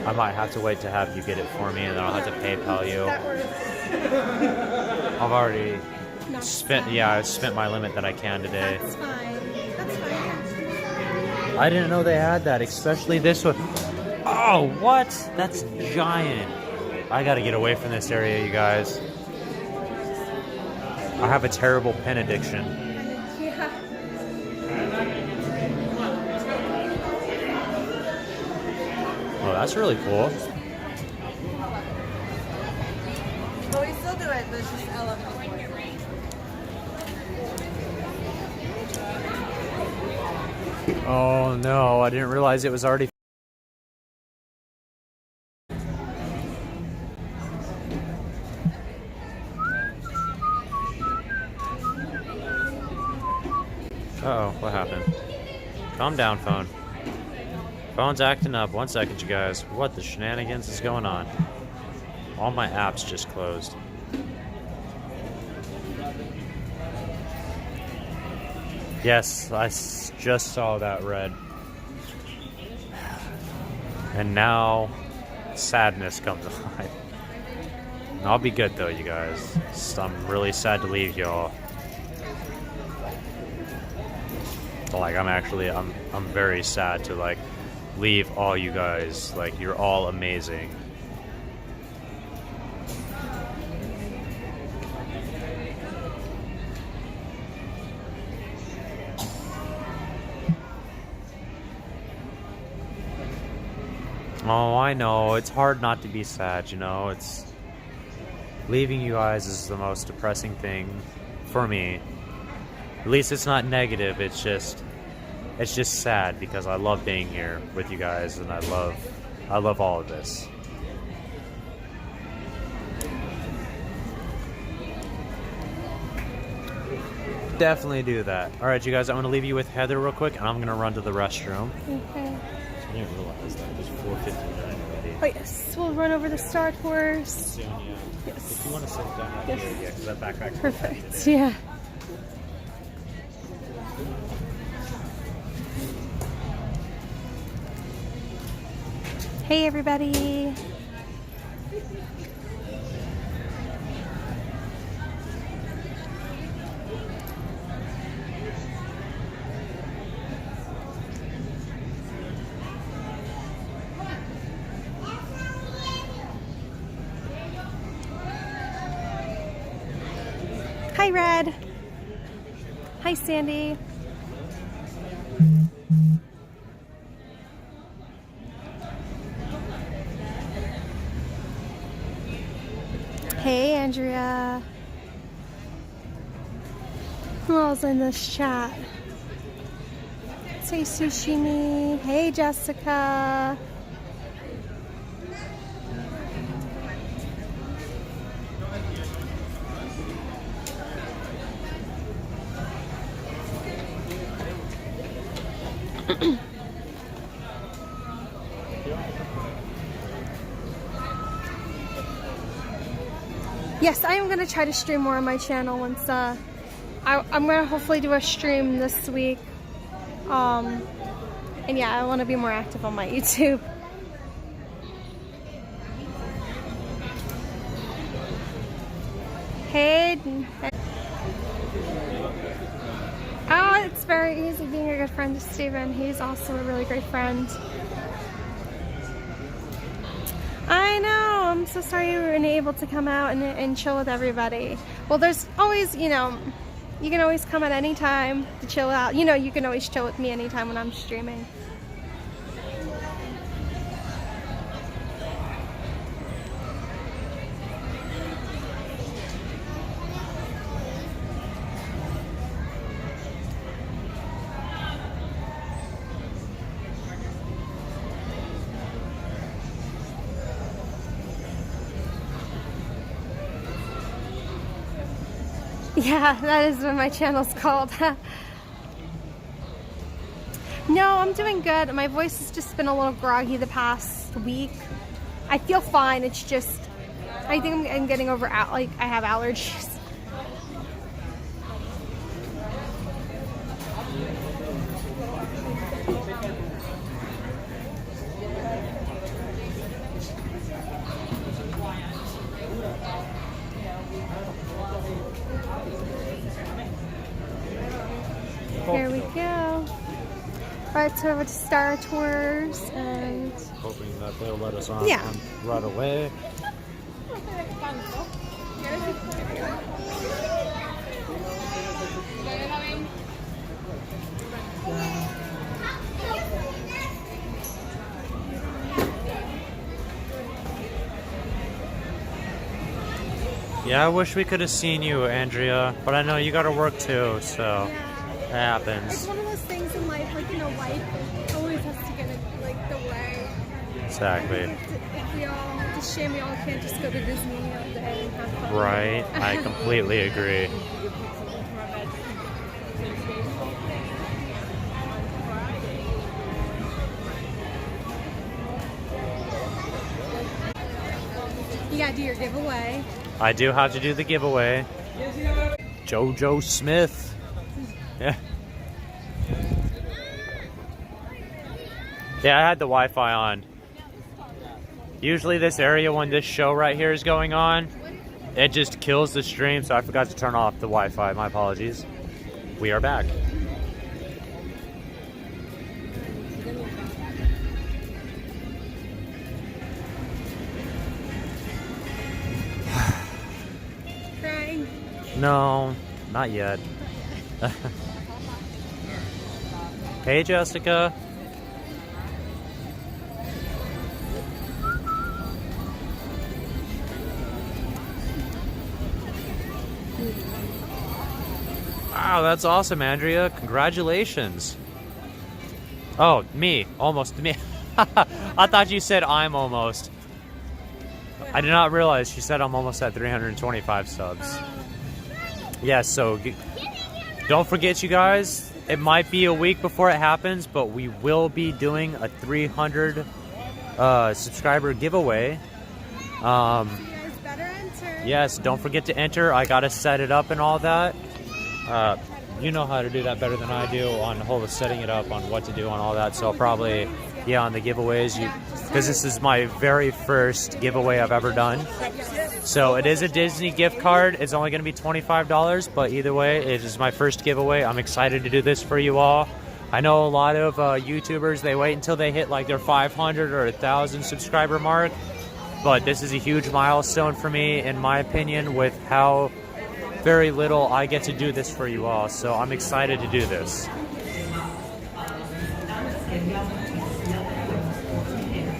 I might have to wait to have you get it for me, and then I'll have to PayPal you. I've already spent, I spent my limit that I can today. That's fine. That's fine. I didn't know they had that, especially this one. Oh, what? That's giant. I gotta get away from this area, you guys. I have a terrible pen addiction. Yeah. Oh, that's really cool. But we still do it, but it's just elephant. Oh no, I didn't realize it was already... Uh-oh, what happened? Calm down, phone. Phone's acting up. 1 second, you guys. What the shenanigans is going on? All my apps just closed. Yes, I just saw that red. And now, sadness comes alive. I'll be good though, you guys. I'm really sad to leave y'all. Like, I'm very sad to, like, leave all you guys. Like, you're all amazing. Oh, I know. It's hard not to be sad, you know. It's leaving you guys is the most depressing thing for me. At least it's not negative. It's just sad because I love being here with you guys, and I love all of this. Definitely do that. All right, you guys, I'm going to leave you with Heather real quick, and I'm going to run to the restroom. Okay. I didn't realize that. It was 4:59 already. Oh, yes. We'll run over the Star Tours. Soon, yeah. Yes. If you want to sit down right Yes. here, yeah, because that backpack's Perfect. Yeah. Hey, everybody. Hi, Red. Hi, Sandy. Hey, Andrea. Who else in this chat? Say Sushimi. Hey, Jessica. Yes, I am going to try to stream more on my channel once, I'm going to hopefully do a stream this week. And yeah, I want to be more active on my YouTube. Hey. Oh, it's very easy being a good friend to Steven. He's also a really great friend. I know, I'm so sorry you weren't able to come out and chill with everybody. Well, there's always, you know, you can always come at any time to chill out. You know, you can always chill with me anytime when I'm streaming. Yeah, that is what my channel's called. No, I'm doing good. My voice has just been a little groggy the past week. I feel fine. It's just, I think I'm getting over, like, I have allergies. Here we go. Right, so over to Star Tours and hoping that they'll let us on, yeah. Right away. Yeah, I wish we could have seen you, Andrea, but I know you gotta work too, so it happens. It's one of those things in life, like, you know, life always has to get, like, the way. Exactly. If we all, it's a shame we all can't just go to Disney all day and have fun. Right, I completely agree. You gotta do your giveaway. I do have to do the giveaway. JoJo Smith. Yeah. Yeah, I had the Wi-Fi on. Usually this area when this show right here is going on, it just kills the stream, so I forgot to turn off the Wi-Fi. My apologies. We are back. Crying? No, not yet. Hey, Jessica. Wow, that's awesome, Andrea. Congratulations. Oh, me. Almost me. I thought you said I'm almost. I did not realize she said I'm almost at 325 subs. Yeah, so don't forget, you guys. It might be a week before it happens, but we will be doing a 300 subscriber giveaway. Yes, don't forget to enter. I gotta set it up and all that. You know how to do that better than I do on the whole of setting it up, on what to do on all that. So I'll probably, yeah, on the giveaways, because this is my very first giveaway I've ever done. So it is a Disney gift card. It's only going to be $25, but either way, it is my first giveaway. I'm excited to do this for you all. I know a lot of YouTubers, they wait until they hit like their 500 or 1,000 subscriber mark, but this is a huge milestone for me, in my opinion, with how very little I get to do this for you all. So I'm excited to do this.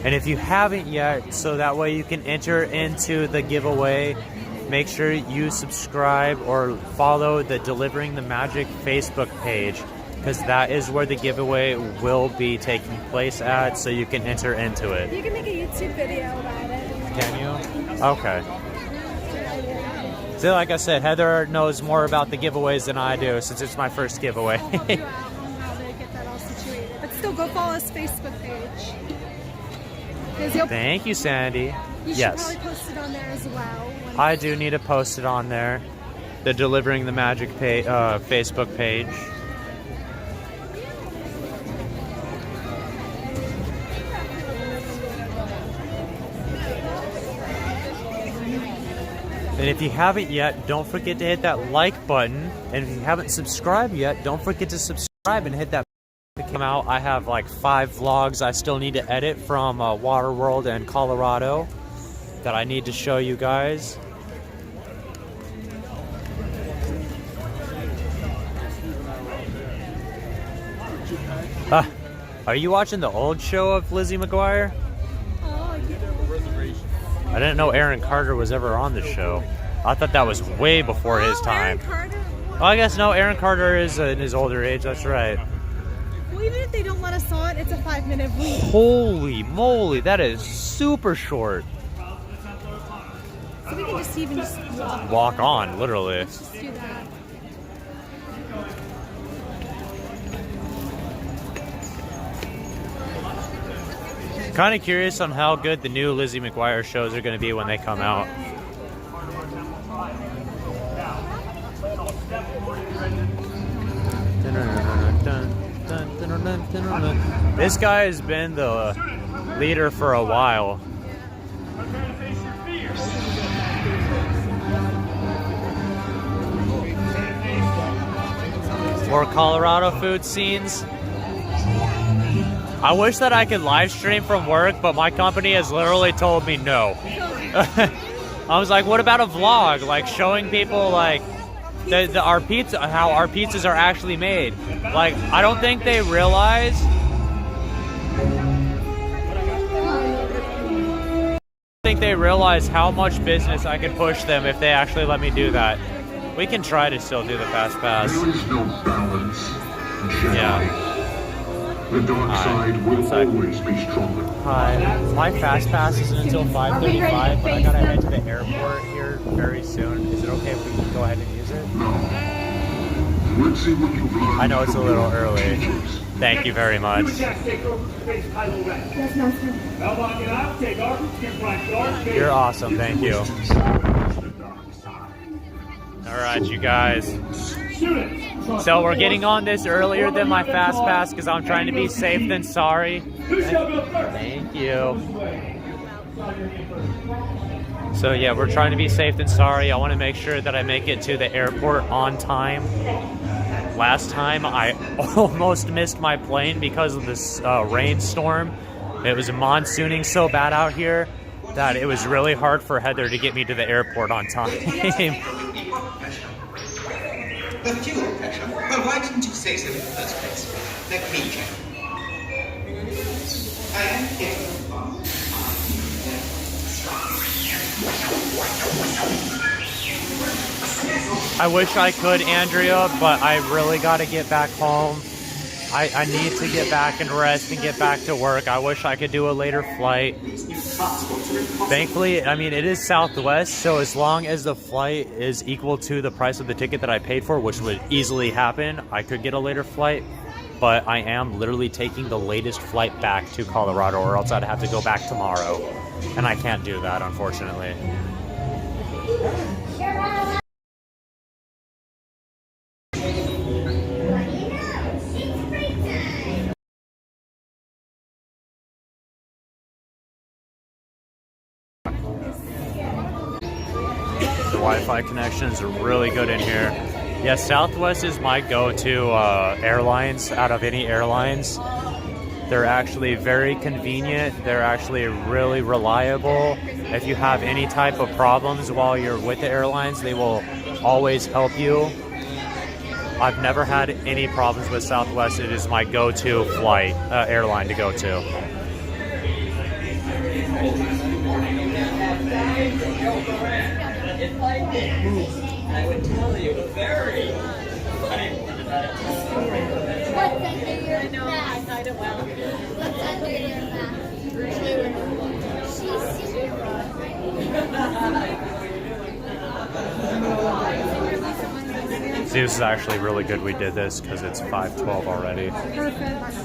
And if you haven't yet, so that way you can enter into the giveaway, make sure you subscribe or follow the Delivering the Magic Facebook page, because that is where the giveaway will be taking place at, so you can enter into it. You can make a YouTube video about it. Can you? Okay. So like I said, Heather knows more about the giveaways than I do, since it's my first giveaway. I'll help you out on how to get that all situated. But still, go follow his Facebook page. Thank you, Sandy. You should Yes. probably post it on there as well. I do need to post it on there. The Delivering the Magic Facebook page. And if you haven't yet, don't forget to hit that like button. And if you haven't subscribed yet, don't forget to subscribe and hit that to come out. I have like 5 vlogs I still need to edit from Water World and Colorado that I need to show you guys. Are you watching the old show of Lizzie McGuire? I didn't know Aaron Carter was ever on the show. I thought that was way before his time. Well, I guess no, Aaron Carter is in his older age, that's right. Well, even if they don't let us on, it's a 5-minute week. Holy moly, that is super short. So we can just even just Walk on, literally. Let's just do that. Kind of curious on how good the new Lizzie McGuire shows are going to be when they come out. This guy has been the leader for a while. More Colorado food scenes. I wish that I could live stream from work, but my company has literally told me no. I was like, what about a vlog? Like showing people like our pizza, how our pizzas are actually made. Like, I don't think they realize. How much business I could push them if they actually let me do that. We can try to still do the fast pass. There is no balance. Yeah. The dark side will always be stronger. Hi. My fast pass isn't until 5:35, but I gotta head to the airport here very soon. Is it okay if we can go ahead and use it? No. Let's see what you've learned. I know it's a little early. Thank you very much. You're awesome. Thank you. All right, you guys. So we're getting on this earlier than my fast pass because I'm trying to be safe than sorry. Thank you. So yeah, we're trying to be safe than sorry. I want to make sure that I make it to the airport on time. Last time I almost missed my plane because of this rainstorm. It was monsooning so bad out here that it was really hard for Heather to get me to the airport on time. The fuel pressure? Well, why didn't you say so in the first place? Let me check. And it I wish I could, Andrea, but I really got to get back home. I need to get back and rest and get back to work. I wish I could do a later flight. Thankfully, I mean, it is Southwest, so as long as the flight is equal to the price of the ticket that I paid for, which would easily happen, I could get a later flight. But I am literally taking the latest flight back to Colorado, or else I'd have to go back tomorrow. And I can't do that, unfortunately. The Wi-Fi connections are really good in here. Yeah, Southwest is my go-to airlines out of any airlines. They're actually very convenient. They're actually really reliable. If you have any type of problems while you're with the airlines, they will always help you. I've never had any problems with Southwest. It is my go-to flight airline to go to. I would tell you a very funny one about it. What's under your mask? I hide it well. What's under your mask? See, this is actually really good we did this because it's 5:12 already. Perfect.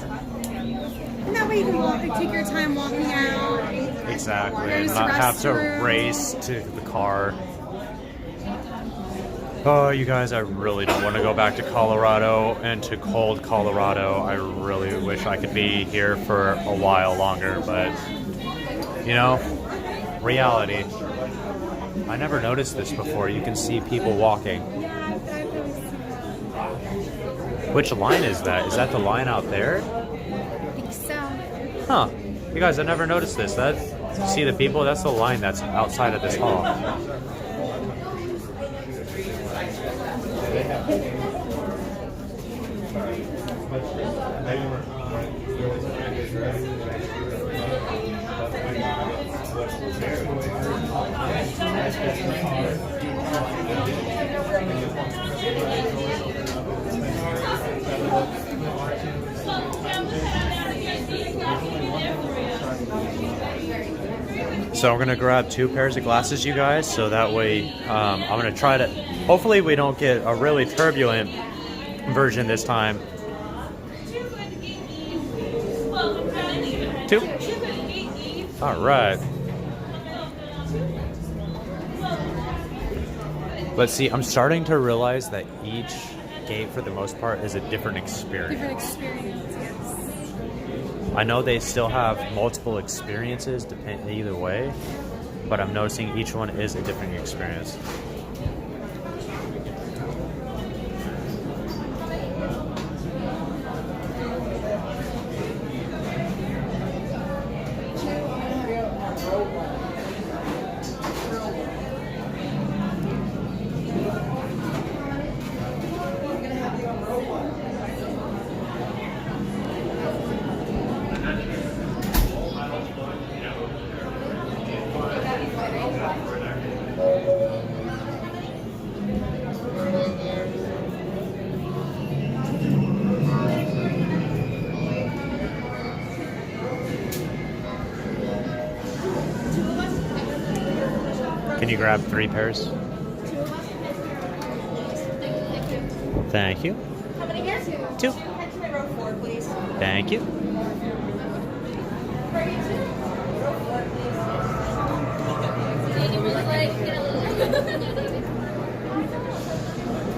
And that way you can walk, take your time walking out. Exactly, and not have to race to the car. Oh, you guys, I really don't want to go back to Colorado and to cold Colorado. I really wish I could be here for a while longer, but, you know, reality. I never noticed this before. You can see people walking. Which line is that? Is that the line out there? I think so. Huh. You guys, I never noticed this. See the people? That's the line that's outside of this hall. So I'm gonna grab 2 pairs of glasses, you guys, so that way I'm gonna try to, hopefully we don't get a really turbulent version this time. 2. All right. Let's see, I'm starting to realize that each gate for the most part is a different experience. Different experience, yes. I know they still have multiple experiences either way, but I'm noticing each one is a different experience. Can you grab 3 pairs? Thank you. How many here? 2. Head to my row 4, please. Thank you.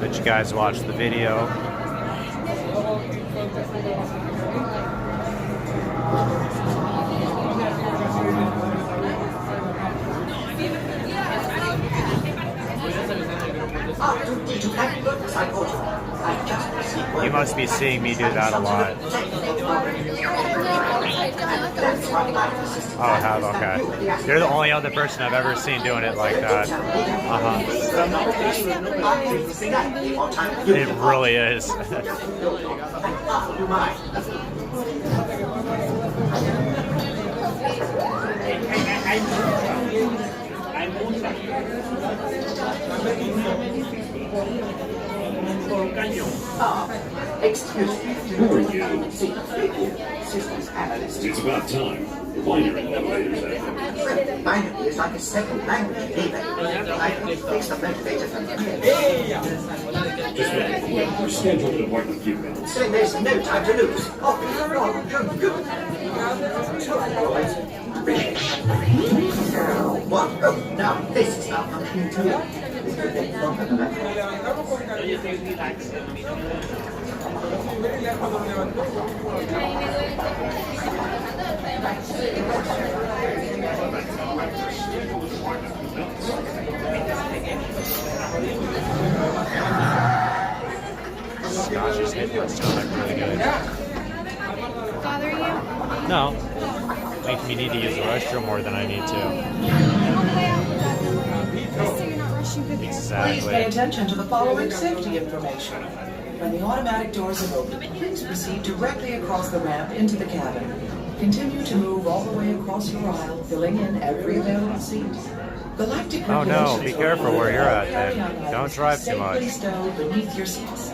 Let you guys watch the video. You must be seeing me do that a lot. Oh, I have? Okay. You're the only other person I've ever seen doing it like that. It really is. Excuse me. Who are you? Systems analyst. It's about time. Binary motivators. Binary is like a second language in eBay. I can fix the motivators from Just wait. We're scheduled to depart in a few minutes. Say there's no time to lose. Good. One. Oh, now this is not functioning too. Gosh, his headphones sound like really good. Bother you? No. Make me need to use the restroom more than I need to. So you're not rushing through there. Exactly. Please pay attention to the following safety information. When the automatic doors are open, please proceed directly across the ramp into the cabin. Continue to move all the way across your aisle, filling in every available seat. Galactic Oh no, regulations be careful where you're at, carry-on then. items Don't drive too safely much. stowed beneath your seats.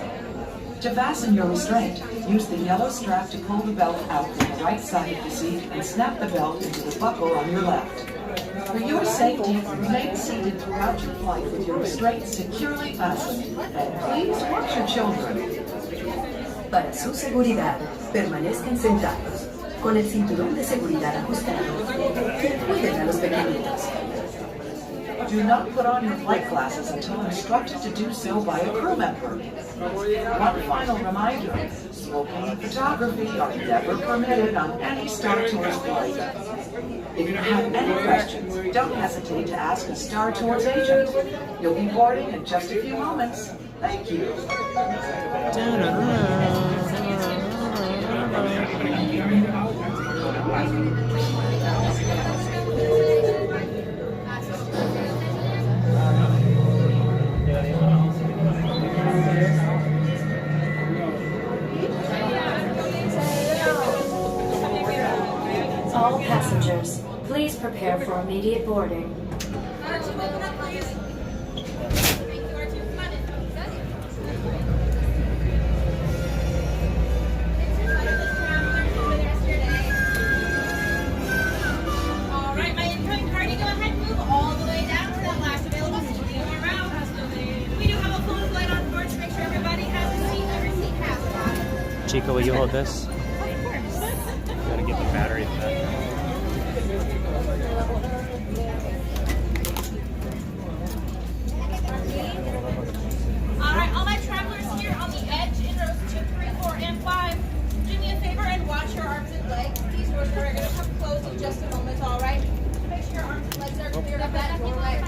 To fasten your restraint, use the yellow strap to pull the belt out from the right side of the seat and snap the belt into the buckle on your left. For your safety, remain seated throughout your flight with your restraint securely fastened. And please watch your children. Para su seguridad, permanezcan sentados, con el cinturón de seguridad ajustado. Cuiden a los pequeñitos. Do not put on your flight glasses until instructed to do so by a crew member. One final reminder, smoking and photography are never permitted on any Star Tours flight. If you have any questions, don't hesitate to ask a Star Tours agent. You'll be boarding in just a few moments. Thank you. All passengers, please prepare for immediate boarding. Alright, my incoming party, go ahead and move all the way down to that last available seat. We do have a full flight on board to make sure everybody has a seat, every seat has. Chica, will you hold this? Of course. Gotta get the battery in that. Alright, all my travelers here on the edge in rows 2, 3, 4, and 5, do me a favor and watch your arms and legs. These doors are going to come closed in just a moment, alright? Make sure your arms and legs are clear of that doorway.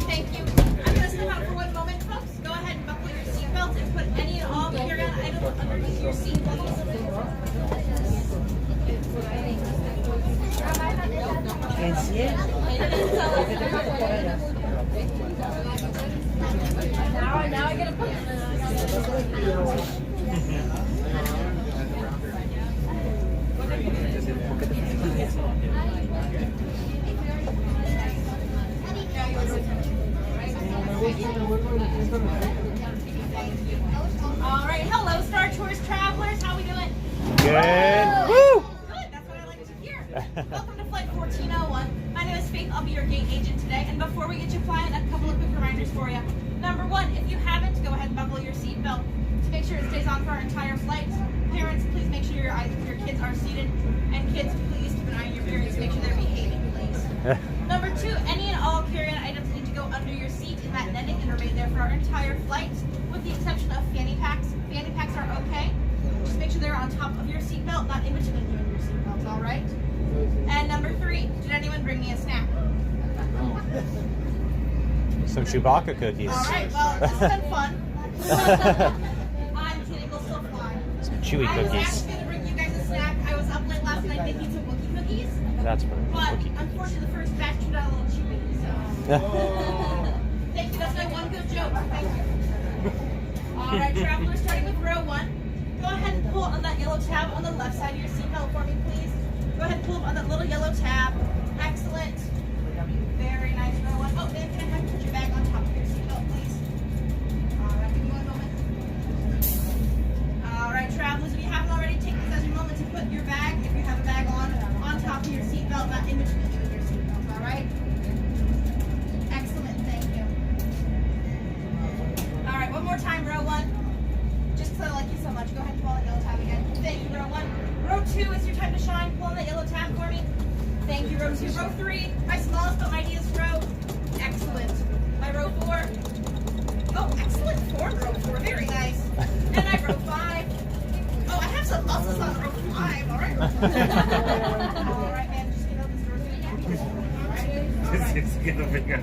Thank you. I'm going to step out for one moment, folks. Go ahead and buckle your seatbelts and put any and all carry-on items underneath your seat. Can't see it. Now I get a put. All right, hello, Star Tours travelers. How we doing? Good. Woo! Good. That's what I like to hear. Welcome to Flight 1401. My name is Faith. I'll be your gate agent today. And before we get you flying, a couple of quick reminders for you. Number one, if you haven't, go ahead and buckle your seatbelt to make sure it stays on for our entire flight. Parents, please make sure your kids are seated. And kids, please keep an eye on your parents. Make sure they're behaving, please. Number two, any and all carry-on items need to go under your seat in that netting and remain there for our entire flight, with the exception of fanny packs. Fanny packs are okay. Just make sure they're on top of your seatbelt, not in between you and your seatbelts, all right? And number three, did anyone bring me a snack? Some Chewbacca cookies. All right, well, this has been fun. I'm kidding, we'll still fly. Some chewy I was cookies. actually going to bring you guys a snack. I was up late last night making some Wookiee cookies. That's perfect. But Cookie. unfortunately, the first batch turned out a little chewy, so. Thank you, that's my one good joke. Thank you. All right, travelers, starting with row 1. Go ahead and pull on that yellow tab on the left side of your seatbelt for me, please. Go ahead and pull up on that little yellow tab. Excellent. Very nice, row 1. Oh, Dan, can I have Shine, pull on that yellow tab for me. Thank you, row 2. Row 3, my smallest but mightiest row. Excellent. My row 4. Oh, excellent form, row 4. Very nice. And I row 5. Oh, I have some muscles on row 5. All right. All right, man. Just get over this door.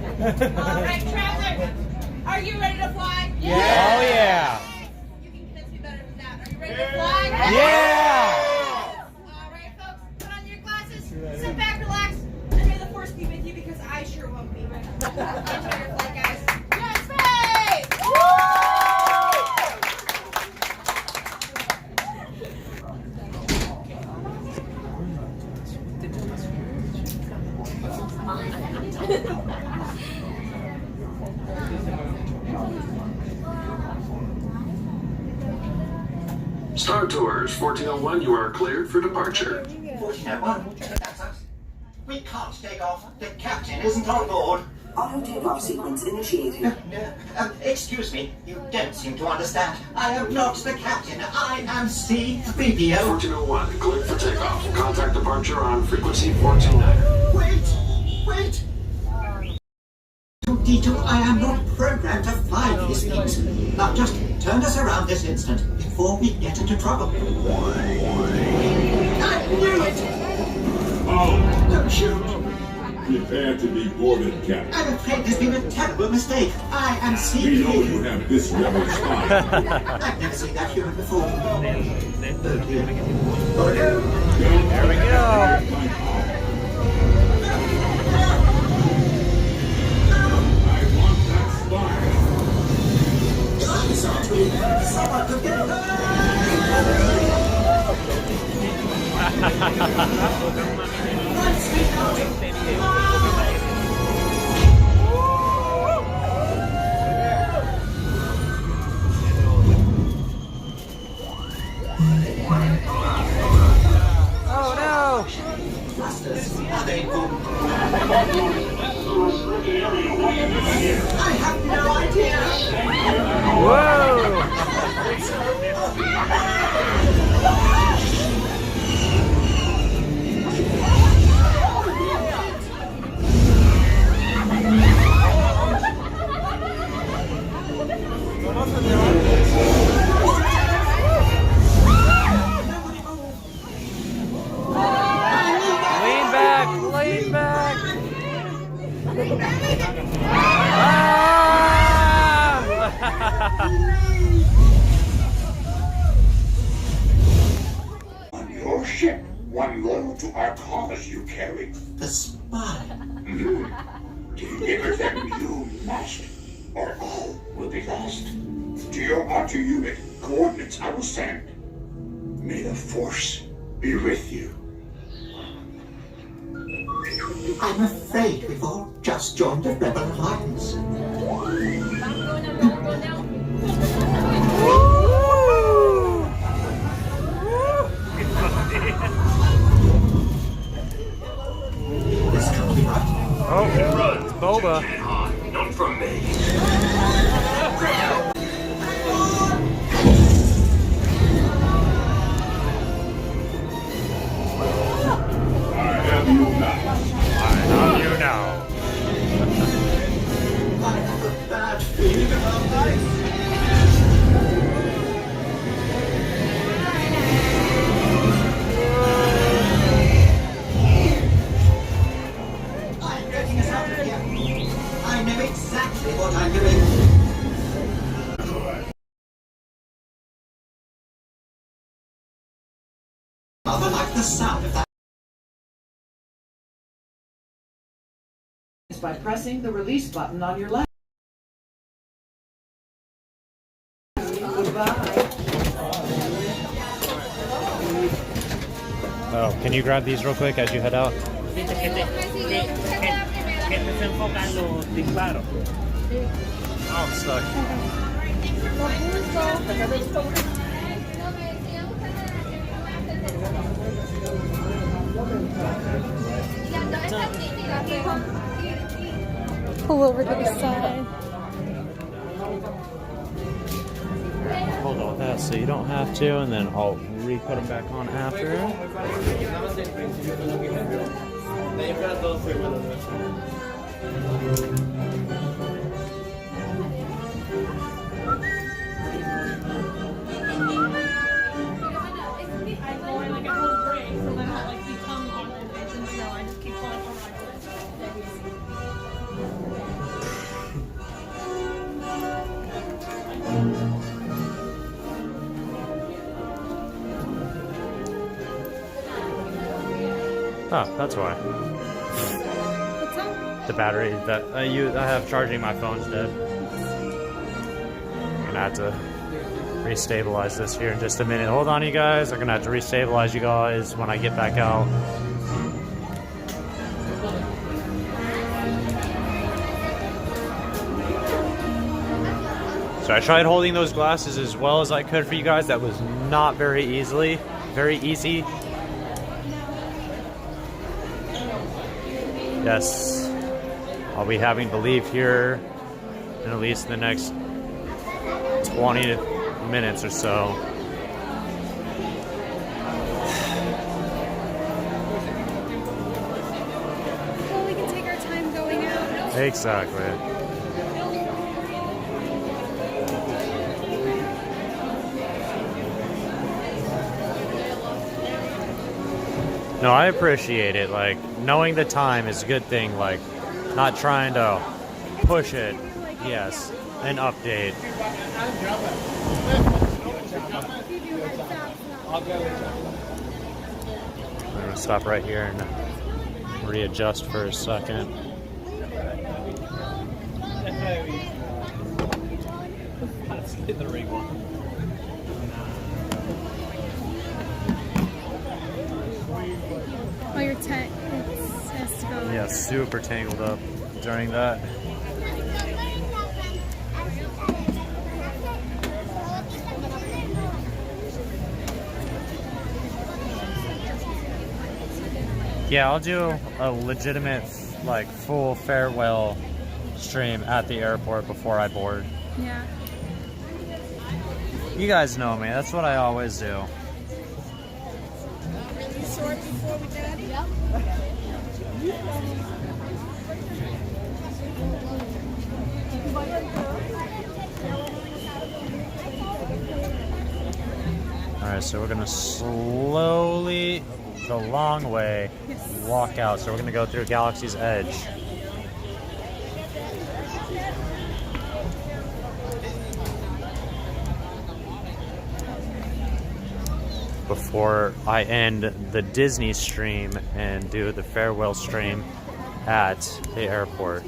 All right, traveler. Are you ready to fly? Yeah. Oh, yeah. You can convince me better than that. Are you ready to fly? Yeah. All right, folks. Put on your glasses. Sit back, relax, and may the force be with you because I sure won't be. Enjoy your flight, guys. Yes, space! Star Tours 1401, you are cleared for departure. 1401? That's us. We can't take off. The captain isn't on board. Auto takeoff sequence initiated. Excuse me, you don't seem to understand. I am not the captain. I am C-3PO. 1401, cleared for takeoff. Contact departure on frequency 429. Wait! D2, I am not programmed to fly these things. Now just turn us around this instant before we get into trouble. I knew it! Oh! Don't shoot! Prepare to be boarded, Captain. I'm afraid there's been a terrible mistake. I am We C-3PO. know you have this rebel spy. I've never seen that human before. There we go. Someone could get Oh no! I have no idea. Whoa! Lean back! Lean back! On your ship, one loyal to our cause you carry. The spy. Deliver them you must, or all will be lost. To your Archer unit, coordinates I will send. May the Force be with you. I'm afraid we've all just joined the Rebel Alliance. This can't be right. Oh, it's Boba. Not from me. I have you now. I have you now. I have a bad feeling about this. I'm getting us out of here. I know exactly what I'm doing. Rather like the sound of that. By pressing the release button on your left. Goodbye. Oh, can you grab these real quick as you head out? Que te se enfocan los disparos. Oh, I'm stuck. Pull over to the side. Hold on, that. so you don't have to, and then I'll re-put them back on after. Oh, that's why. What's up? The battery that I have charging my phone's dead. I'm gonna have to restabilize this here in just a minute. Hold on, you guys. I'm gonna have to restabilize you guys when I get back out. So I tried holding those glasses as well as I could for you guys. That was not very easy. Yes, I'll be having to leave here in at least the next 20 minutes or so. Well, we can take our time going out. Exactly. No, I appreciate it. Like, knowing the time is a good thing. Like, not trying to push it. Yes, an update. I'm gonna stop right here and readjust for a second. The ring one. Oh, your tent has to go. Yeah, super tangled up during that. Yeah, I'll do a legitimate, like, full farewell stream at the airport before I board. Yeah. You guys know me, that's what I always do. Alright, so we're gonna slowly, the long way, walk out. So we're gonna go through Galaxy's Edge. Before I end the Disney stream and do the farewell stream at the airport.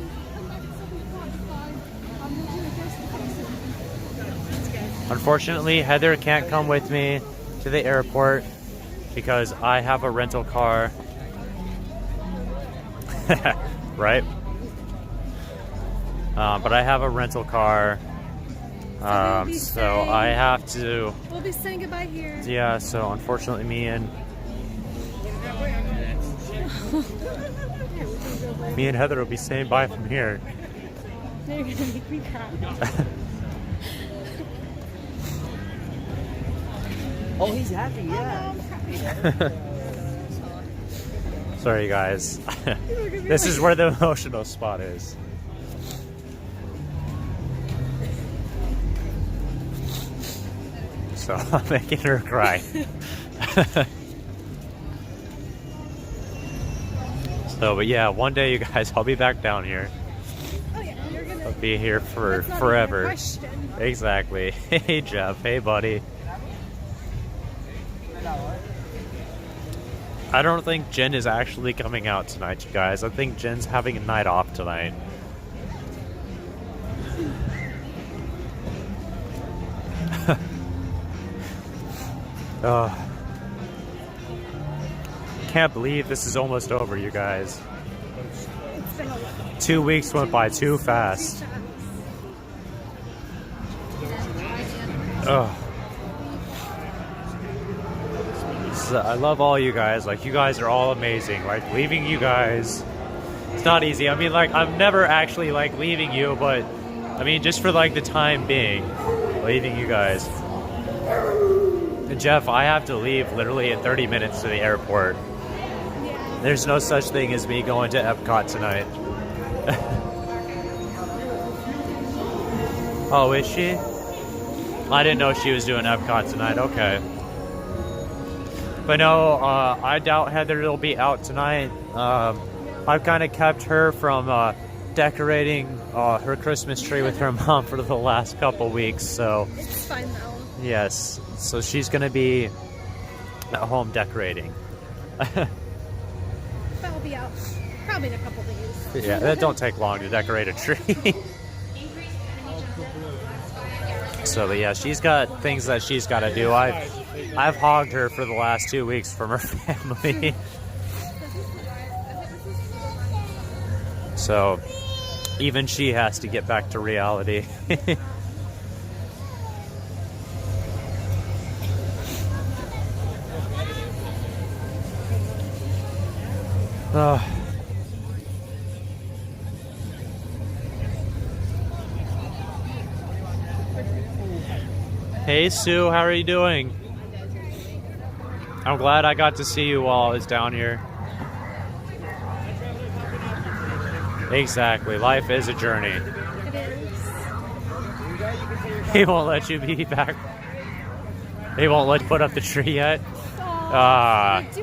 Unfortunately, Heather can't come with me to the airport because I have a rental car. Right? But I have a rental car. So I have to. We'll be saying goodbye here. Yeah, so unfortunately me and Heather will be saying bye from here. Now you're gonna make me cry. Oh, he's happy, yeah. Sorry guys. This is where the emotional spot is. So I'm making her cry. So, but yeah, one day you guys, I'll be back down here. Oh yeah, you're gonna. I'll be here for That's not forever. even a question. Exactly. Hey Jeff, hey buddy. I don't think Jen is actually coming out tonight, you guys. I think Jen's having a night off tonight. Can't believe this is almost over, you guys. 2 weeks went by too fast. Ugh. So I love all you guys. Like, you guys are all amazing. Like, leaving you guys, it's not easy. I mean, like, I'm never actually, like, leaving you, but I mean, just for, like, the time being, leaving you guys. Jeff, I have to leave literally in 30 minutes to the airport. There's no such thing as me going to Epcot tonight. Oh, is she? I didn't know she was doing Epcot tonight. Okay. But no, I doubt Heather will be out tonight. I've kind of kept her from decorating her Christmas tree with her mom for the last couple weeks, so... It's fine though. Yes, so she's going to be at home decorating. That'll be out probably in a couple days. Yeah, that don't take long to decorate a tree. So, but yeah, she's got things that she's got to do. I've hogged her for the last 2 weeks from her family. So, even she has to get back to reality. Hey Sue, how are you doing? I'm glad I got to see you while I was down here. Exactly, life is a journey. It is. He won't let you be back. He won't let you put up the tree yet. Do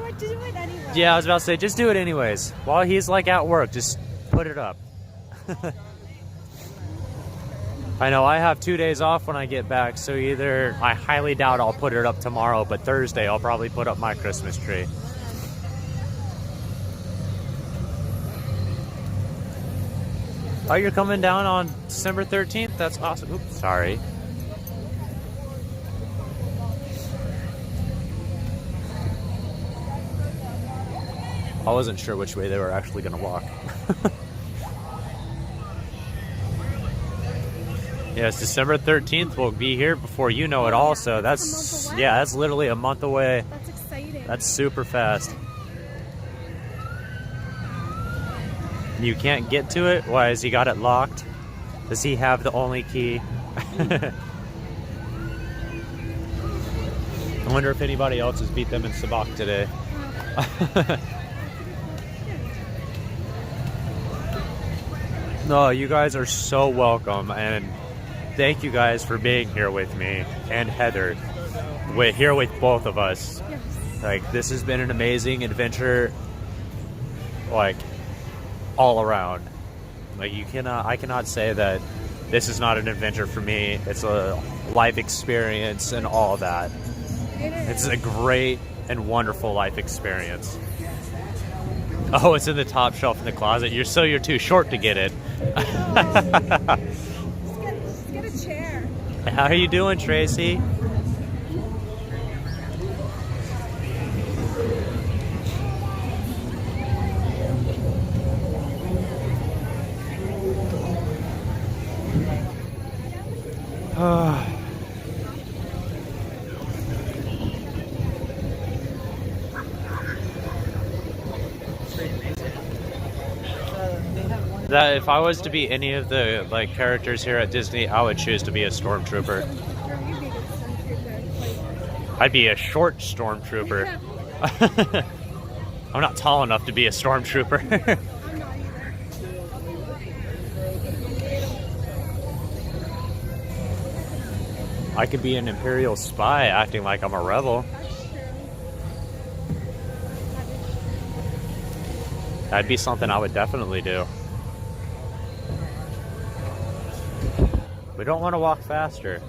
it anyway. Yeah, I was about to say, just do it anyways. While he's like at work, just put it up. I know I have 2 days off when I get back, so either I highly doubt I'll put it up tomorrow, but Thursday I'll probably put up my Christmas tree. Oh, you're coming down on December 13th? That's awesome. Oops, sorry. I wasn't sure which way they were actually going to walk. Yes, December 13th will be here before you know it also. That's, yeah, that's literally a month away. That's exciting. That's super fast. You can't get to it? Why, has he got it locked? Does he have the only key? I wonder if anybody else has beat them in Sabak today. No, you guys are so welcome, and thank you guys for being here with me and Heather. Here with both of us. Yes. Like, this has been an amazing adventure, like, all around. Like, I cannot say that this is not an adventure for me. It's a life experience and all of that. It's a great and wonderful life experience. Oh, it's in the top shelf in the closet. You're too short to get it. Just get a chair. How are you doing, Tracy? That if I was to be any of the like characters here at Disney, I would choose to be a stormtrooper. I'd be a short stormtrooper. I'm not tall enough to be a stormtrooper. I could be an Imperial spy acting like I'm a rebel. That'd be something I would definitely do. We don't want to walk faster.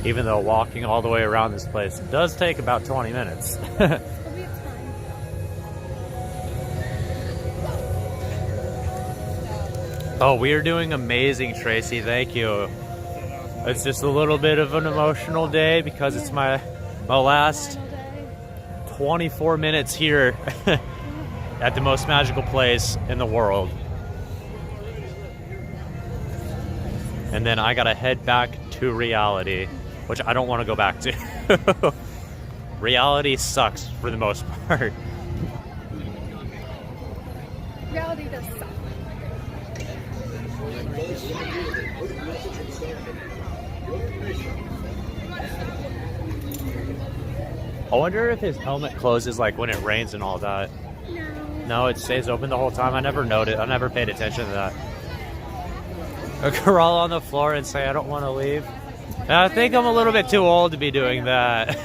Even though walking all the way around this place does take about 20 minutes. Oh, we are doing amazing, Tracy. Thank you. It's just a little bit of an emotional day because it's my last 24 minutes here at the most magical place in the world. And then I gotta head back to reality, which I don't want to go back to. Reality sucks for the most part. Reality does suck. I wonder if his helmet closes like when it rains and all that. No, it stays open the whole time. I never noted. I never paid attention to that. I crawl on the floor and say I don't want to leave. And I think I'm a little bit too old to be doing that.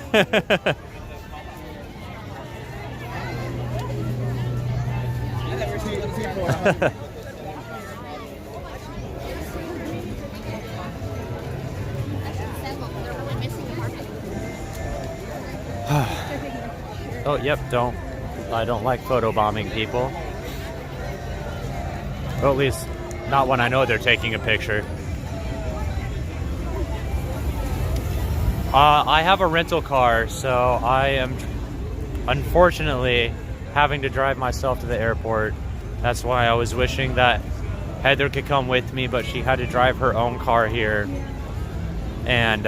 Oh, yep, I don't like photobombing people. Well, at least not when I know they're taking a picture. I have a rental car, so I am unfortunately having to drive myself to the airport. That's why I was wishing that Heather could come with me, but she had to drive her own car here. And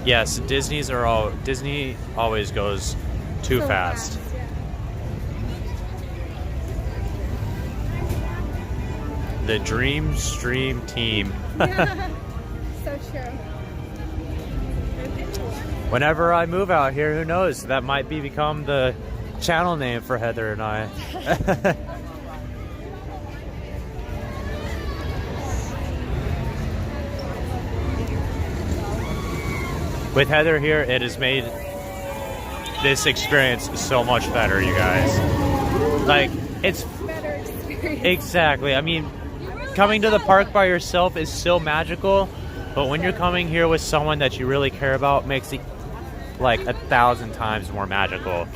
yes, Disney always goes too fast. The Dream Stream team. So true. Whenever I move out here, who knows? That might become the channel name for Heather and I. With Heather here, it has made this experience so much better, you guys. Like, it's better experience. Exactly. I mean, coming to the park by yourself is still magical, but when you're coming here with someone that you really care about, makes it like 1,000 times more magical.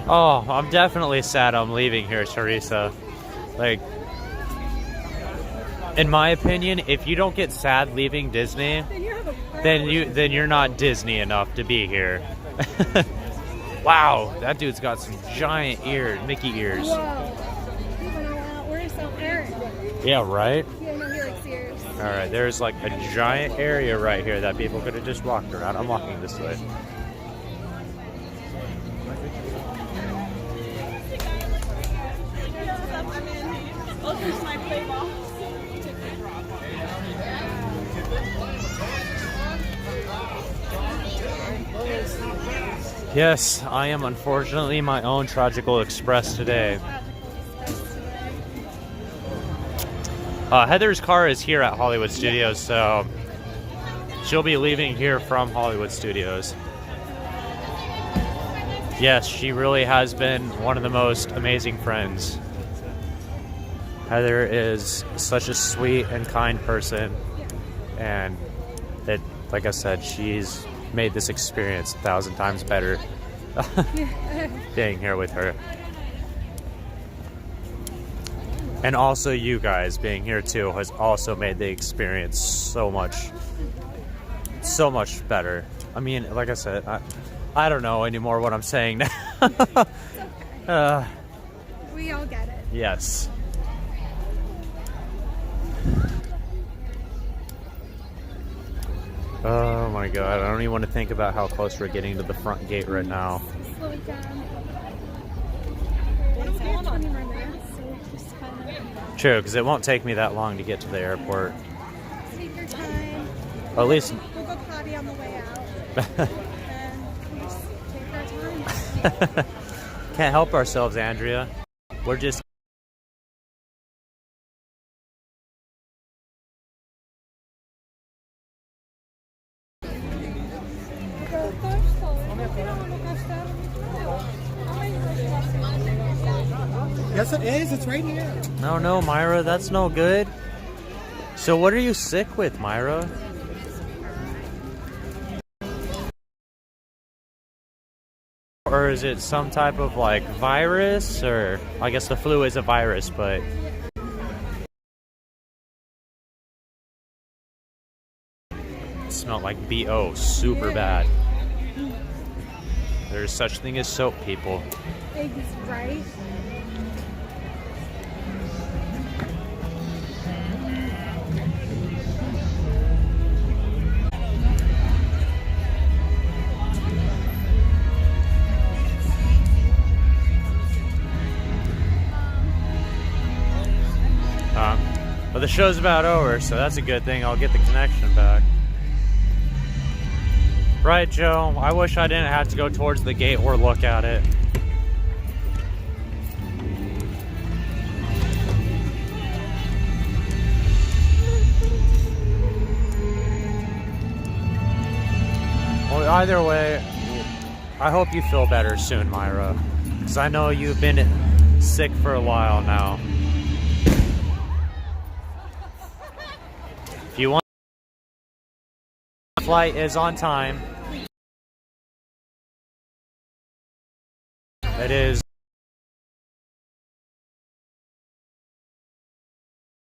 Oh, I'm definitely sad I'm leaving here, Teresa. Like, in my opinion, if you don't get sad leaving Disney, then you're not Disney enough to be here. Wow, that dude's got some giant ears, Mickey ears. Whoa. We're so Aaron. Yeah, right? Yeah, no, he likes ears. Alright, there's like a giant area right here that people could have just walked around. I'm walking this way. Yes, I am unfortunately my own tragical express today. Heather's car is here at Hollywood Studios, so she'll be leaving here from Hollywood Studios. Yes, she really has been one of the most amazing friends. Heather is such a sweet and kind person, and it, like I said, she's made this experience 1,000 times better being here with her. And also you guys being here too has also made the experience so much better. I mean, like I said, I don't know anymore what I'm saying now. We all get it. Yes. Oh my god, I don't even want to think about how close we're getting to the front gate right now. Slow it down. What is going on? 20 more minutes, so just kind of... True, because it won't take me that long to get to the airport. Take your time. At least... We'll go potty on the way out. And we'll just take our time. Can't help ourselves, Andrea. We're just... Yes, it is. It's right here. No, Myra, that's no good. So what are you sick with, Myra? Or is it some type of like virus? Or I guess the flu is a virus, but... It smelled like BO super bad. There's such thing as soap, people. Eggs, right? show's about over, so that's a good thing. I'll get the connection back. Right, Joe? I wish I didn't have to go towards the gate or look at it. Well, either way, I hope you feel better soon, Myra. Because I know you've been sick for a while now. If you want, the flight is on time. It is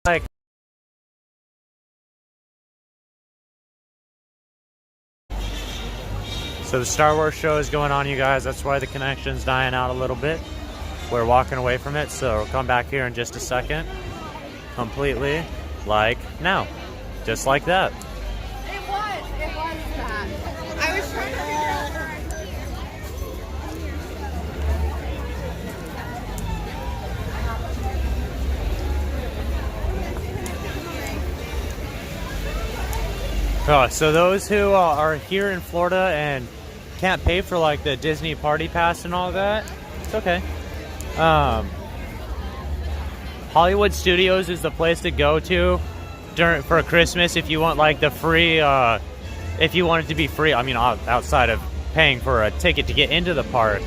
like so the Star Wars show is going on, you guys. That's why the connection's dying out a little bit. We're walking away from it, so we'll come back here in just a second. Completely like now. Just like that. It was that. I was trying to figure out. Oh, so those who are here in Florida and can't pay for like the Disney Party Pass and all that, it's okay. Hollywood Studios is the place to go to for Christmas if you want like the free, if you want it to be free. I mean, outside of paying for a ticket to get into the park,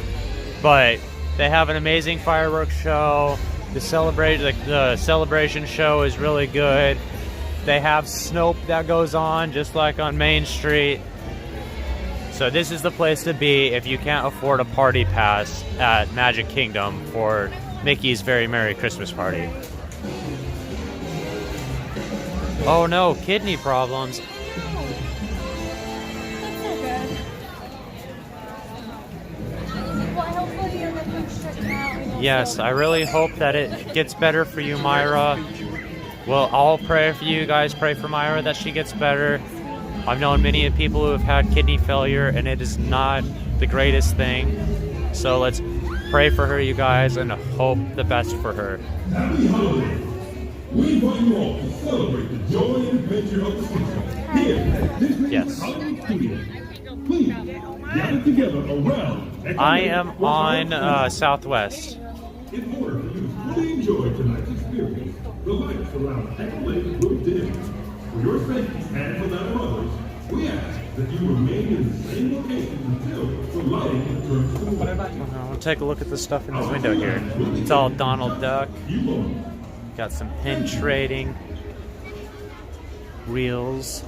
but they have an amazing fireworks show. The celebration show is really good. They have Snope that goes on just like on Main Street. So this is the place to be if you can't afford a party pass at Magic Kingdom for Mickey's Very Merry Christmas Party. Oh no, kidney problems. Yes, I really hope that it gets better for you, Myra. Well, I'll pray for you guys. Pray for Myra that she gets better. I've known many people who have had kidney failure, and it is not the greatest thing. So let's pray for her, you guys, and hope the best for her. Happy holidays! We invite you all to celebrate the joy and adventure of the season here at Disney's Hollywood Studios. Please gather together around. I am on Southwest. In order for you to fully enjoy tonight's experience, the lights around Echo will dim. For your safety and for that of others, we ask that you remain in the same location until the lighting returns to normal. We'll take a look at the stuff in the window here. It's all Donald Duck. Got some pin trading reels.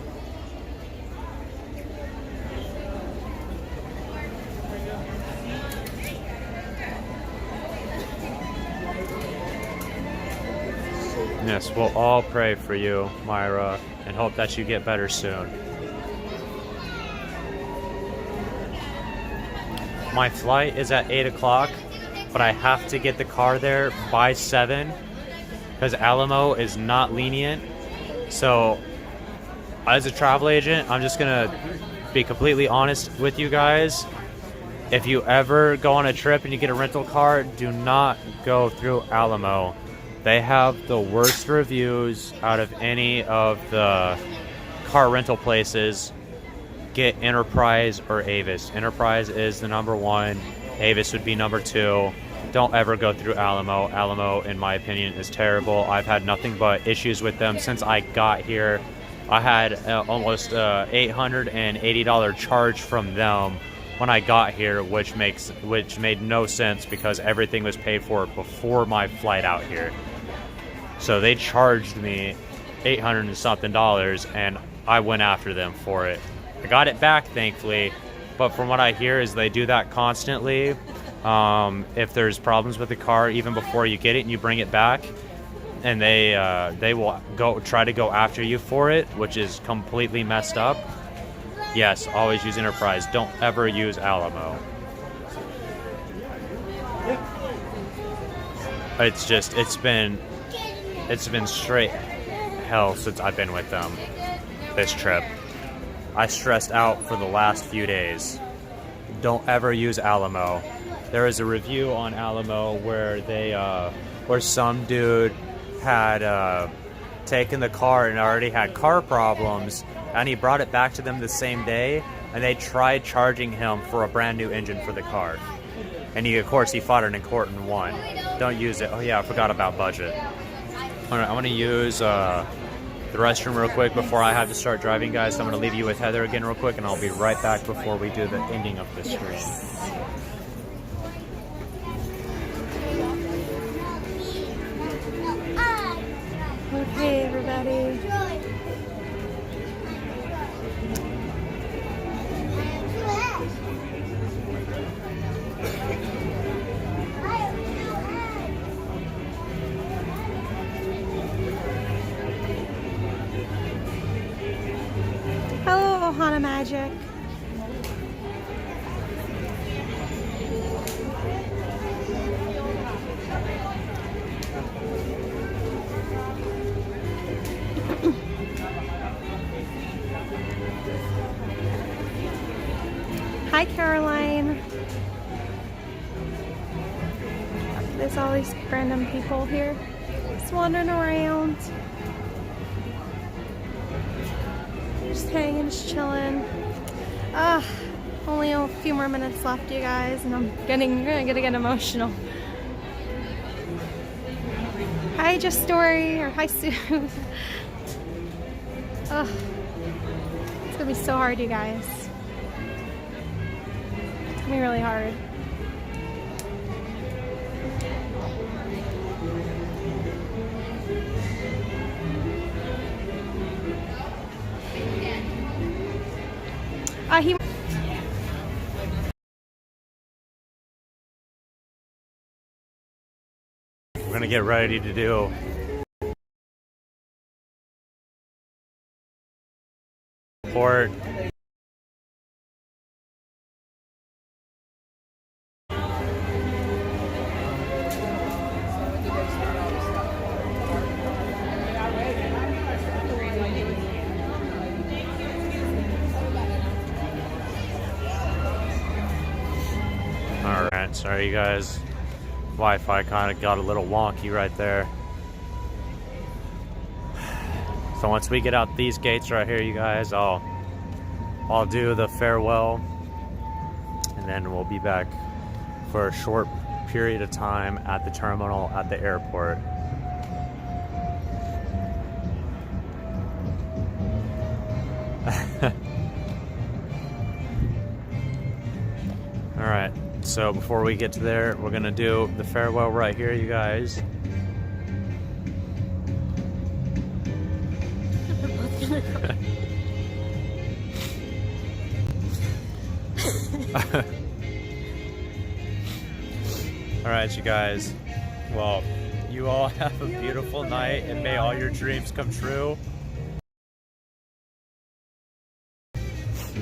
Yes, we'll all pray for you, Myra, and hope that you get better soon. My flight is at 8 o'clock, but I have to get the car there by 7 because Alamo is not lenient. So, as a travel agent, I'm just going to be completely honest with you guys. If you ever go on a trip and you get a rental car, do not go through Alamo. They have the worst reviews out of any of the car rental places. Get Enterprise or Avis. Enterprise is the number one. Avis would be number 2. Don't ever go through Alamo. Alamo, in my opinion, is terrible. I've had nothing but issues with them since I got here. I had almost $880 charge from them when I got here, which made no sense because everything was paid for before my flight out here. So they charged me $800 and something, and I went after them for it. I got it back, thankfully, but from what I hear is they do that constantly. If there's problems with the car, even before you get it and you bring it back, and they will try to go after you for it, which is completely messed up. Yes, always use Enterprise. Don't ever use Alamo. It's been straight hell since I've been with them this trip. I stressed out for the last few days. Don't ever use Alamo. There is a review on Alamo where where some dude had taken the car and already had car problems, and he brought it back to them the same day, and they tried charging him for a brand new engine for the car. And he, of course, he fought it in court and won. Don't use it. Oh yeah, I forgot about budget. All right, I'm gonna use the restroom real quick before I have to start driving, guys. So I'm gonna leave you with Heather again real quick, and I'll be right back before we do the ending of this stream. Okay, everybody. Hello, Ohana Magic. Hi, Caroline. There's all these random people here just wandering around. Just hanging, just chilling. Only a few more minutes left, you guys, and I'm gonna get emotional. Hi, Just Story, or hi, Sue. Ugh. It's gonna be so hard, you guys. It's gonna be really hard. We're gonna get ready to do port. Alright, sorry you guys. Wi-Fi kind of got a little wonky right there. So once we get out these gates right here, you guys, I'll do the farewell, and then we'll be back for a short period of time at the terminal at the airport. All right. So before we get to there, we're gonna do the farewell right here, you guys. All right, you guys. Well, you all have a beautiful night, and may all your dreams come true.